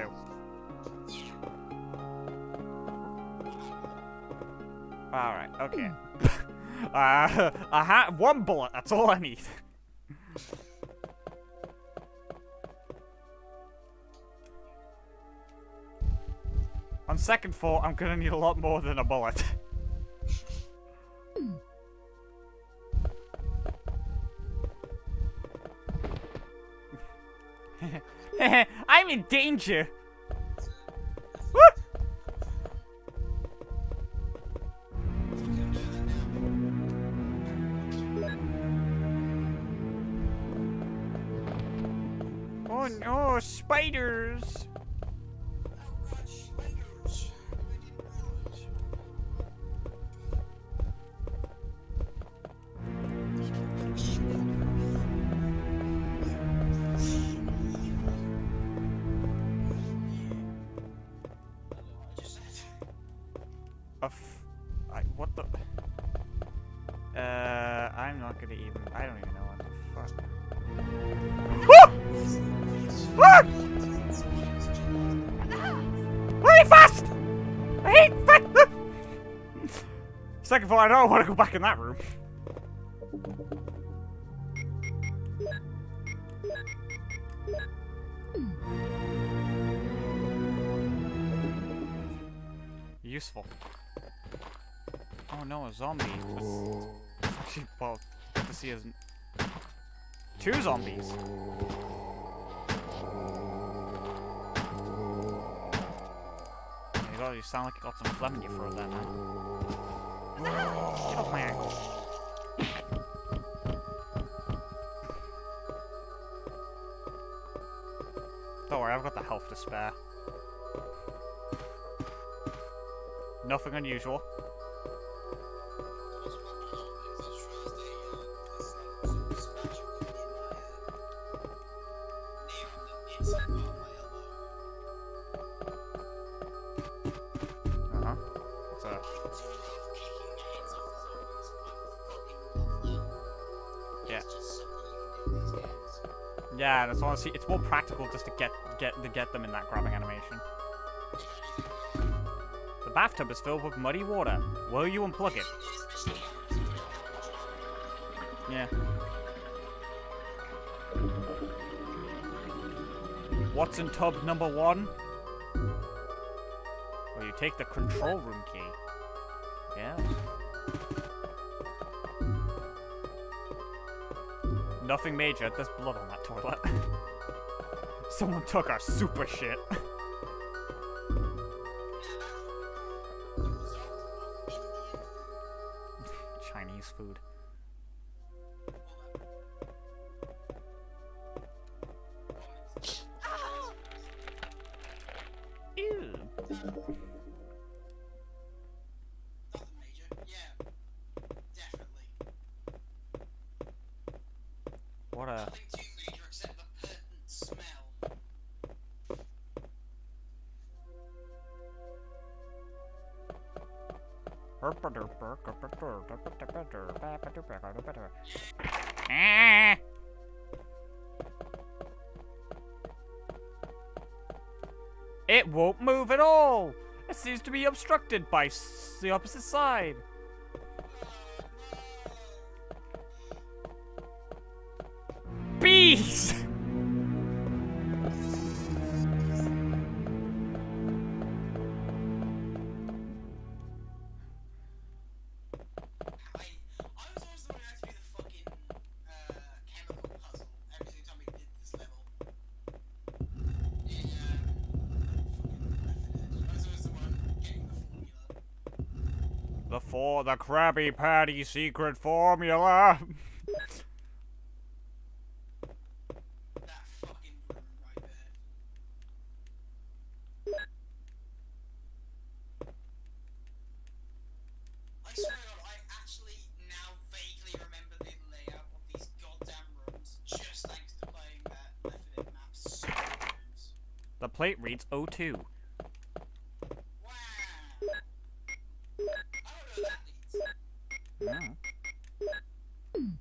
All right. Okay. I had 1 bullet. That's all I need. On second thought, I'm gonna need a lot more than a bullet. I'm in danger. Woo! Oh no, spiders! What the? I'm not gonna even. I don't even know what the fuck. Very fast! I hate fast! Second of all, I don't want to go back in that room. Useful. Oh no, a zombie. Actually, well, good to see as 2 zombies. Oh my god, you sound like you got some phlegm in your throat there, man. Get off my ankle. Don't worry, I've got the health to spare. Nothing unusual. Yeah, that's honestly, it's more practical just to get them in that grabbing animation. The bathtub is filled with muddy water. Will you unplug it? Yeah. What's in tub number 1? Well, you take the control room key. Yes. Nothing major. There's blood on that toilet. Someone took our super shit. Chinese food. Ew. Nothing major. Yeah, definitely. What a... Nothing too major except the pertinent smell. It won't move at all! It seems to be obstructed by the opposite side. Bees! I was always the one who had to do the fucking chemical puzzle every single time we did this level. I was always the one getting the formula. The Krabby Patty secret formula. That fucking room right there. I swear to God, I actually now vaguely remember the layout of these goddamn rooms just thanks to playing that Left 4 Dead map so many times. The plate reads O2. Wow. I don't know what that means. Mm.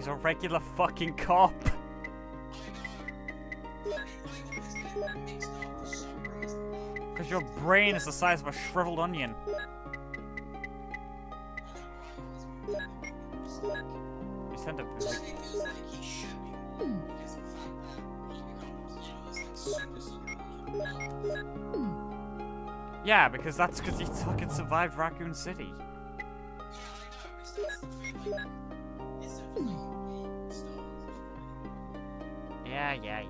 He's a regular fucking cop. I always get them mixed up for some reason. Because your brain is the size of a shriveled onion. You sent a It feels like he should be more because of the fact that he becomes, like super. Yeah, because that's because he fucking survived Raccoon City. Yeah, I know. It starts to feel like it's definitely a Star Wars. Yeah.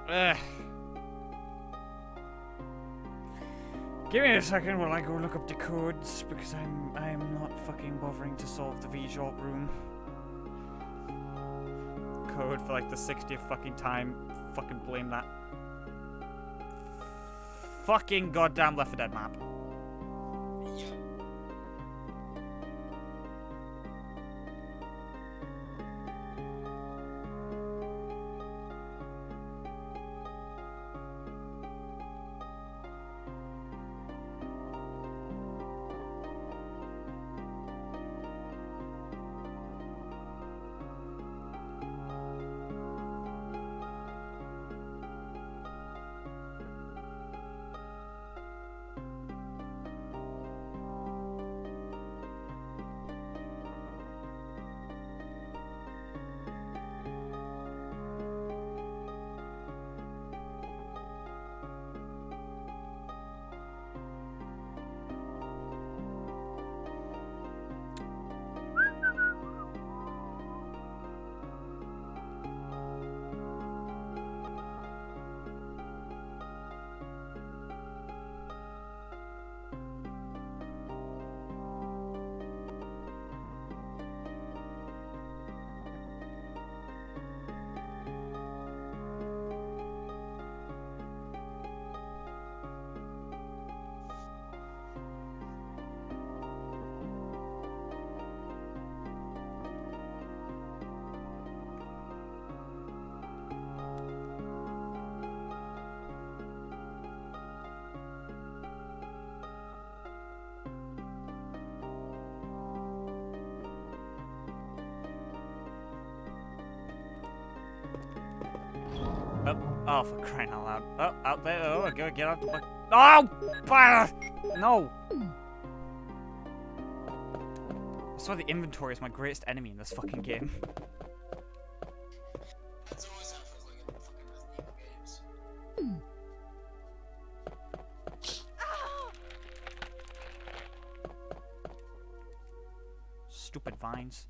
Ugh. Give me a second while I go look up the codes because I'm not fucking bothering to solve the visual room. Code for like the 60th fucking time. Fucking blame that. Fucking goddamn Left 4 Dead map. Yeah. Oh, for crying out loud. Oh, out there. Oh, go get out the bucket. Oh! Fire! No! I swear the inventory is my greatest enemy in this fucking game. That's always how it feels like in fucking Resident Evil games. Stupid vines.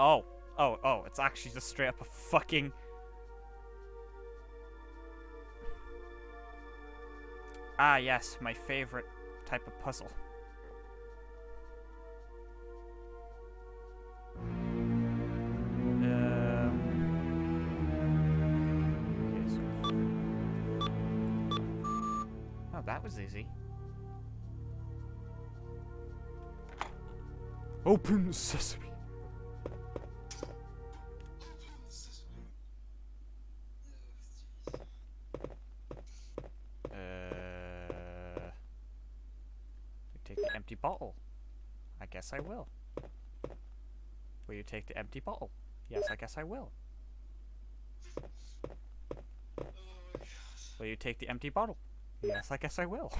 Oh, it's actually just straight up a fucking... Ah, yes, my favorite type of puzzle. Oh, that was easy. Open sesame. Take the empty bottle. I guess I will. Will you take the empty bottle? Yes, I guess I will. Will you take the empty bottle? Yes, I guess I will.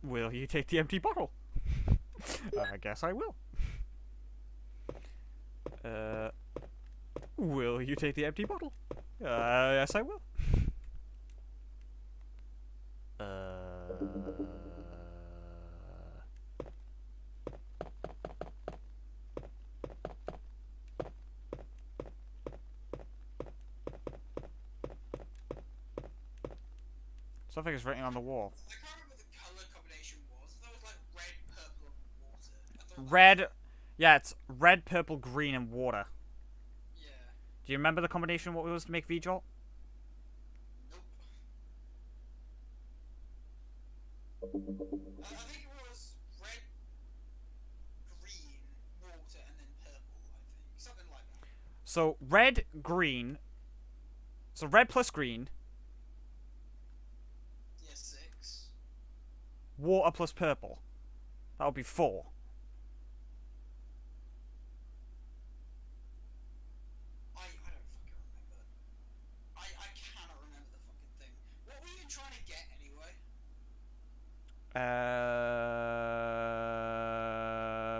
Will you take the empty bottle? I guess I will. Will you take the empty bottle? Yes, I will. Something is written on the wall. I can't remember what the color combination was. I thought it was like red, purple, and water. I thought Red. Yeah, it's red, purple, green, and water. Yeah. Do you remember the combination what it was to make V-Jolt? think it was red, green, water, and then purple, I think. Something like that. So red, green. So red plus green. Yeah, 6. Water plus purple. That would be 4. I don't fucking remember. I cannot remember the fucking thing. What were you trying to get anyway?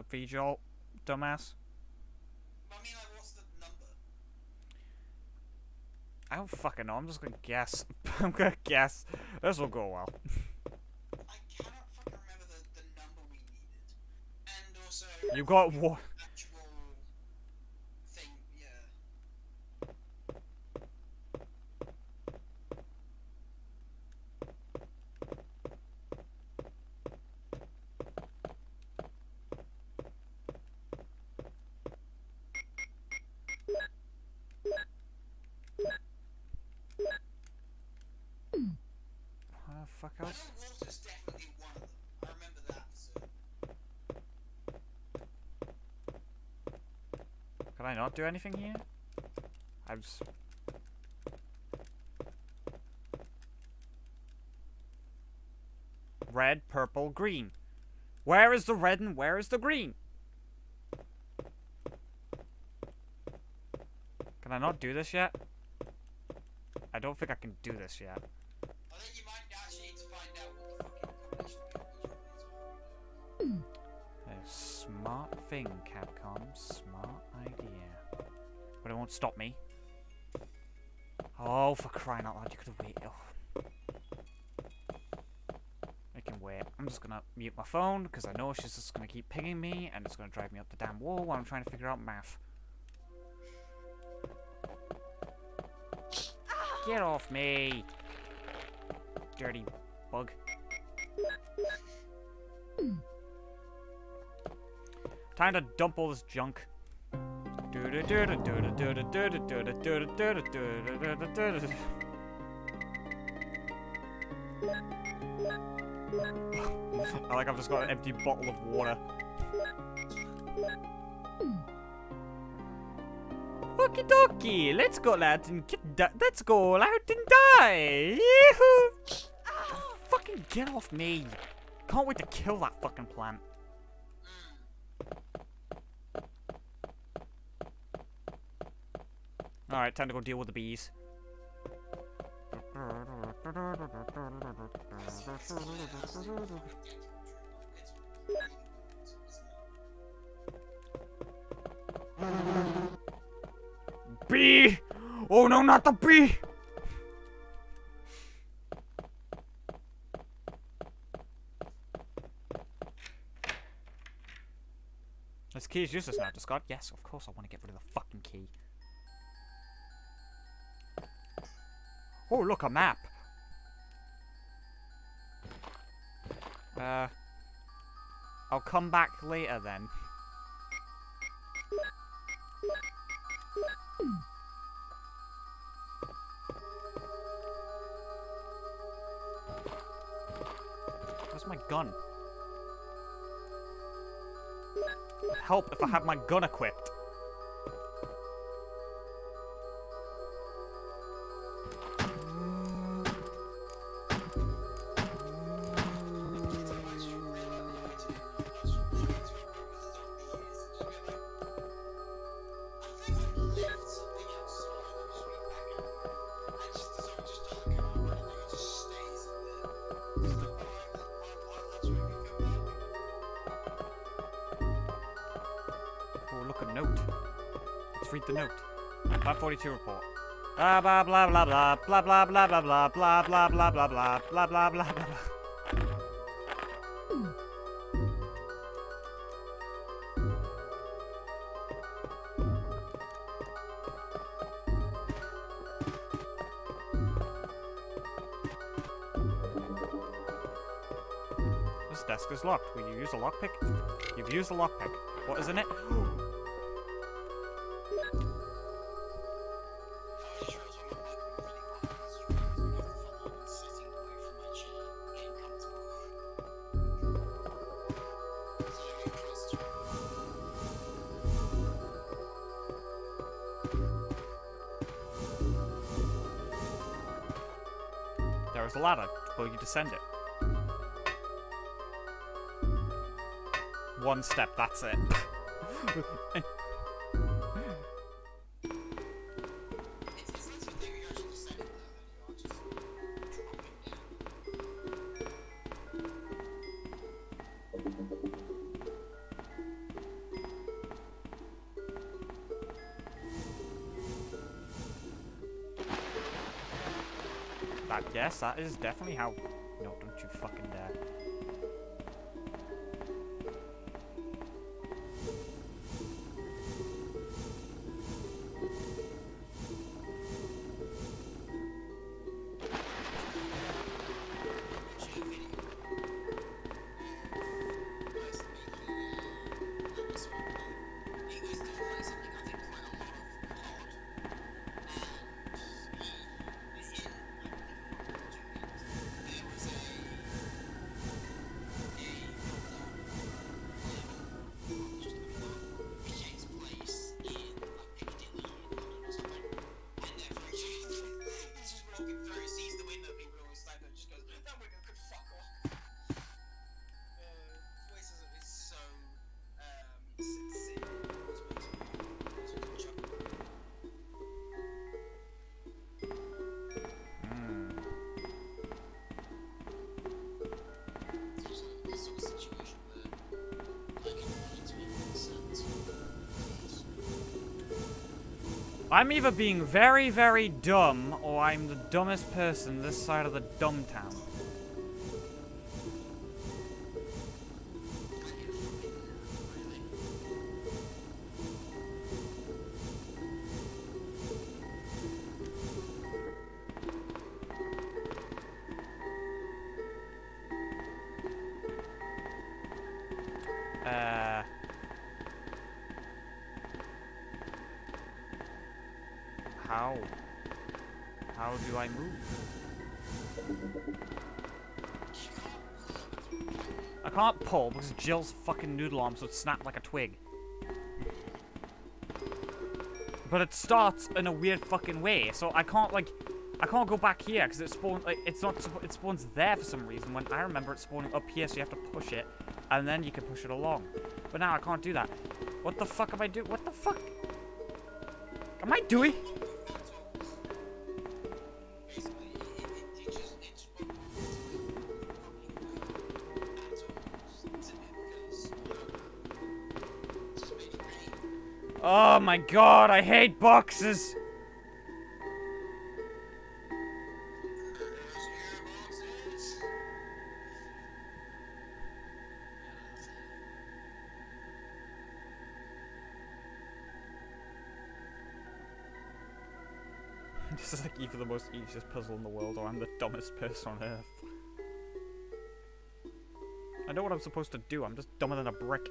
Visual, dumbass. I mean, like, what's the number? I don't fucking know. I'm just gonna guess. I'm gonna guess. This will go well. I cannot fucking remember the number we needed. And also... You got what? Actual thing, yeah. Fuck I know else? water's definitely one of them. I remember that, so... Can I not do anything here? I'm just... Red, purple, green. Where is the red and where is the green? Can I not do this yet? I don't think I can do this yet. I think you might actually need to find out what the fucking combination of A smart thing, Capcom. Smart idea. But it won't stop me. Oh, for crying out loud, you could have waited. Oh. I can wait. I'm just gonna mute my phone, because I know she's just gonna keep pinging me, and it's gonna drive me up the damn wall while I'm trying to figure out math. Get off me! Dirty bug. Time to dump all this junk. I like I've just got an empty bottle of water. Okie dokie, let's go out and let's go out and die. Yee-hoo! Fucking get off me! Can't wait to kill that fucking plant. Alright, time to go deal with the bees. Bee! Oh no, not the bee! This key is useless now, Scott. Yes, of course I want to get rid of the fucking key. Oh, look, a map. I'll come back later then. Where's my gun? It'd help if I had my gun equipped. Oh, look, a note. Let's read the note. 542 report. Blah blah blah blah blah blah blah blah blah blah blah blah blah blah blah blah blah blah blah. This desk is locked. Will you use a lockpick? You've used a lockpick. What is in it? There's a ladder. Will you descend it? One step, that's it. It's literally there, you actually just said it there, you are just Yes, that is definitely how... No, don't you fucking dare. I'm either being very, very dumb, or I'm the dumbest person this side of the dumb town. How do I move? I can't pull because Jill's fucking noodle arms would snap like a twig. But it starts in a weird fucking way, so I can't go back here because it spawns it spawns there for some reason when I remember it spawning up here, so you have to push it and then you can push it along. But now I can't do that. What the fuck am I doing? What the fuck am I doing? Oh my god, I hate boxes! This is like either the most easiest puzzle in the world or I'm the dumbest person on earth. I know what I'm supposed to do, I'm just dumber than a brick.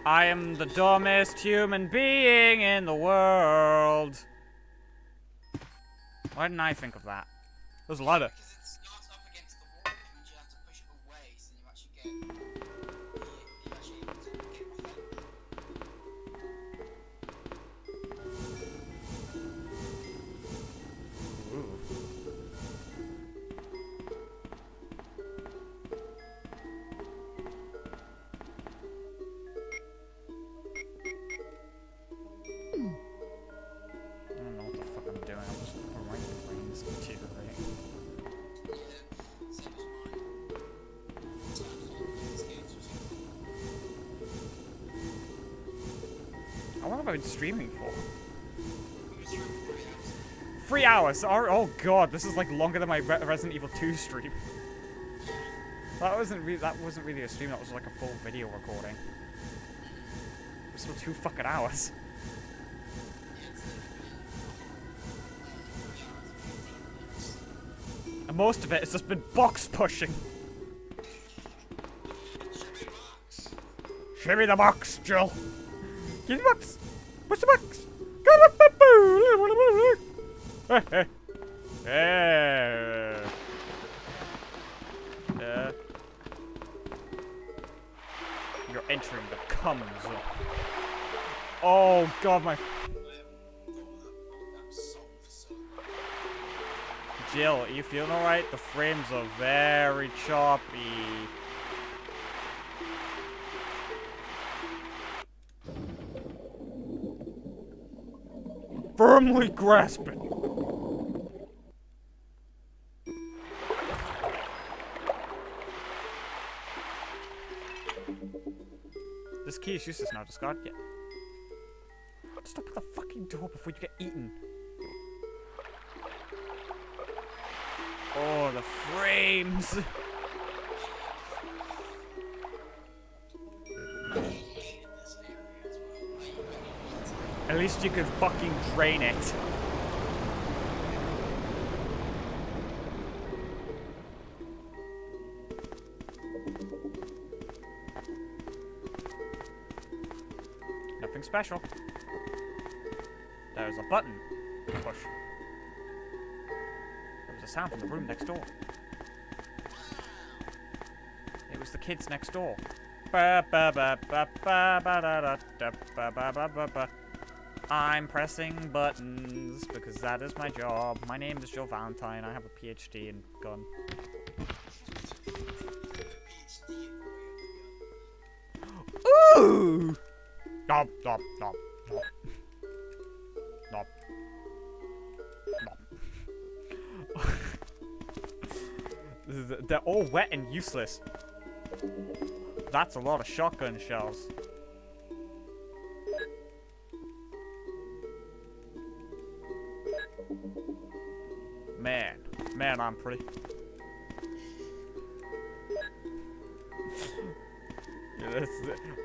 I am the dumbest human being in the world. Why didn't I think of that? There's a ladder. because it starts up against the wall, which means you have to push it away, so you actually get able to get behind it. Ooh. I don't know what the fuck I'm doing. I'm just right brains deteriorating. Same as mine. These games was How long have I been streaming for? it was from 3 hours. Oh god, this is like longer than my Resident Evil 2 stream. That wasn't really a stream. That was like a full video recording. It was still 2 fucking hours. most of it has just been box pushing. Shimmy the box, Jill. Give the box. Push the box. Hey, hey. You're entering the cum zone. Oh god, my. Jill, are you feeling alright? The frames are very choppy. Firmly grasp it. This key is useless now, discard it. Stop at the fucking door before you get eaten. Oh, the frames. At least you could fucking drain it. Nothing special. There's a button. Push. There was a sound from the room next door. It was the kids next door. Ba ba ba ba ba ba da da da ba ba ba ba ba. I'm pressing buttons because that is my job. My name is Joe Valentine. I have a PhD in gun. Ooh! Nom, nom, nom, nom. Nom. Nom. They're all wet and useless. That's a lot of shotgun shells. Man, I'm pretty.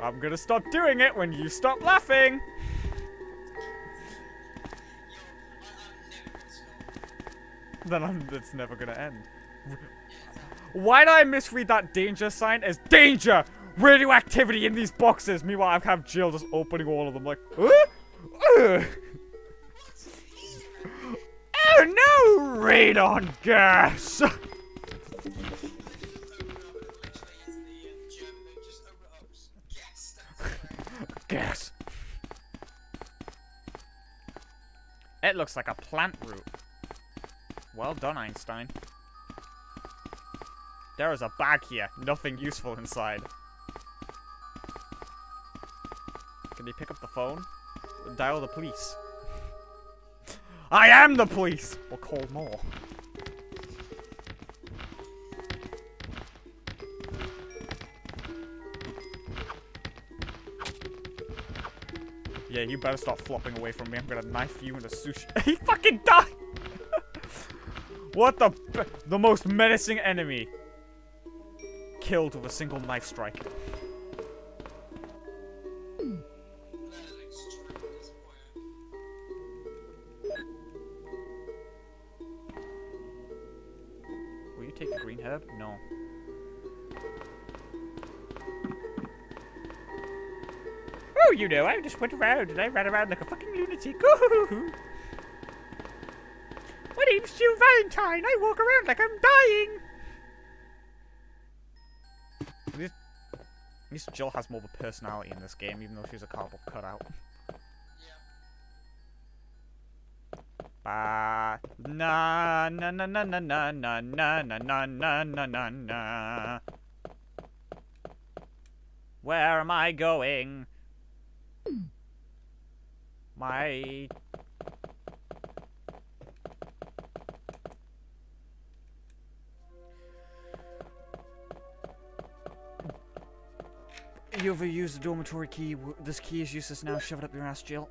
I'm gonna stop doing it when you stop laughing. Then it's never gonna end. Why did I misread that danger sign as danger? Radioactivity in these boxes. Meanwhile, I have Jill just opening all of them like, Oh no! Radon gas! Gas. It looks like a plant root. Well done, Einstein. There is a bag here. Nothing useful inside. Can you pick up the phone? Dial the police. I am the police! Or call more. Yeah, you better stop flopping away from me. I'm gonna knife you in a sushi. He fucking died! What the most menacing enemy killed with a single knife strike. Will you take the green herb? No. Oh, you know, I just went around and I ran around like a fucking lunatic. My name's Jill Valentine. I walk around like I'm dying. At least Jill has more of a personality in this game, even though she's a cardboard cutout. Ba na na na na na na na na na na na na na na. Where am I going? My... You overused the dormitory key. This key is useless now. Shove it up your ass, Jill.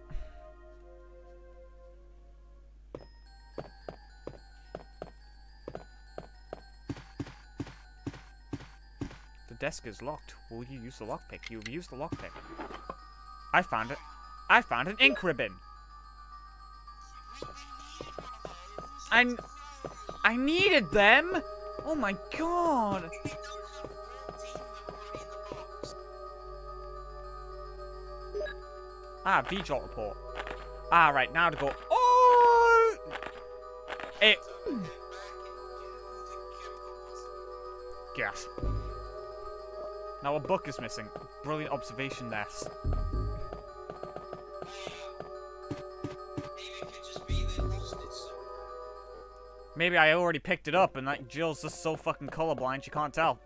The desk is locked. Will you use the lockpick? You've used the lockpick. I found it. I found an ink ribbon. I needed them! Oh my god! We don't have one team member in the box. Ah, V-Jolt report. Ah, right, now to go. Oh! It. Gas. Now a book is missing. Brilliant observation there. Maybe it could just be they lost it somewhere. Maybe I already picked it up and that Jill's just so fucking colorblind she can't tell.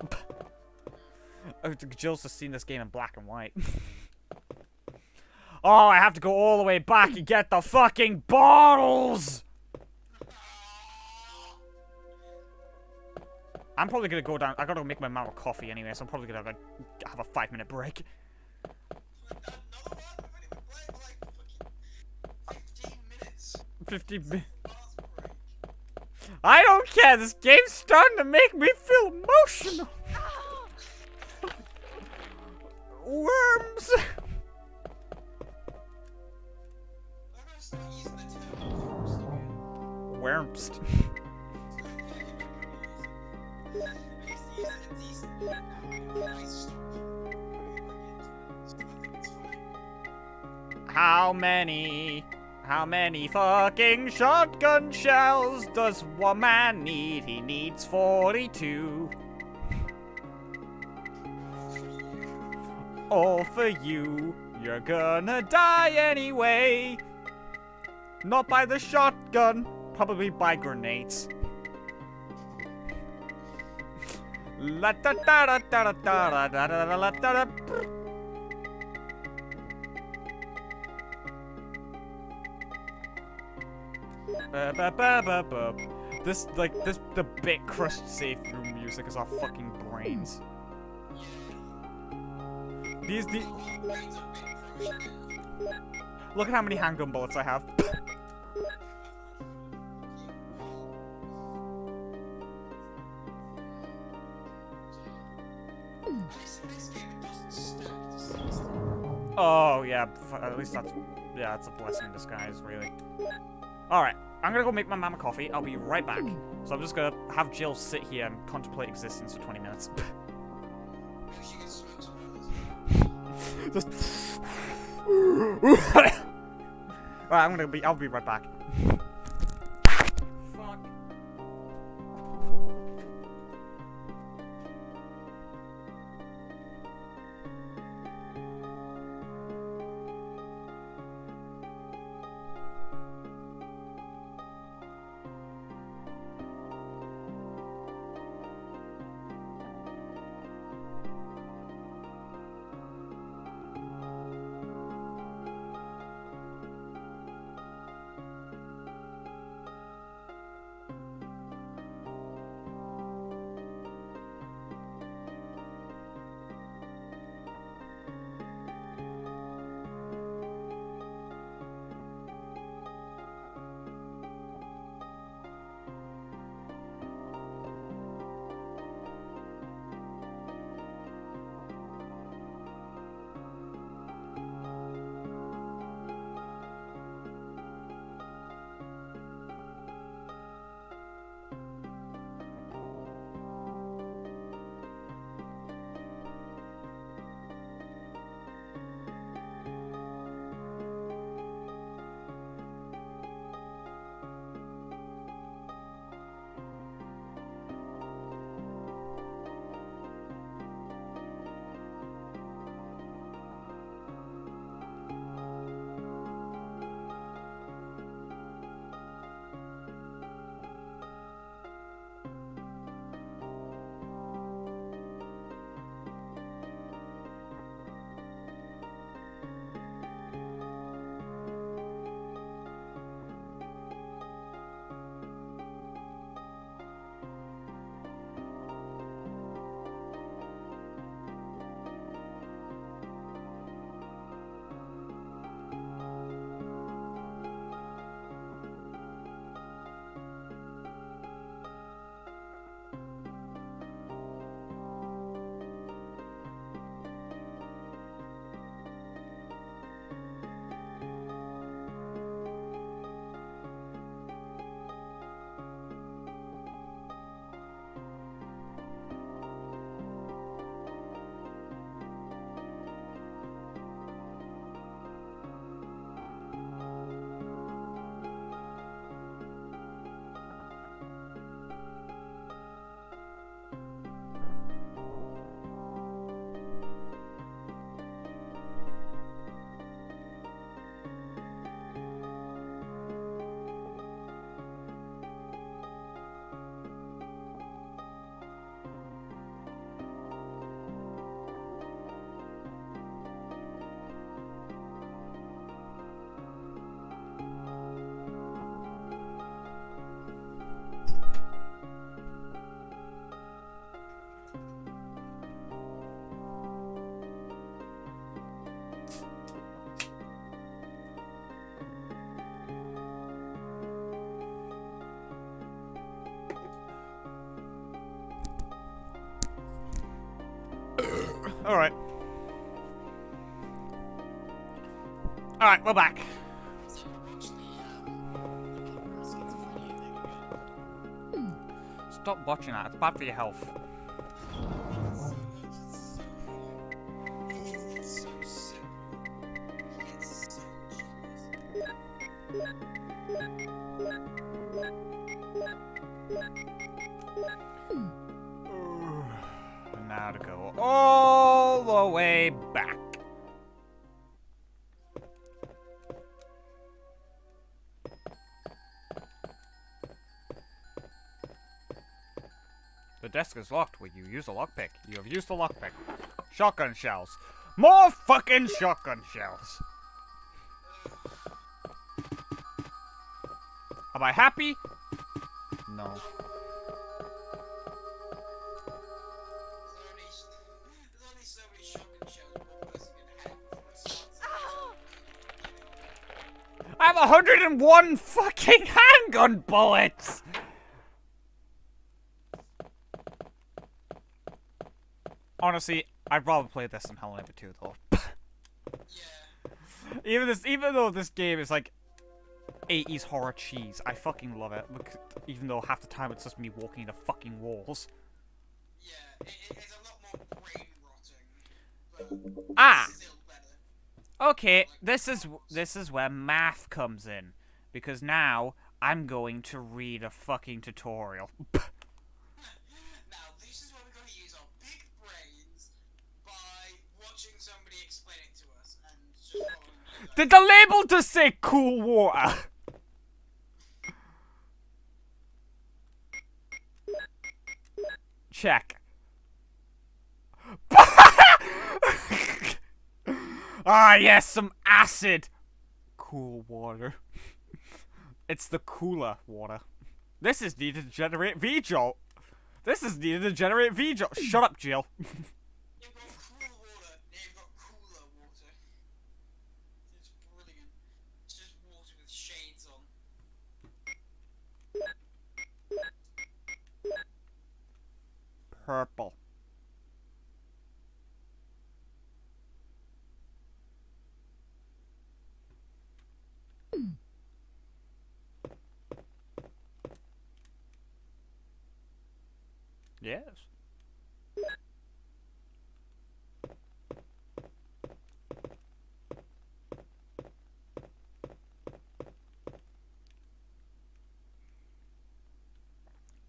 Jill's just seen this game in black and white. Oh, I have to go all the way back and get the fucking bottles! I'm probably gonna go down. I gotta make my mouth a coffee anyway, so I'm probably gonna have a 5-minute break. Another one? We've only been playing for like fucking 15 minutes. 50 minutes. Fast break. I don't care. This game's starting to make me feel emotional. Worms. I'm gonna start using the term first again. Worms. I used to use it a decent amount now. I stopped really into it, so I think it's fine. How many fucking shotgun shells does one man need? He needs 42. All for you. You're gonna die anyway. Not by the shotgun, probably by grenades. La da da da da da da da da da da da. This, the bit crushed safe room music is our fucking brains. These, look at how many handgun bullets I have. Oh, yeah, at least that's a blessing in disguise, really. Alright, I'm gonna go make my mama coffee. I'll be right back. So I'm just gonna have Jill sit here and contemplate existence for 20 minutes. Just... Alright, I'll be right back. Fuck. Alright. Alright, we're back. So watch the schizophrenia thing again. Stop watching that. It's bad for your health. It's so simple. It's so genius. Now to go all the way back. The desk is locked. Will you use a lockpick? You have used the lockpick. Shotgun shells. More fucking shotgun shells. Am I happy? No. There's only so many shotgun shells one person can have before it starts. I have 101 fucking handgun bullets! Honestly, I'd rather play this than Hello Neighbor 2 though. Yeah. Even though this game is like 80s horror cheese, I fucking love it. Even though half the time it's just me walking into fucking walls. Yeah, it's a lot more brain rotting, but Ah! still better. Okay, this is where math comes in. Because now I'm going to read a fucking tutorial. Now, this is where we're going to use our big brains by watching somebody explain it to us and just following Did the label just say cool water? Check. Ah, yes, some acid. Cool water. It's the cooler water. This is needed to generate V-Jolt. This is needed to generate V-Jolt. Shut up, Jill. You've got cool water, now you've got cooler water. It's brilliant. It's just water with shades on. Purple. Yes.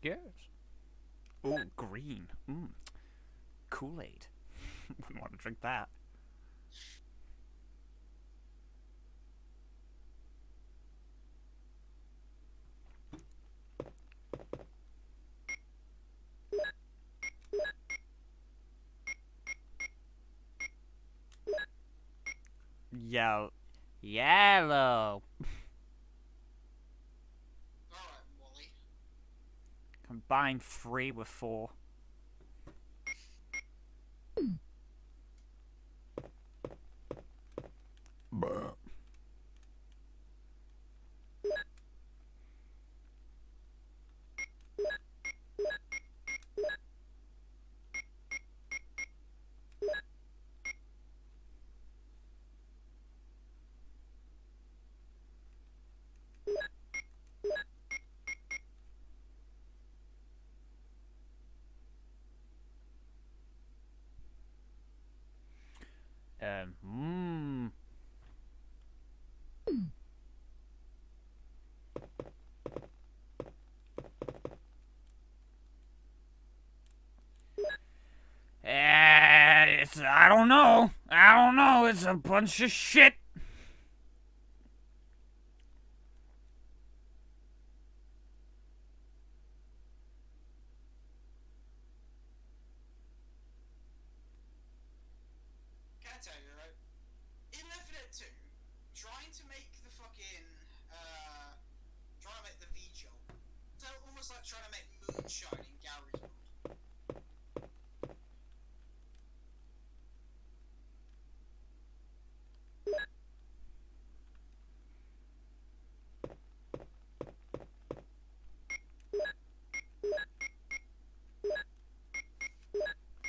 Yes. Oh, green. Kool-Aid. Wouldn't want to drink that. Yellow. Alright, Wally. Combine 3 with 4. Bruh. I don't know. I don't know. It's a bunch of shit. Can I tell you, right? In Left 4 Dead 2, trying to make the fucking, trying to make the V-Jolt, so almost like trying to make moonshine in Garry's World.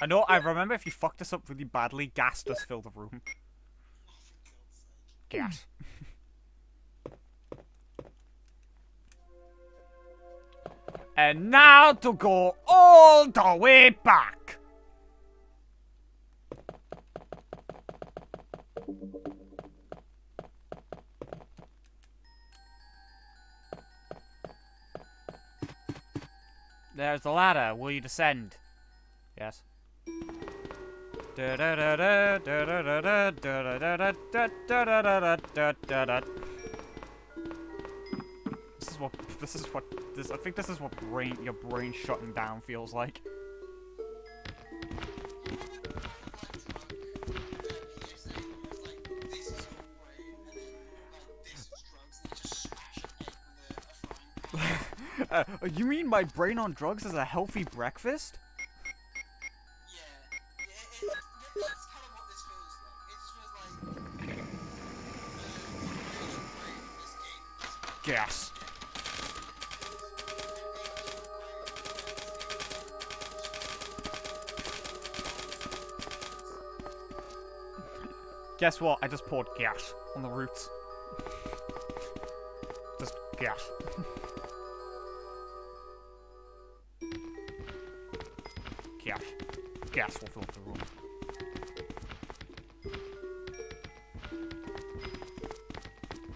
I know, I remember if you fucked us up really badly, gas does fill the room. Gas. And now to go all the way back. There's the ladder. Will you descend? Yes. I think this is what your brain shutting down feels like. You mean my brain on drugs is a healthy breakfast? That's kind of what this feels like. It just feels like Gas. Guess what? I just poured gas on the roots. Just gas. Gas. Gas will fill up the room.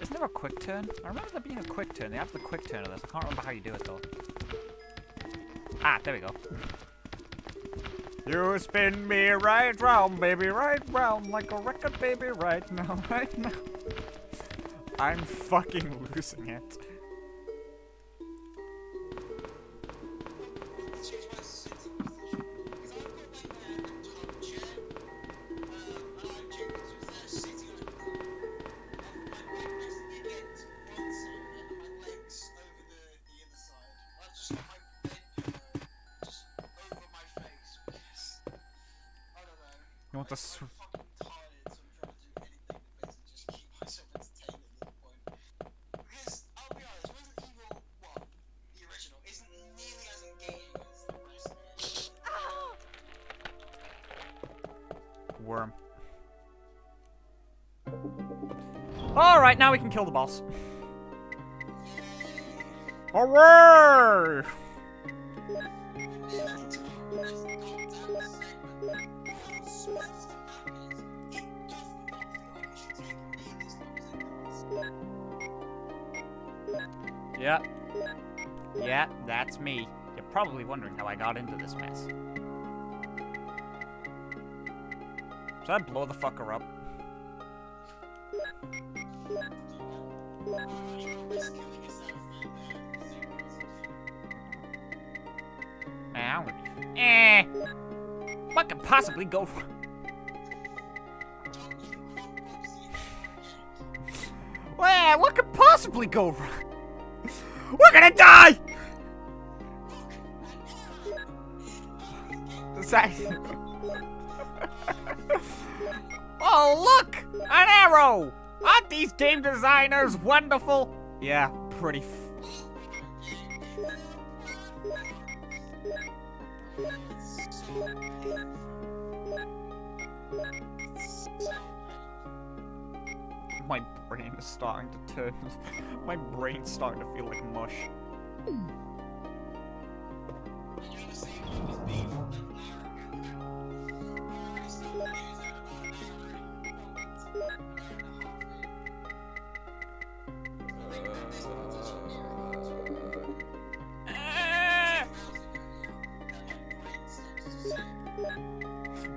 Isn't there a quick turn? I remember there being a quick turn. They have the quick turn of this. I can't remember how you do it though. Ah, there we go. You spin me right round, baby, right round, like a record, baby, right now, right now. I'm fucking losing it. You want the worm. Alright, now we can kill the boss. Hooray! Yep. Yeah, that's me. You're probably wondering how I got into this mess. Should I blow the fucker up? I'm gonna be... What could possibly go wrong? Well, what could possibly go wrong? We're gonna die! Oh, look! An arrow! Aren't these game designers wonderful? Yeah, pretty My brain is starting to turn. My brain's starting to feel like mush.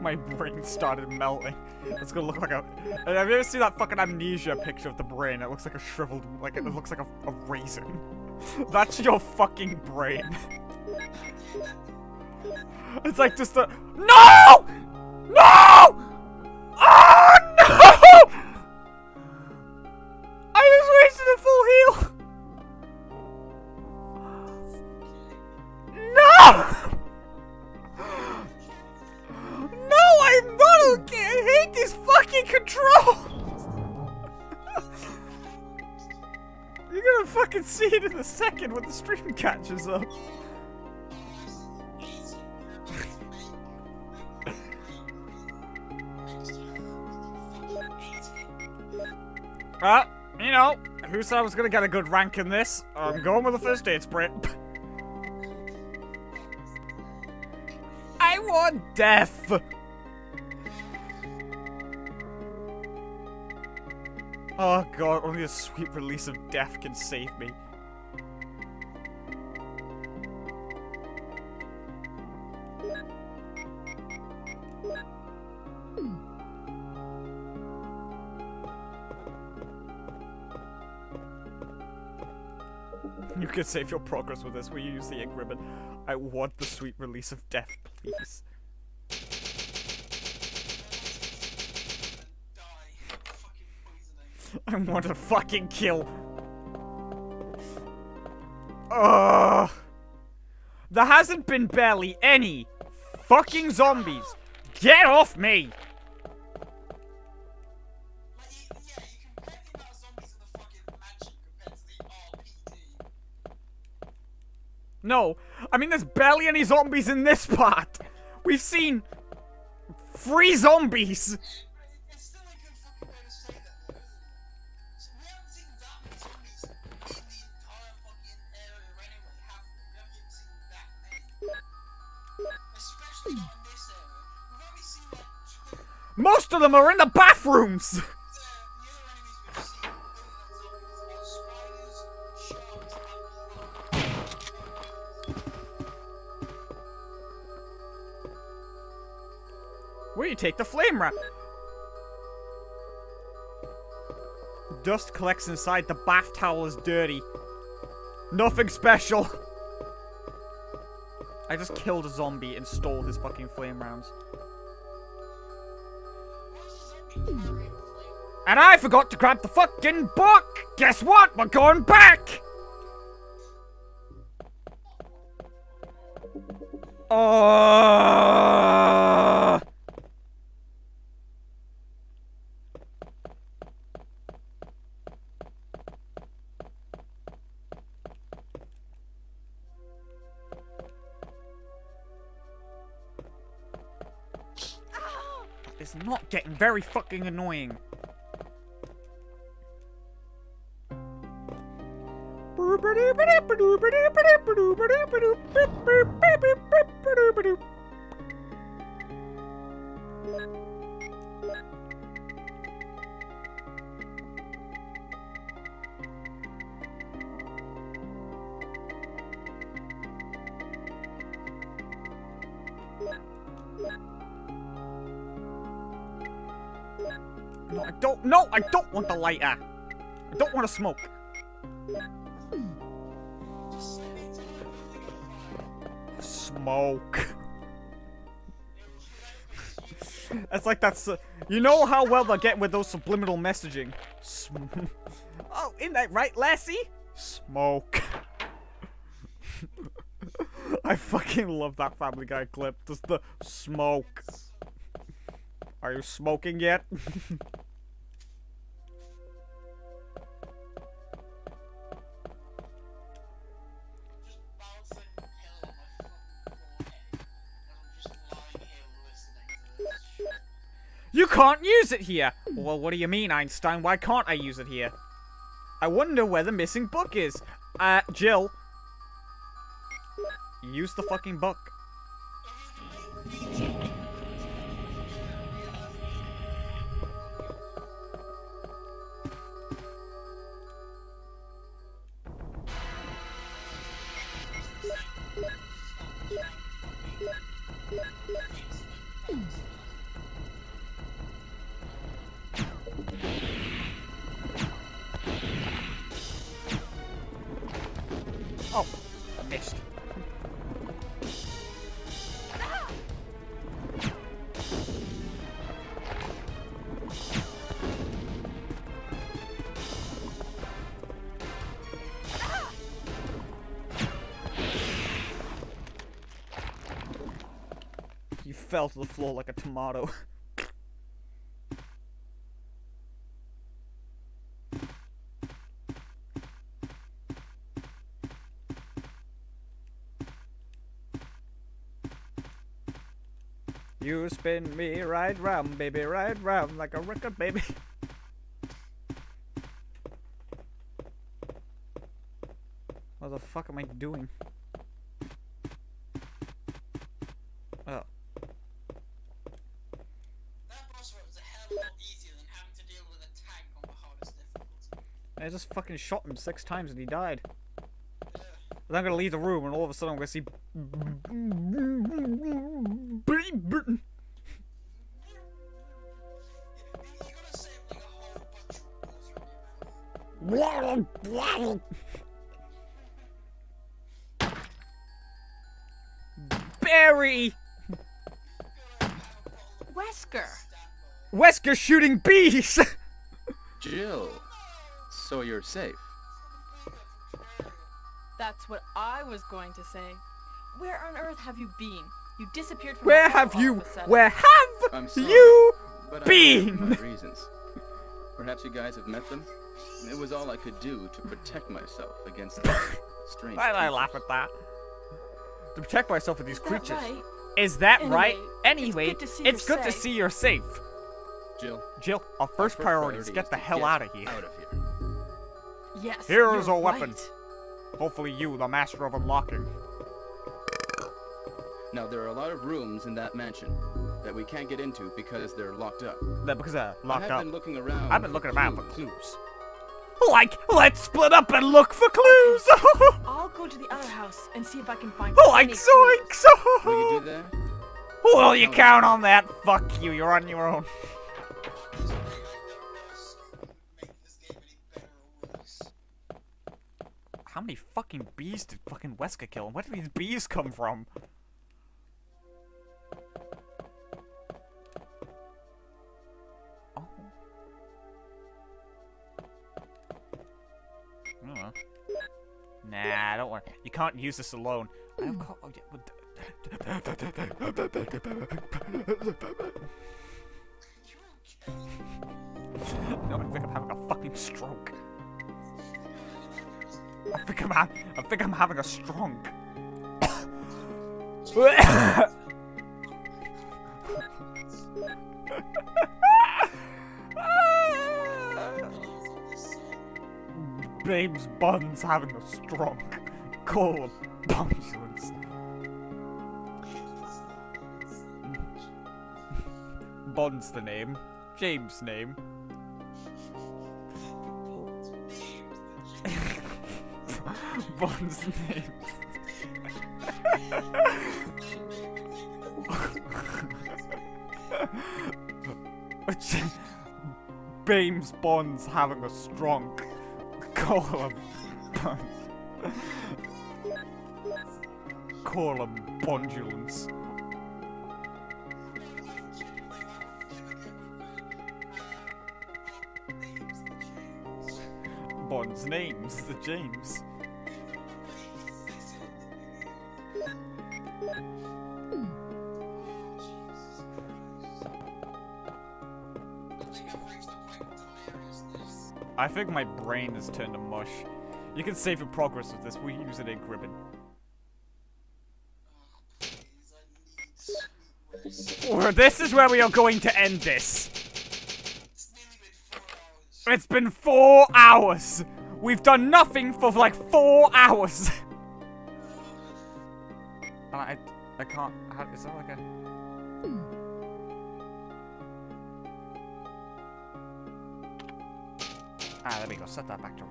My brain started melting. It's gonna look like a... Have you ever seen that fucking amnesia picture of the brain? It looks like a shriveled... Like, it looks like a raisin. That's your fucking brain. It's like just a... No! No! Oh, no! I just wasted a full heal! No! No, I'm not okay! I hate these fucking controls! You're gonna fucking see it in a second when the stream catches up. You know, who said I was gonna get a good rank in this? I'm going with the first aid spray. I want death! Oh god, only a sweet release of death can save me. You can save your progress with this. Will you use the ink ribbon? I want the sweet release of death, please. I want a fucking kill. Ugh. There hasn't been barely any fucking zombies. Get off me! No, I mean there's barely any zombies in this part. We've seen 3 zombies. It's still a good fucking way to say that, though, isn't it? So we haven't seen that many zombies in the entire fucking area anyway, have we? We haven't even seen that many. Especially not in this area. We've only seen like 2. Most of them are in the bathrooms. The other enemies we've seen other than zombies are spiders, sharks, and Where do you take the flame rat? Dust collects inside. The bath towel is dirty. Nothing special. I just killed a zombie and stole his fucking flame rounds. And I forgot to grab the fucking book! Guess what? We're going back! It's not getting very fucking annoying. No, I don't want the lighter. I don't want to smoke. Smoke. It's like that's... you know how well they're getting with those subliminal messaging. Oh, isn't that right, lassie? Smoke. I fucking love that Family Guy clip. Just the smoke. Are you smoking yet? You can't use it here! Well, what do you mean, Einstein? Why can't I use it here? I wonder where the missing book is. Jill. Use the fucking book. Oh, I missed. You fell to the floor like a tomato. You spin me right round, baby, right round like a record, baby. What the fuck am I doing? Oh. That boss fight was a hell of a lot easier than having to deal with a tank on the hardest difficulty. I just fucking shot him 6 times and he died. Yeah. Then I'm gonna leave the room and all of a sudden I'm gonna see. You gotta say it like a whole bunch of water in your mouth. Barry! Wesker! Wesker shooting bees! Jill, so you're safe. That's what I was going to say. Where on earth have you been? You disappeared from Where the have all you? of a sudden. Where have I'm sorry, you but I been? have my reasons. Perhaps you guys have met them? It was all I could do to protect myself against these strange Why did I creatures. laugh at that? To protect myself with these Is that creatures. right? Is that Anyway, right? Anyway, it's good to see you're see you're safe. Jill, Jill, our first priority is get the hell out of here. Out of here. Yes. Here's you're a weapon. right. Hopefully you, the master of unlocking. Now there are a lot of rooms in that mansion that we can't get into because they're locked up. Because they're I locked have up. been looking around. I've been looking around for clues. clues. Like, let's split up and look for clues! I'll go to the other house and see if I can find Like any clues. zoinks! Will you do that? Will you count on that? Fuck you, you're on your own. Make this game any better or worse. How many fucking bees did fucking Wesker kill? And where did these bees come from? Oh. I don't know. Nah, don't worry. You can't use this alone. I have caught. Oh, yeah, no, I think I'm having a fucking stroke. I think I'm having a stroke. Babe's Bun's having a stroke. Call a ambulance. Bond's the name. James' name. Bond's name. James Bond's having a stroke. Call him Bond. Call him Bondulance. Bond's name's the James. I think my brain has turned to mush. You can save your progress with this. We use it in Gribbon. Or this is where we are going to end this. It's been 4 hours. We've done nothing for like 4 hours. I can't. How, is that like a? Ah, there we go. Set that back to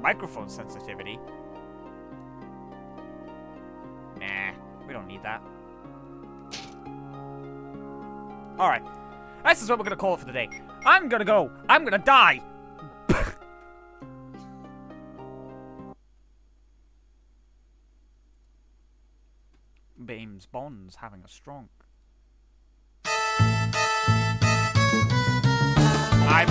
microphone sensitivity. Nah, we don't need that. Alright. This is what we're gonna call it for today. I'm gonna go. I'm gonna die. James Bond's having a stroke. I'm